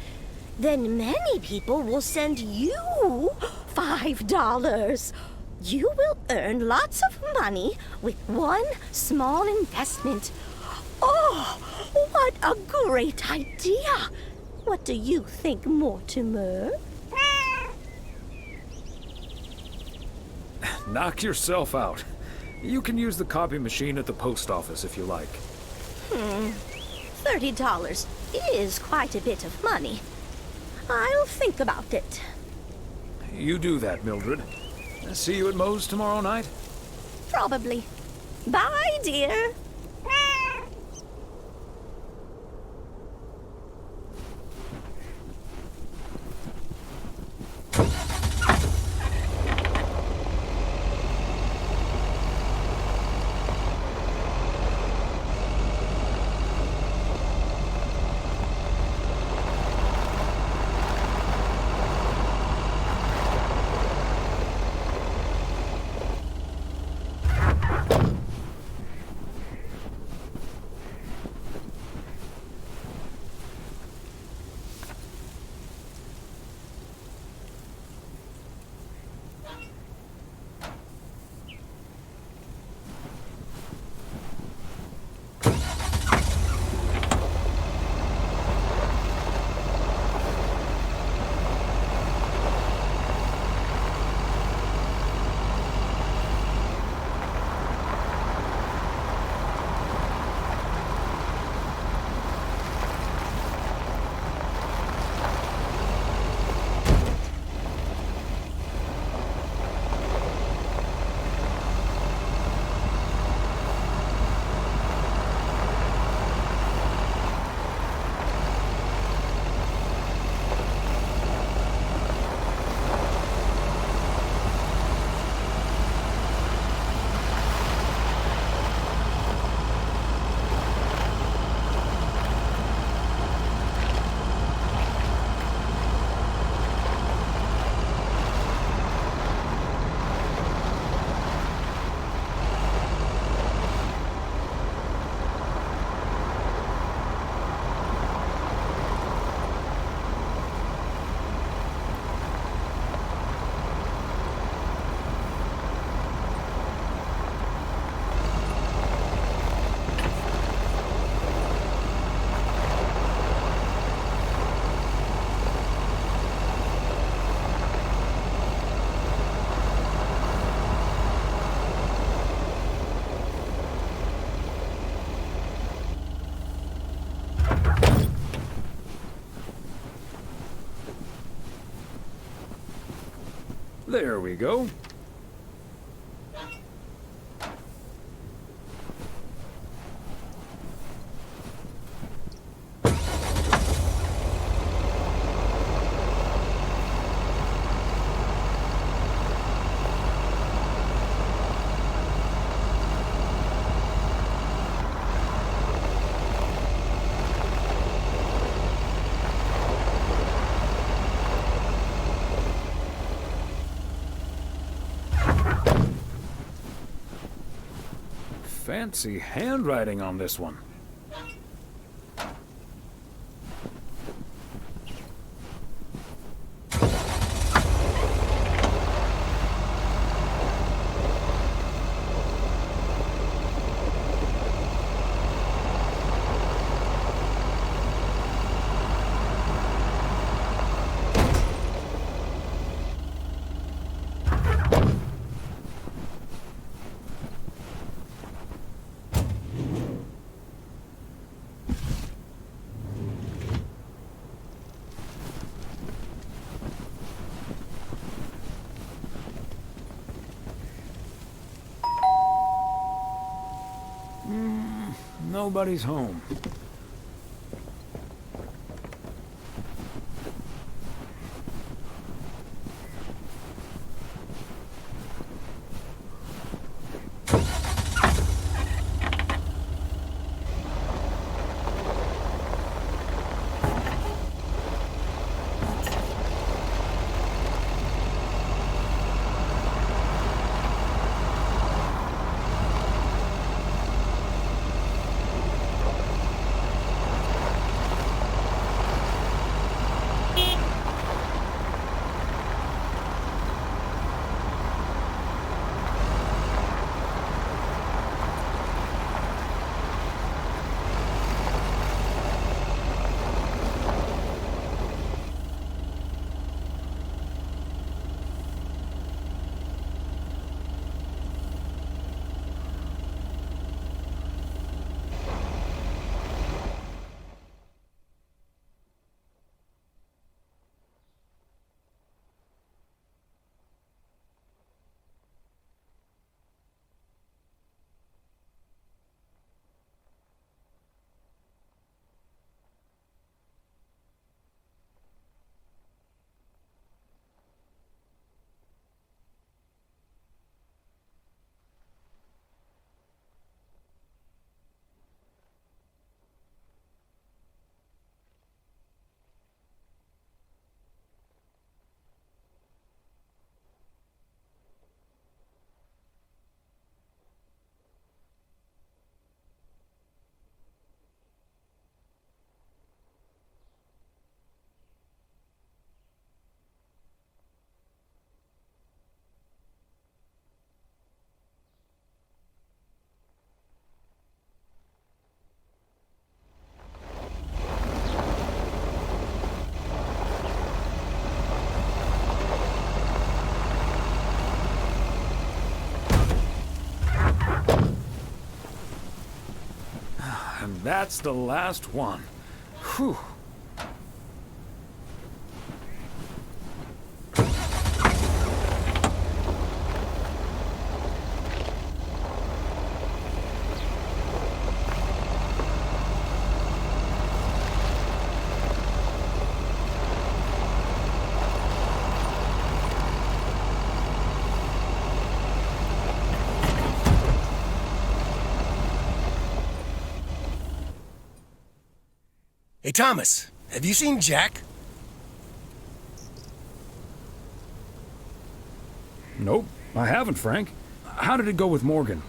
H: Then many people will send you $5. You will earn lots of money with one small investment. Oh, what a great idea! What do you think, Mortimer?
A: Knock yourself out. You can use the copy machine at the post office if you like.
H: $30 is quite a bit of money. I'll think about it.
A: You do that, Mildred. See you at Moe's tomorrow night?
H: Probably. Bye, dear.
A: There we go. Fancy handwriting on this one. nobody's home. And that's the last one. Whew.
C: Hey, Thomas, have you seen Jack?
A: Nope, I haven't, Frank. How did it go with Morgan?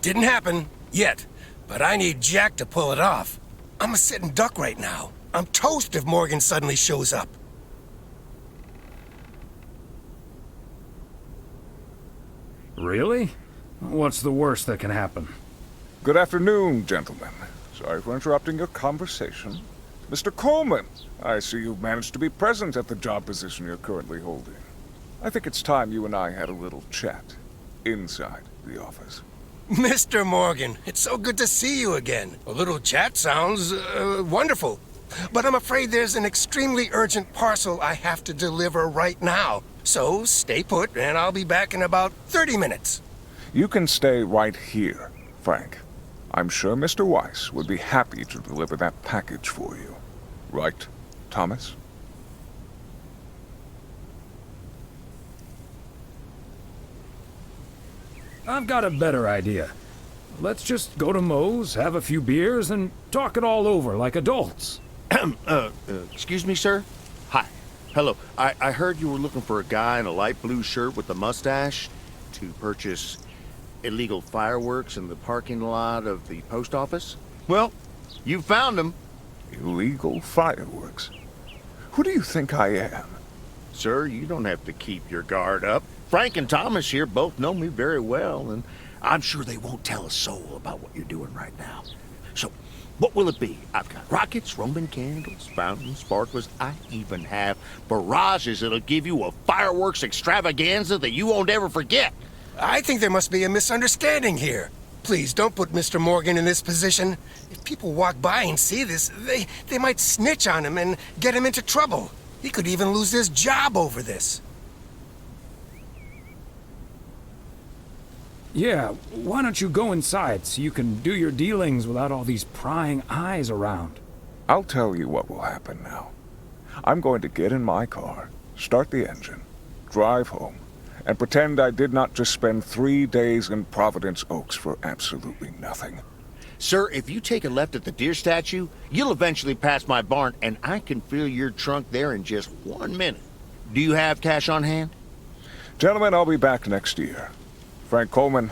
C: Didn't happen, yet. But I need Jack to pull it off. I'm a sitting duck right now. I'm toast if Morgan suddenly shows up.
A: Really? What's the worst that can happen?
B: Good afternoon, gentlemen. Sorry for interrupting your conversation. Mr. Coleman, I see you've managed to be present at the job position you're currently holding. I think it's time you and I had a little chat inside the office.
C: Mr. Morgan, it's so good to see you again. A little chat sounds wonderful. But I'm afraid there's an extremely urgent parcel I have to deliver right now. So stay put, and I'll be back in about 30 minutes.
B: You can stay right here, Frank. I'm sure Mr. Weiss would be happy to deliver that package for you. Right, Thomas?
A: I've got a better idea. Let's just go to Moe's, have a few beers, and talk it all over like adults.
P: Excuse me, sir? Hi. Hello. I heard you were looking for a guy in a light blue shirt with a mustache to purchase illegal fireworks in the parking lot of the post office? Well, you found him.
B: Illegal fireworks? Who do you think I am?
P: Sir, you don't have to keep your guard up. Frank and Thomas here both know me very well, and I'm sure they won't tell a soul about what you're doing right now. So, what will it be? I've got rockets, Roman candles, fountains, sparklers. I even have barrages that'll give you a fireworks extravaganza that you won't ever forget.
C: I think there must be a misunderstanding here. Please, don't put Mr. Morgan in this position. If people walk by and see this, they might snitch on him and get him into trouble. He could even lose his job over this.
A: Yeah, why don't you go inside so you can do your dealings without all these prying eyes around?
B: I'll tell you what will happen now. I'm going to get in my car, start the engine, drive home, and pretend I did not just spend 3 days in Providence Oaks for absolutely nothing.
P: Sir, if you take a left at the deer statue, you'll eventually pass my barn, and I can fill your trunk there in just 1 minute. Do you have cash on hand?
B: Gentlemen, I'll be back next year. Frank Coleman,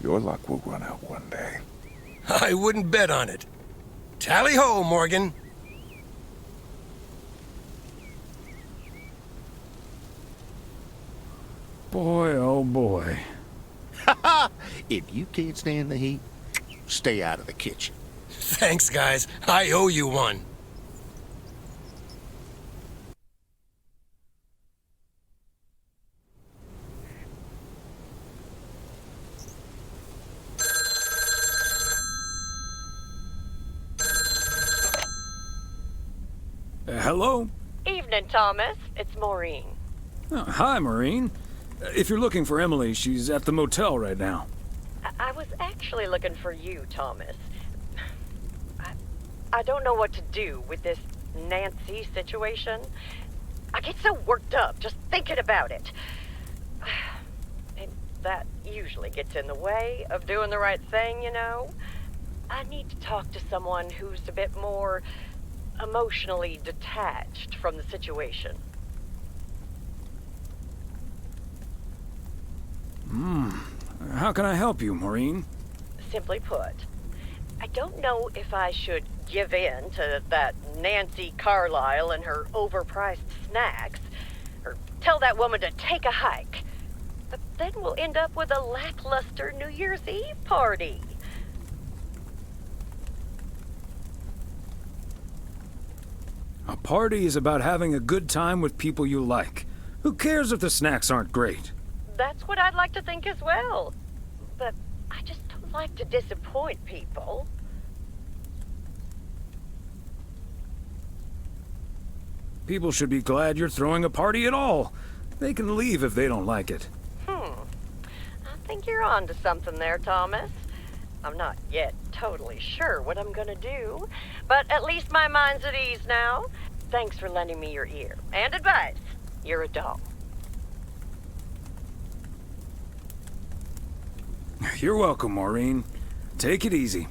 B: your luck will run out one day.
C: I wouldn't bet on it. Tally-ho, Morgan.
A: Boy, oh boy.
P: If you can't stand the heat, stay out of the kitchen.
C: Thanks, guys. I owe you one.
A: Hello?
F: Evening, Thomas. It's Maureen.
A: Oh, hi, Maureen. If you're looking for Emily, she's at the motel right now.
F: I was actually looking for you, Thomas. I don't know what to do with this Nancy situation. I get so worked up just thinking about it. And that usually gets in the way of doing the right thing, you know? I need to talk to someone who's a bit more emotionally detached from the situation.
A: How can I help you, Maureen?
F: Simply put, I don't know if I should give in to that Nancy Carlisle and her overpriced snacks, or tell that woman to take a hike. But then we'll end up with a lackluster New Year's Eve party.
A: A party is about having a good time with people you like. Who cares if the snacks aren't great?
F: That's what I'd like to think as well. But I just don't like to disappoint people.
A: People should be glad you're throwing a party at all. They can leave if they don't like it.
F: I think you're on to something there, Thomas. I'm not yet totally sure what I'm gonna do, but at least my mind's at ease now. Thanks for lending me your ear and advice. You're a doll.
A: You're welcome, Maureen. Take it easy.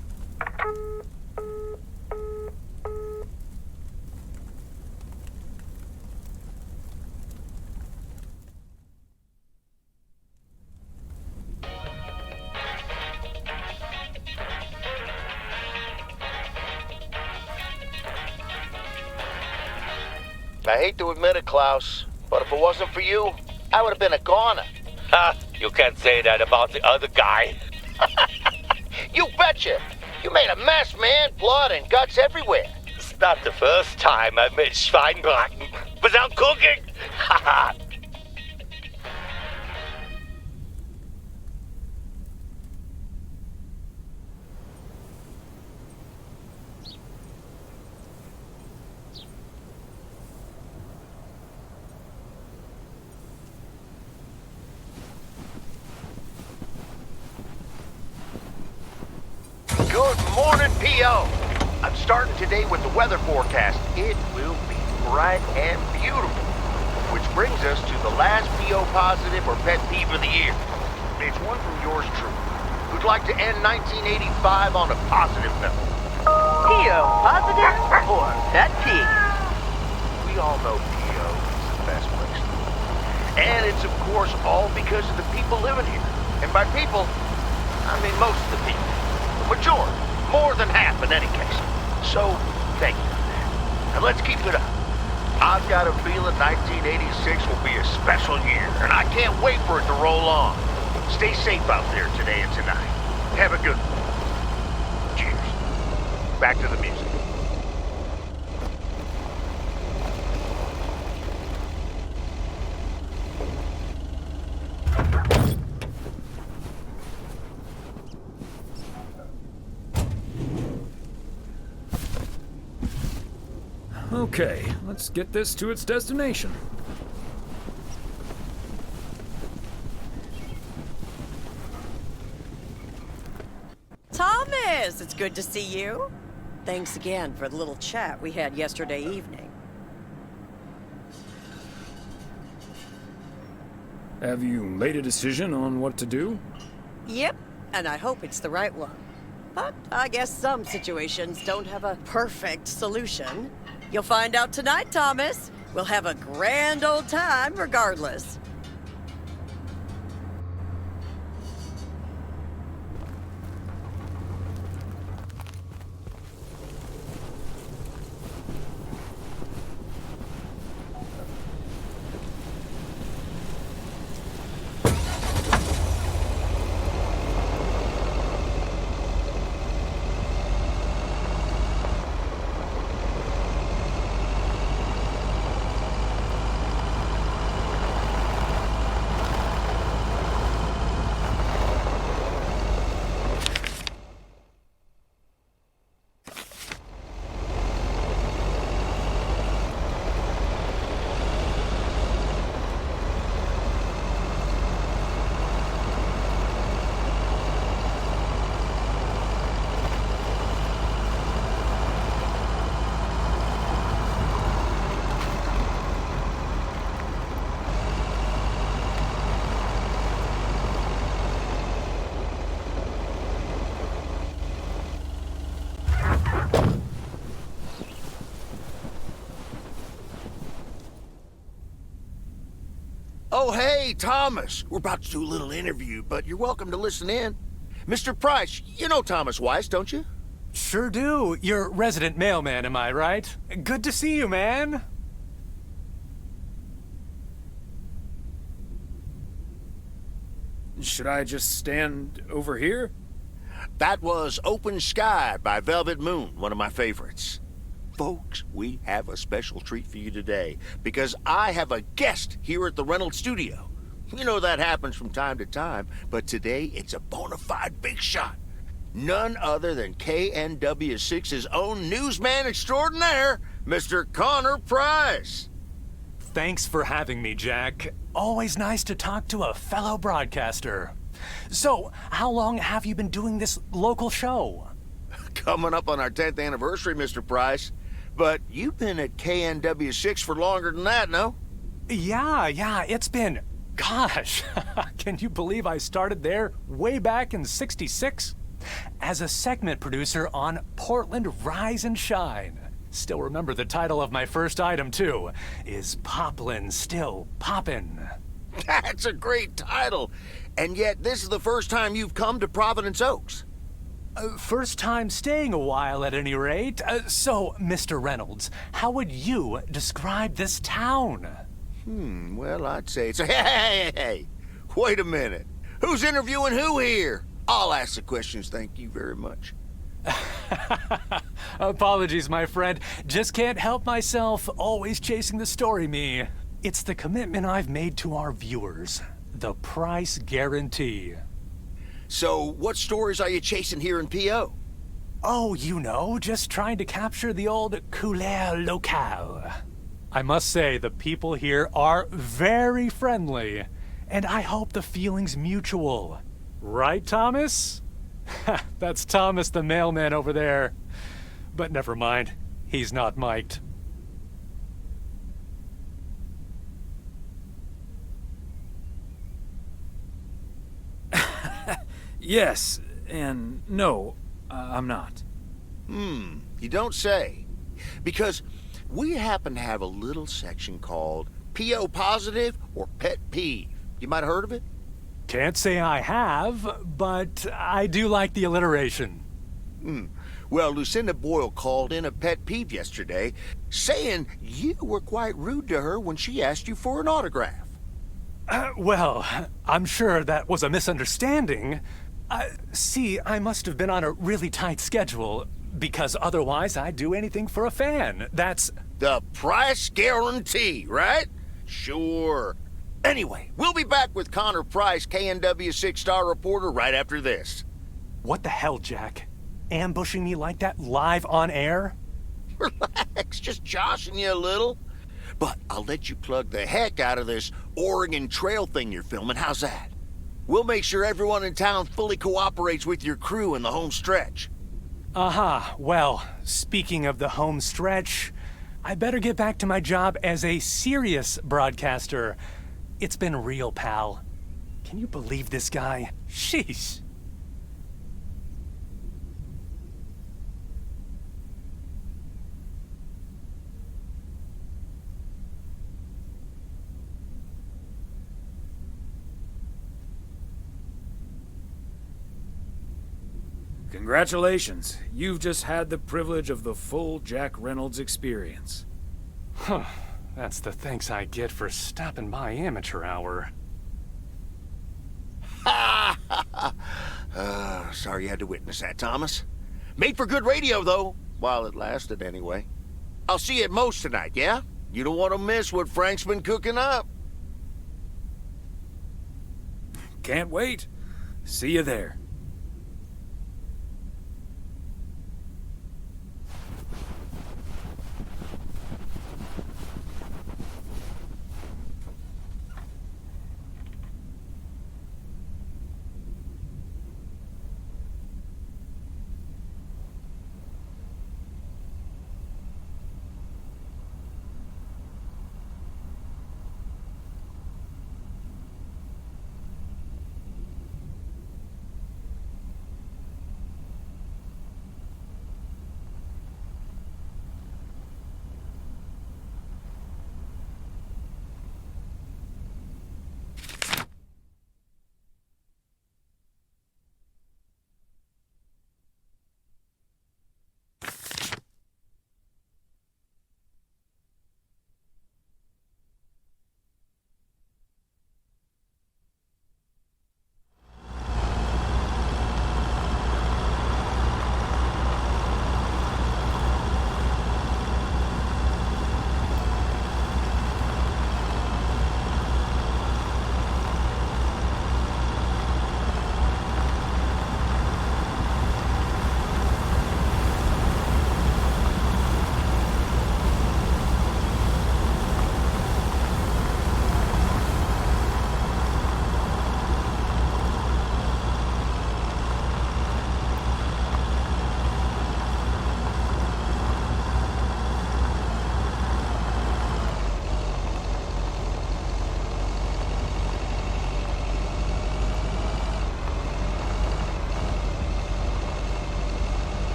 D: I hate to admit it, Klaus, but if it wasn't for you, I would have been a goner.
R: Ha! You can't say that about the other guy.
D: You betcha! You made a mess, man. Blood and guts everywhere.
R: It's not the first time I've made Schweinbraten without cooking. Haha!
D: Good morning, P.O. I'm starting today with the weather forecast. It will be bright and beautiful. Which brings us to the last P.O. positive or pet peeve of the year. It's one from yours truly, who'd like to end 1985 on a positive note.
F: P.O. positive or pet peeve?
D: We all know P.O. is the best place to live. And it's, of course, all because of the people living here. And by people, I mean most of the people. Majority, more than half in any case. So, thank you for that. And let's keep it up. I've got a feeling 1986 will be a special year, and I can't wait for it to roll on. Stay safe out there today and tonight. Have a good one. Cheers. Back to the music.
A: Okay, let's get this to its destination.
G: Thomas, it's good to see you. Thanks again for the little chat we had yesterday evening.
A: Have you made a decision on what to do?
G: Yep, and I hope it's the right one. But I guess some situations don't have a perfect solution. You'll find out tonight, Thomas. We'll have a grand old time regardless.
P: Oh, hey, Thomas. We're about to do a little interview, but you're welcome to listen in. Mr. Price, you know Thomas Weiss, don't you?
T: Sure do. You're resident mailman, am I right? Good to see you, man.
A: Should I just stand over here?
P: That was Open Sky by Velvet Moon, one of my favorites. Folks, we have a special treat for you today because I have a guest here at the Reynolds studio. You know that happens from time to time, but today it's a bona fide big shot. None other than KNW6's own newsman extraordinaire, Mr. Connor Price.
T: Thanks for having me, Jack. Always nice to talk to a fellow broadcaster. So, how long have you been doing this local show?
P: Coming up on our 10th anniversary, Mr. Price. But you've been at KNW6 for longer than that, no?
T: Yeah, it's been... Gosh, can you believe I started there way back in '66? As a segment producer on Portland Rise and Shine. Still remember the title of my first item, too. Is Poplin Still Poppin'?
P: That's a great title. And yet, this is the first time you've come to Providence Oaks.
T: First time staying a while, at any rate. So, Mr. Reynolds, how would you describe this town?
P: Well, I'd say it's... Hey! Wait a minute. Who's interviewing who here? I'll ask the questions, thank you very much.
T: Apologies, my friend. Just can't help myself. Always chasing the story, me. It's the commitment I've made to our viewers. The price guarantee.
P: So, what stories are you chasing here in P.O.?
T: Oh, you know, just trying to capture the old couleur locale. I must say, the people here are very friendly, and I hope the feeling's mutual. Right, Thomas? That's Thomas the mailman over there. But never mind, he's not mic'd.
A: Yes, and no, I'm not.
P: You don't say. Because we happen to have a little section called P.O. Positive or Pet Peeve. You might have heard of it?
T: Can't say I have, but I do like the alliteration.
P: Well, Lucinda Boyle called in a pet peeve yesterday, saying you were quite rude to her when she asked you for an autograph.
T: Well, I'm sure that was a misunderstanding. See, I must have been on a really tight schedule, because otherwise I'd do anything for a fan. That's...
P: The price guarantee, right? Sure. Anyway, we'll be back with Connor Price, KNW 6-star reporter, right after this.
T: What the hell, Jack? Ambushing me like that live on air?
P: Relax, just joshing you a little. But I'll let you plug the heck out of this Oregon Trail thing you're filming. How's that? We'll make sure everyone in town fully cooperates with your crew in the home stretch.
T: Aha, well, speaking of the home stretch, I better get back to my job as a serious broadcaster. It's been real, pal. Can you believe this guy? Sheesh.
A: Congratulations. You've just had the privilege of the full Jack Reynolds experience.
T: Huh. That's the thanks I get for stopping by amateur hour.
P: Sorry you had to witness that, Thomas. Made for good radio, though, while it lasted anyway. I'll see you at Moe's tonight, yeah? You don't want to miss what Frank's been cooking up.
A: Can't wait. See you there.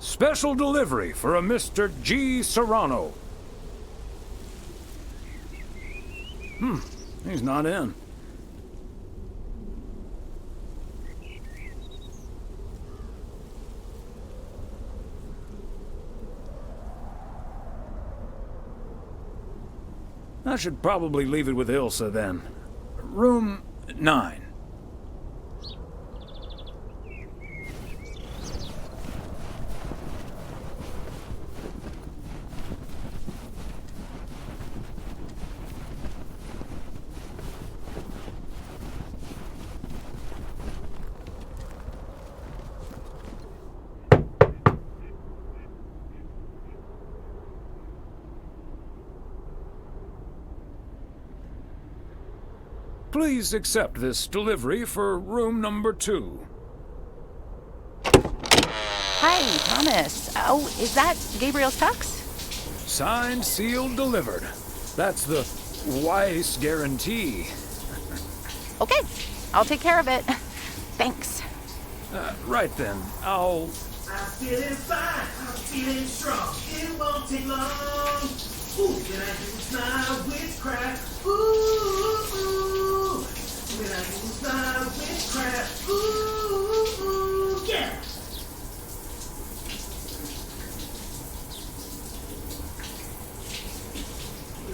A: Special delivery for a Mr. G. Serrano. He's not in. I should probably leave it with Ilsa then. Room 9. Please accept this delivery for room number 2.
V: Hi, Thomas. Oh, is that Gabriel's tux?
A: Signed, sealed, delivered. That's the Weiss guarantee.
V: Okay, I'll take care of it. Thanks.
A: Right then, I'll...
N: I'm feeling fine, I'm feeling strong. It won't take long. Ooh, when I use my witchcraft. Ooh, ooh. When I use my witchcraft. Ooh, yeah.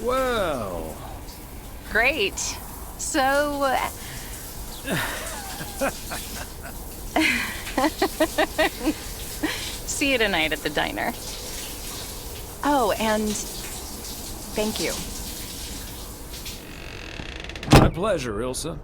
A: Well,
V: great. So... See you tonight at the diner. Oh, and thank you.
A: My pleasure, Ilsa.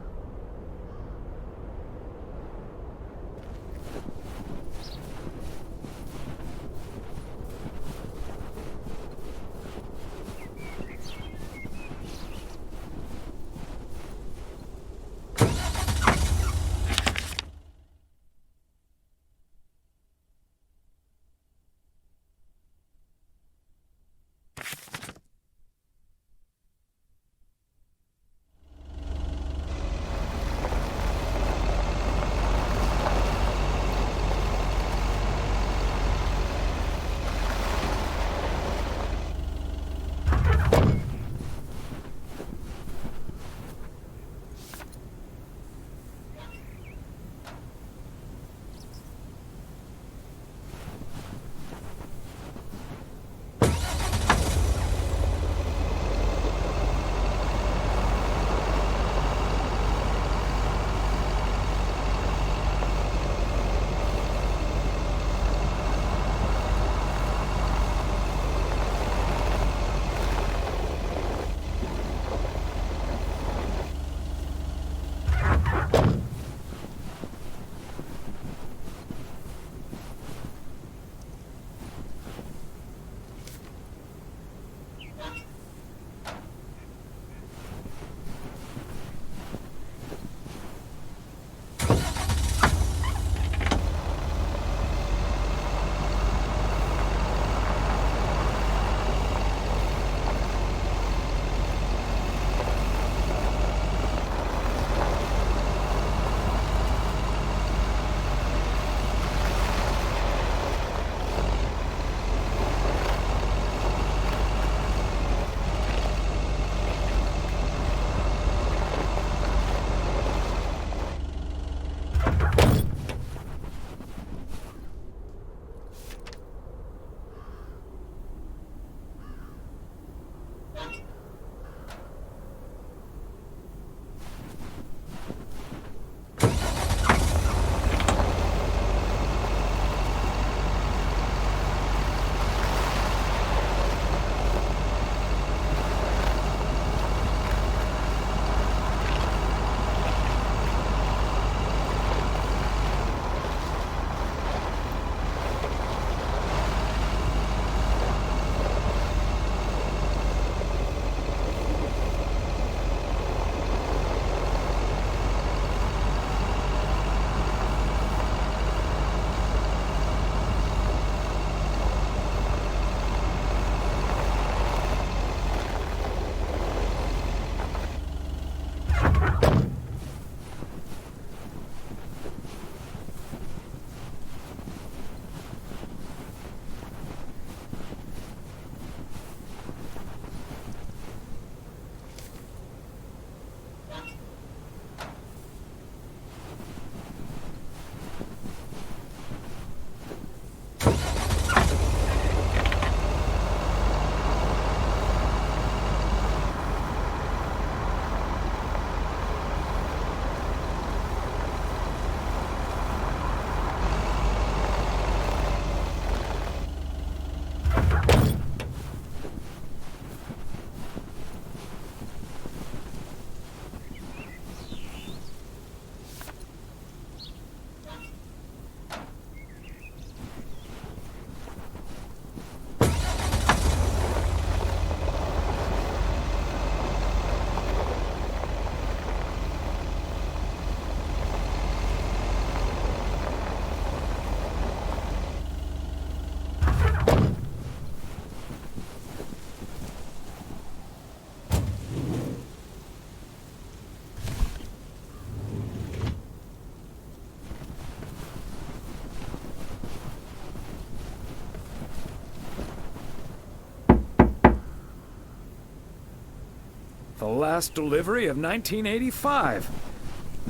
A: The last delivery of 1985.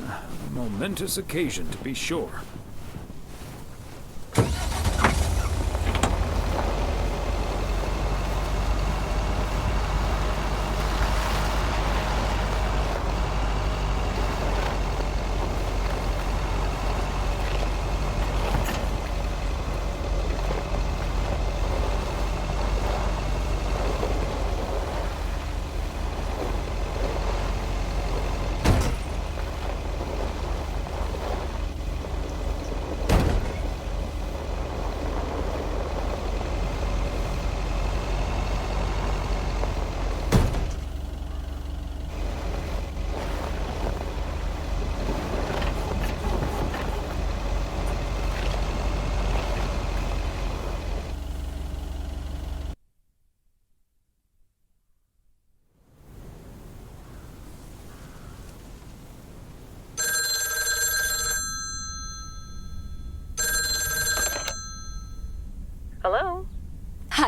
A: A momentous occasion, to be sure.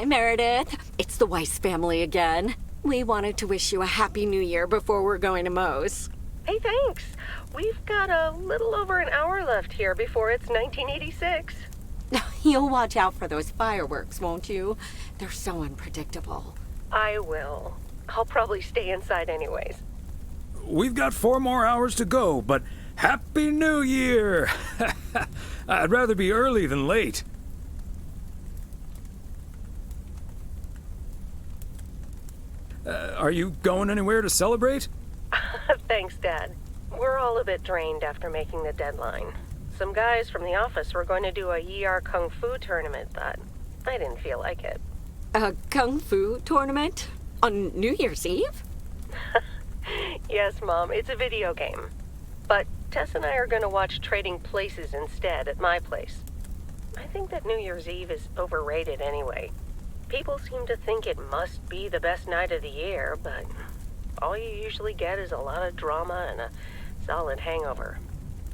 Q: Hi, Meredith. It's the Weiss family again. We wanted to wish you a happy new year before we're going to Moe's.
F: Hey, thanks. We've got a little over an hour left here before it's 1986.
Q: You'll watch out for those fireworks, won't you? They're so unpredictable.
F: I will. I'll probably stay inside anyways.
A: We've got 4 more hours to go, but Happy New Year! I'd rather be early than late. Are you going anywhere to celebrate?
F: Thanks, Dad. We're all a bit drained after making the deadline. Some guys from the office were going to do a ER Kung Fu tournament, but I didn't feel like it.
Q: A Kung Fu tournament? On New Year's Eve?
F: Yes, Mom, it's a video game. But Tess and I are going to watch Trading Places instead at my place. I think that New Year's Eve is overrated anyway. People seem to think it must be the best night of the year, but all you usually get is a lot of drama and a solid hangover.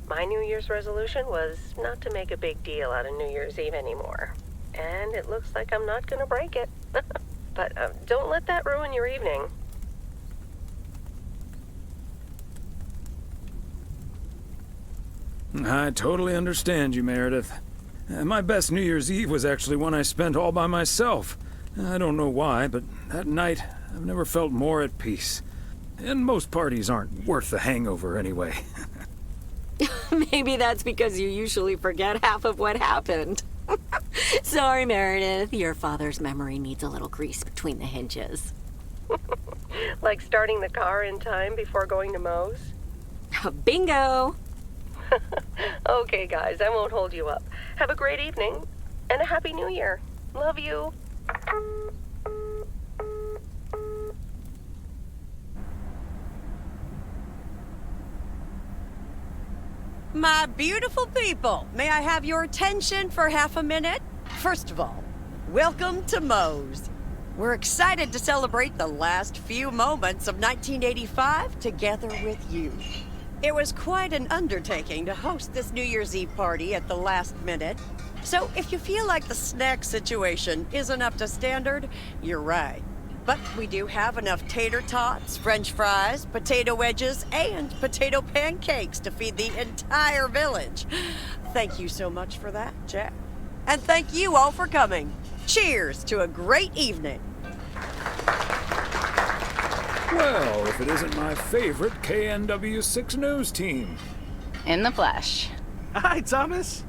F: My New Year's resolution was not to make a big deal out of New Year's Eve anymore. And it looks like I'm not going to break it. But don't let that ruin your evening.
A: I totally understand you, Meredith. My best New Year's Eve was actually one I spent all by myself. I don't know why, but that night I've never felt more at peace. And most parties aren't worth the hangover anyway.
Q: Maybe that's because you usually forget half of what happened. Sorry, Meredith. Your father's memory needs a little grease between the hinges.
F: Like starting the car in time before going to Moe's?
Q: Bingo!
F: Okay, guys, I won't hold you up. Have a great evening, and a Happy New Year. Love you.
G: My beautiful people, may I have your attention for half a minute? First of all, welcome to Moe's. We're excited to celebrate the last few moments of 1985 together with you. It was quite an undertaking to host this New Year's Eve party at the last minute. So if you feel like the snack situation isn't up to standard, you're right. But we do have enough tater tots, french fries, potato wedges, and potato pancakes to feed the entire village. Thank you so much for that, Jack. And thank you all for coming. Cheers to a great evening.
A: Well, if it isn't my favorite KNW6 news team.
V: In the flesh.
U: Hi, Thomas.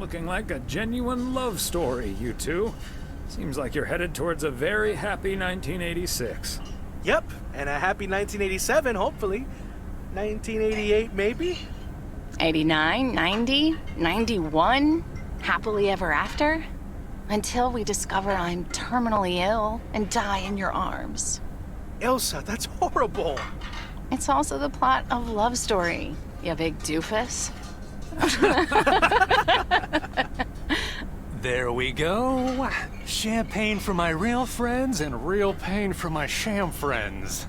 A: Looking like a genuine love story, you two. Seems like you're headed towards a very happy 1986.
U: Yep, and a happy 1987, hopefully. 1988, maybe?
V: 89, 90, 91, happily ever after. Until we discover I'm terminally ill and die in your arms.
U: Elsa, that's horrible.
V: It's also the plot of Love Story, you big doofus.
T: There we go. Champagne for my real friends and real pain for my sham friends.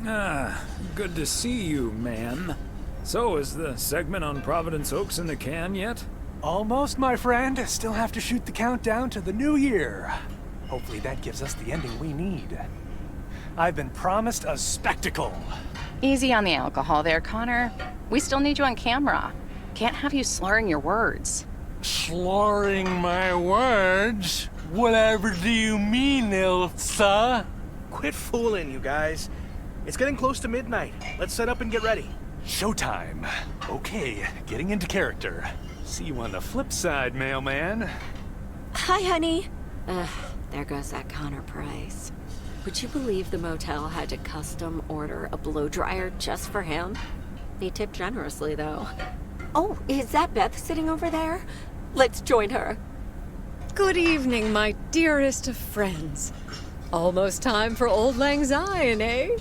A: Ah, good to see you, man. So, is the segment on Providence Oaks in the can yet?
T: Almost, my friend. Still have to shoot the countdown to the new year. Hopefully that gives us the ending we need. I've been promised a spectacle.
V: Easy on the alcohol there, Connor. We still need you on camera. Can't have you slurring your words.
T: Slurring my words? Whatever do you mean, Elsa?
U: Quit fooling, you guys. It's getting close to midnight. Let's set up and get ready.
T: Showtime. Okay, getting into character. See you on the flip side, mailman.
Q: Hi, honey. There goes that Connor Price. Would you believe the motel had to custom order a blow dryer just for him? He tipped generously, though. Oh, is that Beth sitting over there? Let's join her.
J: Good evening, my dearest of friends. Almost time for Auld Lang Syne, eh?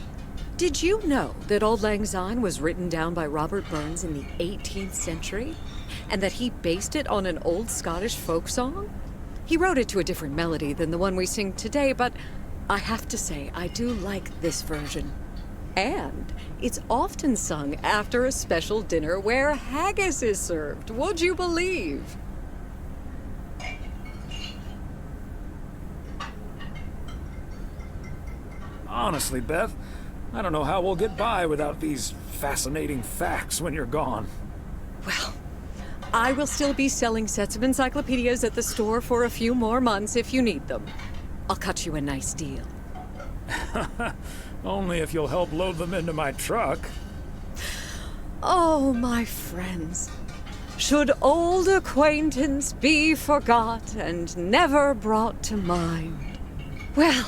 J: Did you know that Auld Lang Syne was written down by Robert Burns in the 18th century? And that he based it on an old Scottish folk song? He wrote it to a different melody than the one we sing today, but I have to say, I do like this version. And it's often sung after a special dinner where haggis is served. Would you believe?
A: Honestly, Beth, I don't know how we'll get by without these fascinating facts when you're gone.
J: Well, I will still be selling sets of encyclopedias at the store for a few more months if you need them. I'll cut you a nice deal.
A: Only if you'll help load them into my truck.
J: Oh, my friends, should old acquaintance be forgot and never brought to mind? Well,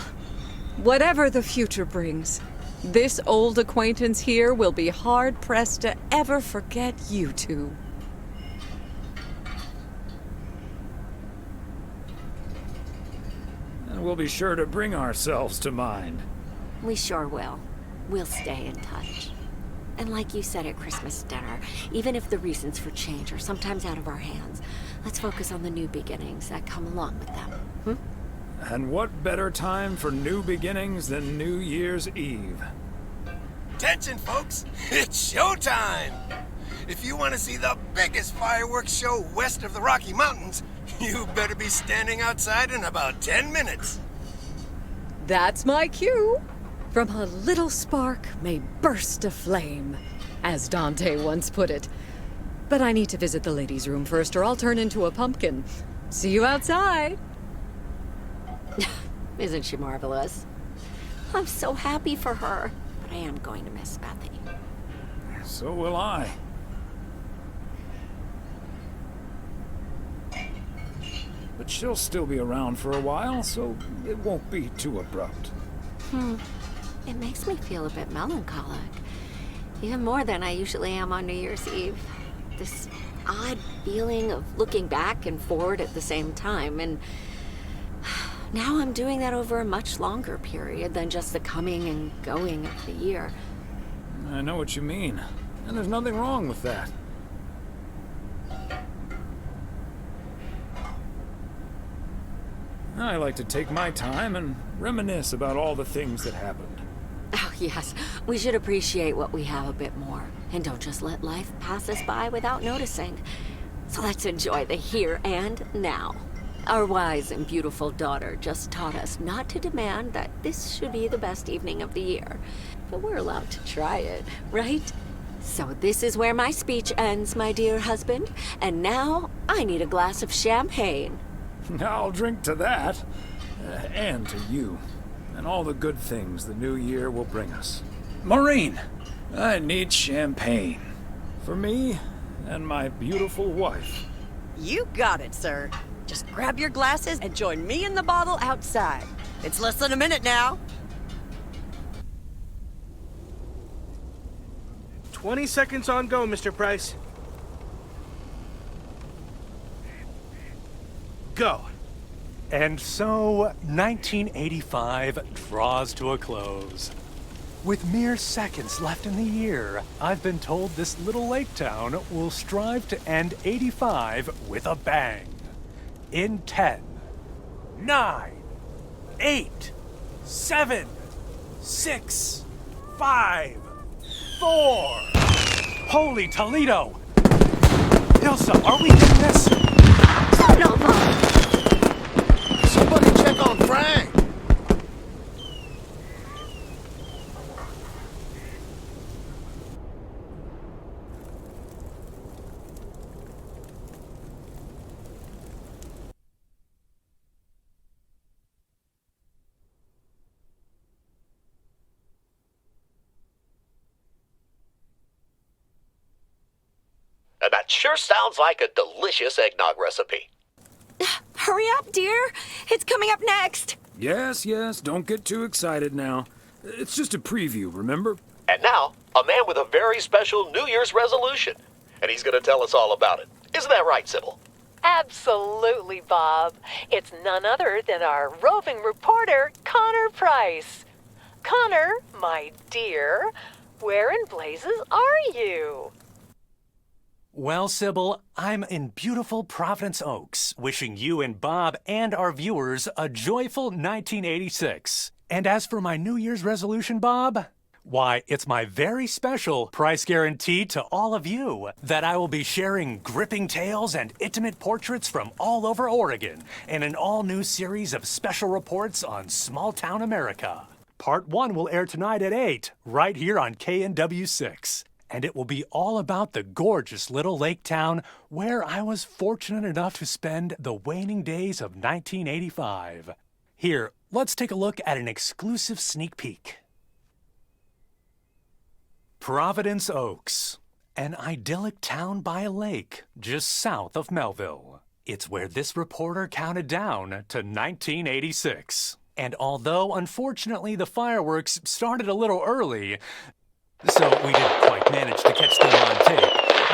J: whatever the future brings, this old acquaintance here will be hard-pressed to ever forget you two.
A: And we'll be sure to bring ourselves to mind.
Q: We sure will. We'll stay in touch. And like you said at Christmas dinner, even if the reasons for change are sometimes out of our hands, let's focus on the new beginnings that come along with them.
A: And what better time for new beginnings than New Year's Eve?
C: Attention, folks! It's showtime! If you want to see the biggest fireworks show west of the Rocky Mountains, you better be standing outside in about 10 minutes.
J: That's my cue. From a little spark may burst a flame, as Dante once put it. But I need to visit the ladies' room first, or I'll turn into a pumpkin. See you outside.
Q: Isn't she marvelous? I'm so happy for her, but I am going to miss Bethy.
A: So will I. But she'll still be around for a while, so it won't be too abrupt.
Q: It makes me feel a bit melancholic. Even more than I usually am on New Year's Eve. This odd feeling of looking back and forward at the same time, and now I'm doing that over a much longer period than just the coming and going of the year.
A: I know what you mean, and there's nothing wrong with that. I like to take my time and reminisce about all the things that happened.
Q: Oh, yes. We should appreciate what we have a bit more, and don't just let life pass us by without noticing. So let's enjoy the here and now. Our wise and beautiful daughter just taught us not to demand that this should be the best evening of the year. But we're allowed to try it, right? So this is where my speech ends, my dear husband. And now I need a glass of champagne.
A: I'll drink to that, and to you, and all the good things the new year will bring us. Maureen, I need champagne. For me and my beautiful wife.
G: You got it, sir. Just grab your glasses and join me in the bottle outside. It's less than a minute now.
U: 20 seconds on go, Mr. Price. Go.
T: And so, 1985 draws to a close. With mere seconds left in the year, I've been told this little lake town will strive to end 85 with a bang. In 10, 9, 8, 7, 6, 5, 4. Holy Toledo! Ilsa, are we getting this?
Q: Son of a...
P: Somebody check on Frank!
R: That sure sounds like a delicious eggnog recipe.
Q: Hurry up, dear. It's coming up next.
A: Yes, don't get too excited now. It's just a preview, remember?
R: And now, a man with a very special New Year's resolution. And he's going to tell us all about it. Isn't that right, Sybil?
F: Absolutely, Bob. It's none other than our roving reporter, Connor Price. Connor, my dear, where in blazes are you?
T: Well, Sybil, I'm in beautiful Providence Oaks, wishing you and Bob and our viewers a joyful 1986. And as for my New Year's resolution, Bob, Why, it's my very special price guarantee to all of you that I will be sharing gripping tales and intimate portraits from all over Oregon in an all-new series of special reports on small-town America. Part 1 will air tonight at 8, right here on KNW6. And it will be all about the gorgeous little lake town where I was fortunate enough to spend the waning days of 1985. Here, let's take a look at an exclusive sneak peek. Providence Oaks, an idyllic town by a lake just south of Melville. It's where this reporter counted down to 1986. And although, unfortunately, the fireworks started a little early, so we didn't quite manage to catch them on tape.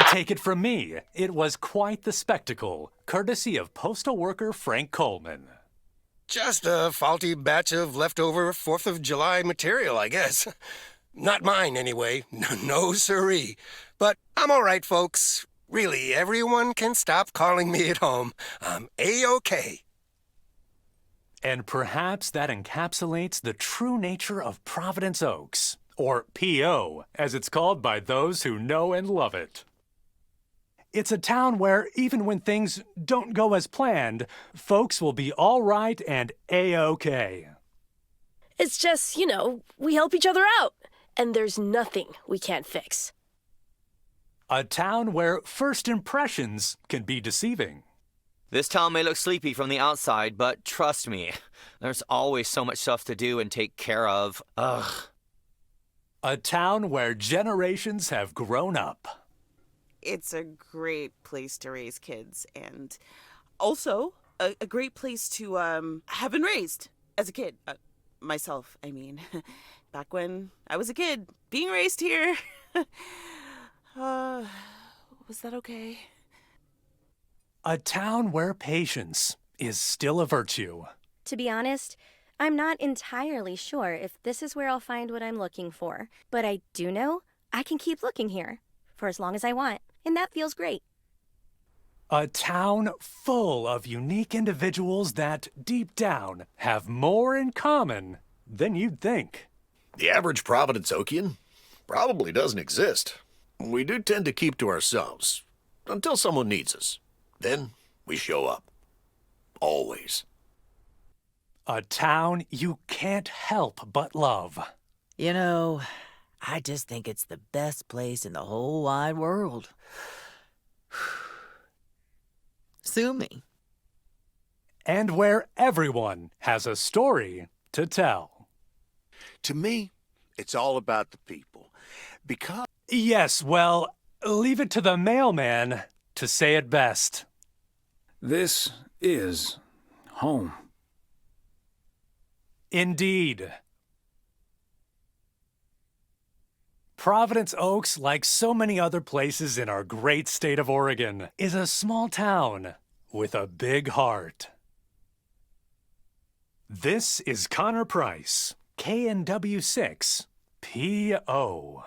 T: Take it from me, it was quite the spectacle, courtesy of postal worker Frank Coleman.
C: Just a faulty batch of leftover 4th of July material, I guess. Not mine, anyway. No siree. But I'm all right, folks. Really, everyone can stop calling me at home. I'm A-OK.
T: And perhaps that encapsulates the true nature of Providence Oaks, or P.O., as it's called by those who know and love it. It's a town where, even when things don't go as planned, folks will be all right and A-OK.
L: It's just, we help each other out. And there's nothing we can't fix.
T: A town where first impressions can be deceiving.
E: This town may look sleepy from the outside, but trust me, there's always so much stuff to do and take care of. Ugh.
T: A town where generations have grown up.
M: It's a great place to raise kids, and also a great place to have been raised as a kid. Myself, I mean. Back when I was a kid, being raised here. Was that okay?
T: A town where patience is still a virtue.
O: To be honest, I'm not entirely sure if this is where I'll find what I'm looking for. But I do know I can keep looking here for as long as I want, and that feels great.
T: A town full of unique individuals that, deep down, have more in common than you'd think.
P: The average Providence Okian probably doesn't exist. We do tend to keep to ourselves until someone needs us. Then we show up. Always.
T: A town you can't help but love.
S: I just think it's the best place in the whole wide world. Sue me.
T: And where everyone has a story to tell.
P: To me, it's all about the people. Because...
T: Yes, well, leave it to the mailman to say it best.
A: This is home.
T: Indeed. Providence Oaks, like so many other places in our great state of Oregon, is a small town with a big heart. This is Connor Price, KNW6, P.O.